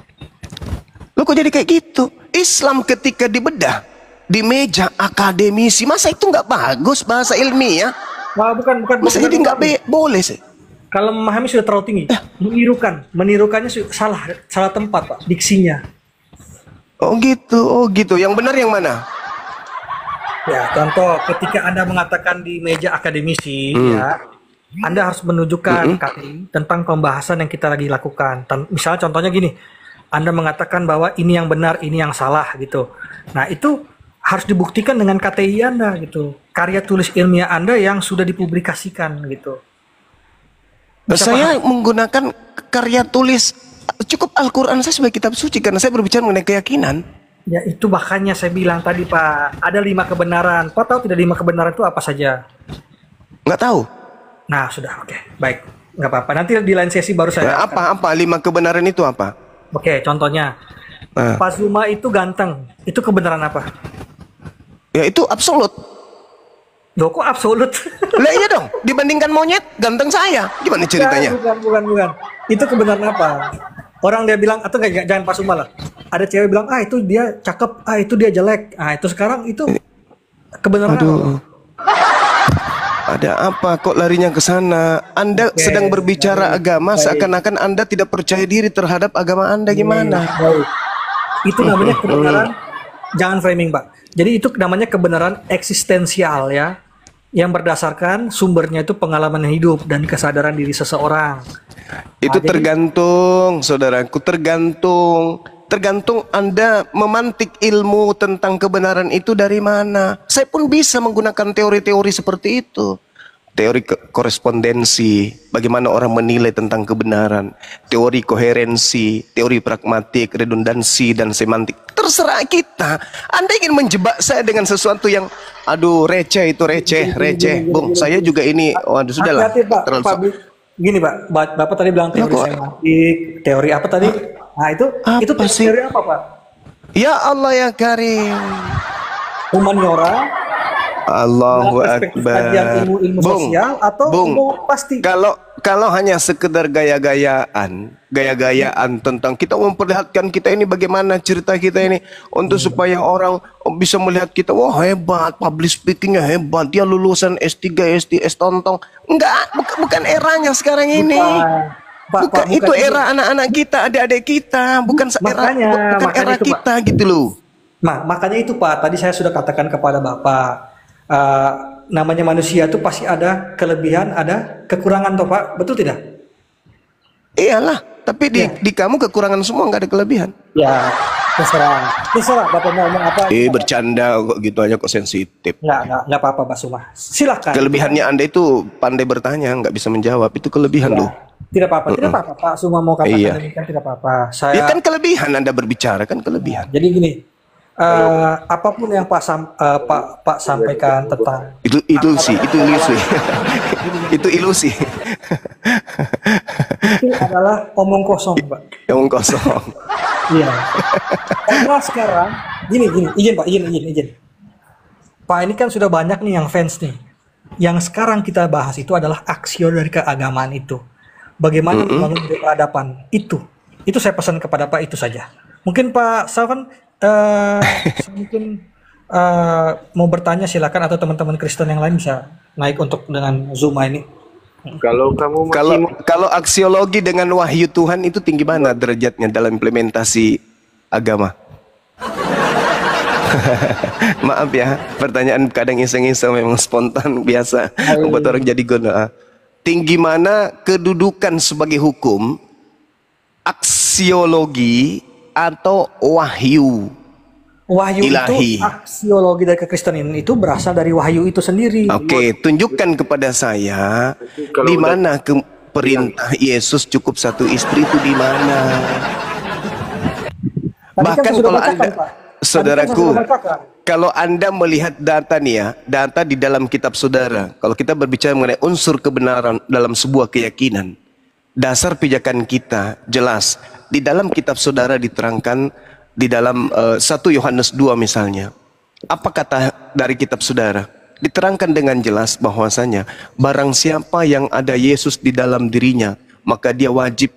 Lo kok jadi kayak gitu? Islam ketika dibedah di meja akademisi, masa itu nggak bagus bahasa ilmiah? Wah, bukan. Masa jadi nggak boleh sih? Kalau memahami sudah terlalu tinggi. Menirukannya salah tempat, Pak, diksinya. Oh gitu. Yang benar yang mana? Ya, contoh ketika Anda mengatakan di meja akademisi, ya, Anda harus menunjukkan KTI tentang pembahasan yang kita lagi lakukan. Misalnya contohnya gini, Anda mengatakan bahwa ini yang benar, ini yang salah gitu. Nah, itu harus dibuktikan dengan KTI Anda gitu. Karya tulis ilmiah Anda yang sudah dipublikasikan gitu. Saya menggunakan karya tulis, cukup Al-Quran saya sebagai kitab suci karena saya berbicara mengenai keyakinan. Ya, itu makanya saya bilang tadi, Pak, ada 5 kebenaran. Pak tahu tidak 5 kebenaran itu apa saja? Nggak tahu. Nah, sudah, oke, baik, nggak apa-apa. Nanti di lain sesi baru saya. Nah, apa 5 kebenaran itu apa? Oke, contohnya, Pak Zuma itu ganteng. Itu kebenaran apa? Ya itu absolut. Loh, kok absolut? Lah iya dong, dibandingkan monyet, ganteng saya. Gimana ceritanya? Bukan. Itu kebenaran apa? Orang dia bilang, atau enggak, jangan Pak Zuma lah. Ada cewek bilang, itu dia cakep, itu dia jelek. Itu sekarang itu kebenaran apa? Ada apa kok larinya ke sana? Anda sedang berbicara agama, seakan-akan Anda tidak percaya diri terhadap agama Anda, gimana? Itu namanya kebenaran, jangan framing, Pak. Jadi itu namanya kebenaran eksistensial ya, yang berdasarkan sumbernya itu pengalaman hidup dan kesadaran diri seseorang. Itu tergantung, saudaraku, tergantung Anda memantik ilmu tentang kebenaran itu dari mana. Saya pun bisa menggunakan teori-teori seperti itu. Teori korespondensi, bagaimana orang menilai tentang kebenaran. Teori koherensi, teori pragmatik, redundansi, dan semantik. Terserah kita. Anda ingin menjebak saya dengan sesuatu yang, aduh receh itu receh. Bung, saya juga ini, waduh sudahlah. Hati-hati, Pak. Gini, Pak, Bapak tadi bilang teori semantik, teori apa tadi? Nah, itu teori apa, Pak? Ya Allah ya Karim. Humaniora, Allahu Akbar. Ilmu sosial atau ilmu pasti? Kalau hanya sekedar gaya-gayaan tentang kita memperlihatkan kita ini bagaimana cerita kita ini untuk supaya orang bisa melihat kita, wah hebat, public speakingnya hebat, dia lulusan S3, STS tontong. Enggak, bukan eranya sekarang ini. Bukan itu era anak-anak kita, adik-adik kita, bukan era kita gitu loh. Makanya itu, Pak, tadi saya sudah katakan kepada Bapak, namanya manusia itu pasti ada kelebihan, ada kekurangan, toh Pak, betul tidak? Iyalah, tapi di kamu kekurangan semua, nggak ada kelebihan. Ya, terserah Bapak mau ngomong apa. Bercanda kok gitu aja kok sensitif. Nggak apa-apa, Pak Suma. Silakan. Kelebihannya Anda itu pandai bertanya, nggak bisa menjawab, itu kelebihan loh. Tidak apa-apa, Pak Suma mau katakan demikian, tidak apa-apa. Ya kan kelebihan Anda berbicara, kan kelebihan. Jadi gini, apapun yang Pak sampaikan tentang itu ilusi. Itu ilusi. Itu adalah omong kosong, Pak. Omong kosong. Iya. Karena sekarang gini, izin. Pak, ini kan sudah banyak nih yang fans nih. Yang sekarang kita bahas itu adalah aksio dari keagamaan itu. Bagaimana membangun peradaban itu. Itu saya pesan kepada Pak, itu saja. Mungkin Pak Sawan mungkin mau bertanya, silakan, atau teman-teman Kristen yang lain bisa naik untuk dengan Zuma ini. Kalau aksiologi dengan wahyu Tuhan itu tinggi mana derajatnya dalam implementasi agama? Maaf ya, pertanyaan kadang iseng-iseng, memang spontan biasa membuat orang jadi guna. Tinggi mana kedudukan sebagai hukum, aksiologi atau wahyu? Wahyu ilahi. Itu aksiologi dari kekristenan itu berasal dari wahyu itu sendiri. Oke, tunjukkan kepada saya di mana perintah Yesus cukup satu istri itu di mana? Bahkan kalau Anda, saudaraku, kalau Anda melihat data nih ya, data di dalam kitab saudara, kalau kita berbicara mengenai unsur kebenaran dalam sebuah keyakinan, dasar pijakan kita jelas di dalam kitab saudara diterangkan. Di dalam 1 Yohanes 2 misalnya, apa kata dari kitab saudara? Diterangkan dengan jelas bahwasanya barang siapa yang ada Yesus di dalam dirinya, maka dia wajib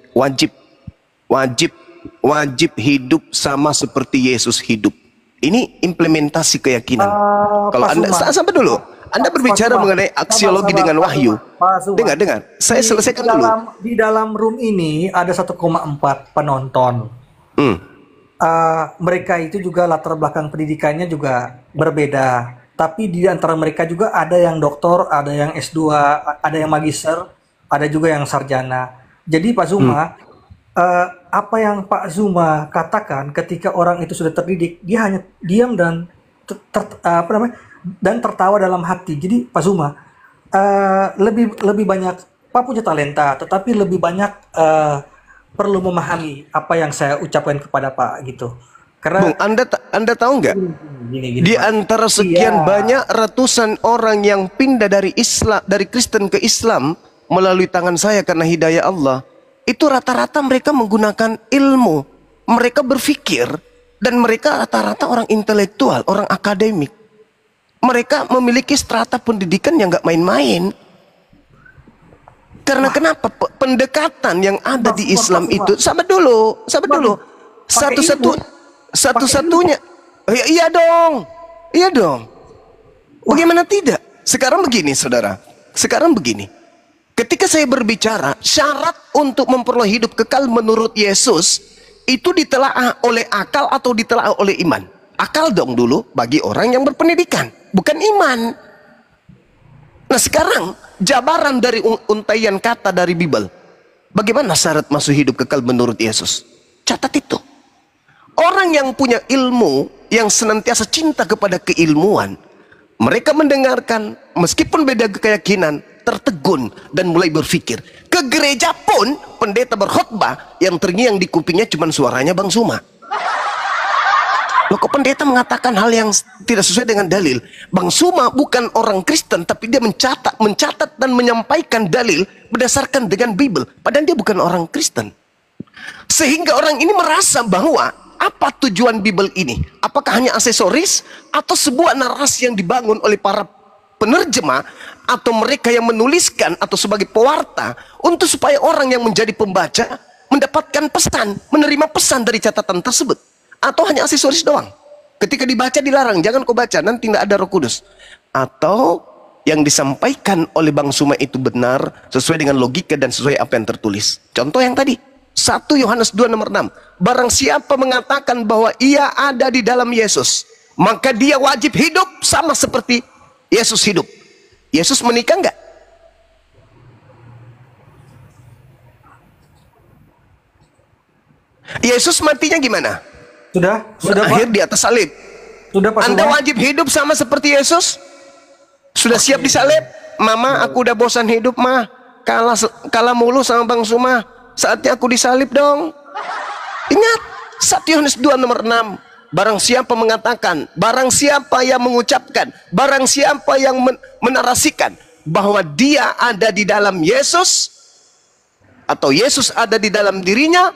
wajib hidup sama seperti Yesus hidup. Ini implementasi keyakinan. Kalau Anda sampai dulu, Anda berbicara mengenai aksiologi dengan wahyu. Dengar, saya selesaikan dulu. Di dalam room ini ada 1,4 penonton. Mereka itu juga latar belakang pendidikannya juga berbeda. Tapi di antara mereka juga ada yang doktor, ada yang S2, ada yang magister, ada juga yang sarjana. Jadi Pak Zuma, apa yang Pak Zuma katakan ketika orang itu sudah terdidik, dia hanya diam dan dan tertawa dalam hati. Jadi Pak Zuma lebih banyak, Pak punya talenta, tetapi lebih banyak perlu memahami apa yang saya ucapkan kepada Pak gitu. Karena Bung, Anda tahu nggak? Di antara sekian banyak ratusan orang yang pindah dari Islam, dari Kristen ke Islam melalui tangan saya karena hidayah Allah, itu rata-rata mereka menggunakan ilmu, mereka berpikir, dan mereka rata-rata orang intelektual, orang akademik. Mereka memiliki strata pendidikan yang nggak main-main. Karena kenapa? Pendekatan yang ada di Islam itu, sabar dulu. Satu-satunya, iya dong. Bagaimana tidak? Sekarang begini, saudara. Ketika saya berbicara, syarat untuk memperoleh hidup kekal menurut Yesus itu ditelaah oleh akal atau ditelaah oleh iman? Akal dong dulu bagi orang yang berpendidikan, bukan iman. Nah sekarang jabaran dari untaian kata dari Bible. Bagaimana syarat masuk hidup kekal menurut Yesus? Catat itu. Orang yang punya ilmu, yang senantiasa cinta kepada keilmuan, mereka mendengarkan meskipun beda keyakinan, tertegun dan mulai berpikir. Ke gereja pun pendeta berkhotbah yang terngiang di kupingnya cuma suaranya Bang Zuma. Loh kok pendeta mengatakan hal yang tidak sesuai dengan dalil? Bang Zuma bukan orang Kristen, tapi dia mencatat dan menyampaikan dalil berdasarkan dengan Bible. Padahal dia bukan orang Kristen. Sehingga orang ini merasa bahwa apa tujuan Bible ini? Apakah hanya aksesoris atau sebuah narasi yang dibangun oleh para penerjemah atau mereka yang menuliskan atau sebagai pewarta untuk supaya orang yang menjadi pembaca mendapatkan pesan, menerima pesan dari catatan tersebut? Atau hanya aksesoris doang? Ketika dibaca dilarang, jangan kau baca, nanti tidak ada Roh Kudus. Atau yang disampaikan oleh Bang Zuma itu benar sesuai dengan logika dan sesuai apa yang tertulis. Contoh yang tadi 1 Yohanes 2 nomor 6. Barang siapa mengatakan bahwa ia ada di dalam Yesus, maka dia wajib hidup sama seperti Yesus hidup. Yesus menikah enggak? Yesus matinya gimana? Sudah berakhir di atas salib. Sudah Pak Anda Zuma? wajib hidup sama seperti Yesus? Sudah siap disalib? Mama, aku udah bosan hidup, mah. Kalah mulu sama Bang Zuma. Saatnya aku disalib dong. Ingat 1 Yohanes 2 nomor 6. Barang siapa mengatakan, barang siapa yang mengucapkan, barang siapa yang menarasikan bahwa dia ada di dalam Yesus atau Yesus ada di dalam dirinya,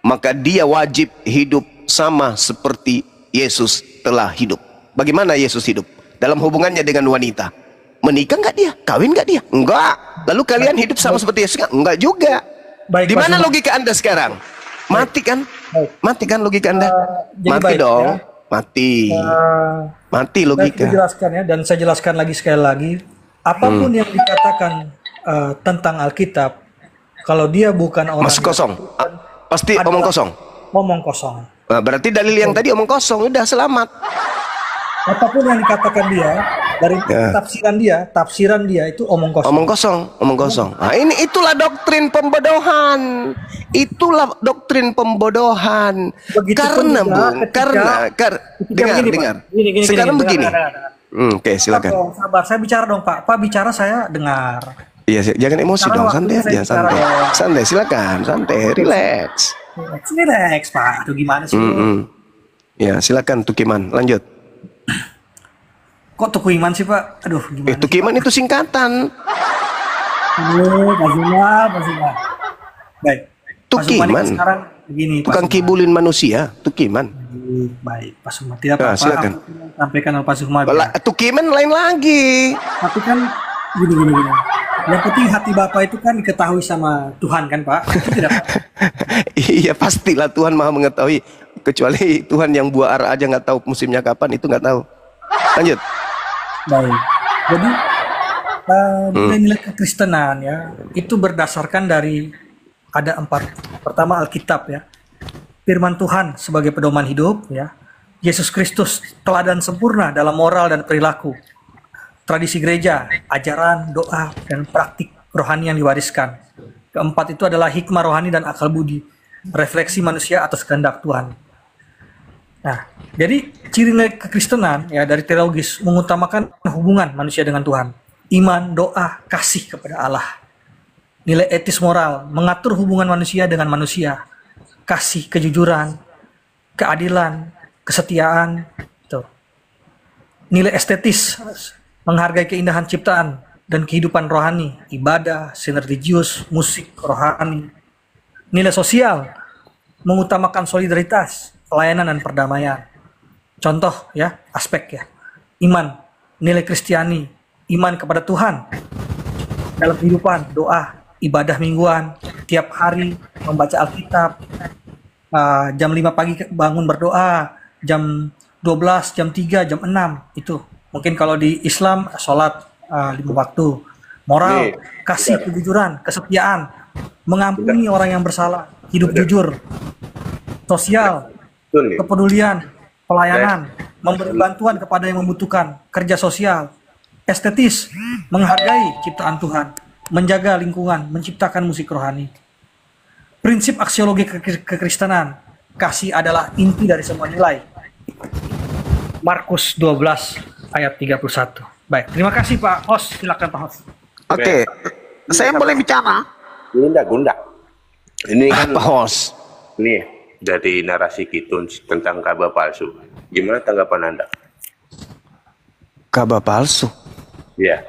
maka dia wajib hidup sama seperti Yesus telah hidup. Bagaimana Yesus hidup? Dalam hubungannya dengan wanita. Menikah nggak dia? Kawin nggak dia? Enggak. Lalu kalian hidup sama seperti Yesus? Enggak juga. Di mana logika Anda sekarang? Mati kan? Mati kan logika Anda? Mati dong. Ya. Mati logika. Saya jelaskan ya, dan saya jelaskan lagi sekali lagi. Apapun yang dikatakan tentang Alkitab, kalau dia bukan orang masuk kosong. Pasti omong kosong. Omong kosong. Nah, berarti dalil yang tadi omong kosong, udah selamat. Apapun yang dikatakan dia dari tafsiran dia itu omong kosong. Omong kosong. Nah, itulah doktrin pembodohan. Karena Bung, dengar. Sekarang begini. Oke, silakan. Sabar, saya bicara dong, Pak. Pak bicara, saya dengar. Iya, jangan emosi dong, santai aja, santai, silakan, santai, relax, Pak. Itu gimana sih? Ya, silakan Tukiman, lanjut. Kok Tukiman sih, Pak? Aduh, gimana? Tukiman itu singkatan. Pak Zuma. Baik. Tukiman. Sekarang begini, tukang kibulin manusia, Tukiman. Baik, Pak Zuma. Tidak apa-apa. Silakan. Sampaikan Pak Zuma. Tukiman lain lagi. Tapi kan gini. Yang penting hati Bapak itu kan diketahui sama Tuhan kan Pak? Itu tidak Pak? Iya pastilah Tuhan maha mengetahui. Kecuali Tuhan yang buah ara aja nggak tahu musimnya kapan, itu nggak tahu. Lanjut. Baik. Jadi nilai-nilai kekristenan ya itu berdasarkan dari ada 4. Pertama Alkitab ya, Firman Tuhan sebagai pedoman hidup ya, Yesus Kristus teladan sempurna dalam moral dan perilaku, tradisi gereja, ajaran, doa, dan praktik rohani yang diwariskan. Keempat itu adalah hikmah rohani dan akal budi, refleksi manusia atas kehendak Tuhan. Nah, jadi ciri nilai kekristenan ya dari teologis mengutamakan hubungan manusia dengan Tuhan, iman, doa, kasih kepada Allah. Nilai etis moral mengatur hubungan manusia dengan manusia, kasih, kejujuran, keadilan, kesetiaan. Tuh. Nilai estetis menghargai keindahan ciptaan dan kehidupan rohani, ibadah, sinergius, musik, rohani. Nilai sosial mengutamakan solidaritas, pelayanan dan perdamaian. Contoh ya, aspek ya. Iman, nilai Kristiani, iman kepada Tuhan. Dalam kehidupan, doa, ibadah mingguan, tiap hari membaca Alkitab. Jam 5 pagi bangun berdoa, jam 12, jam 3, jam 6 itu. Mungkin kalau di Islam sholat 5 waktu. Moral, kasih, kejujuran, kesetiaan, mengampuni orang yang bersalah, hidup jujur. Sosial, kepedulian, pelayanan, memberi bantuan kepada yang membutuhkan, kerja sosial. Estetis, menghargai ciptaan Tuhan, menjaga lingkungan, menciptakan musik rohani. Prinsip aksiologi kekristenan, kasih adalah inti dari semua nilai. Markus 12 ayat 31. Baik, terima kasih Pak Host, silakan Pak Host. Oke. Saya boleh bicara? Gunda. Ini kan Pak Host. Nih, dari narasi Kitun tentang kabar palsu. Gimana tanggapan Anda? Kabar palsu? Ya.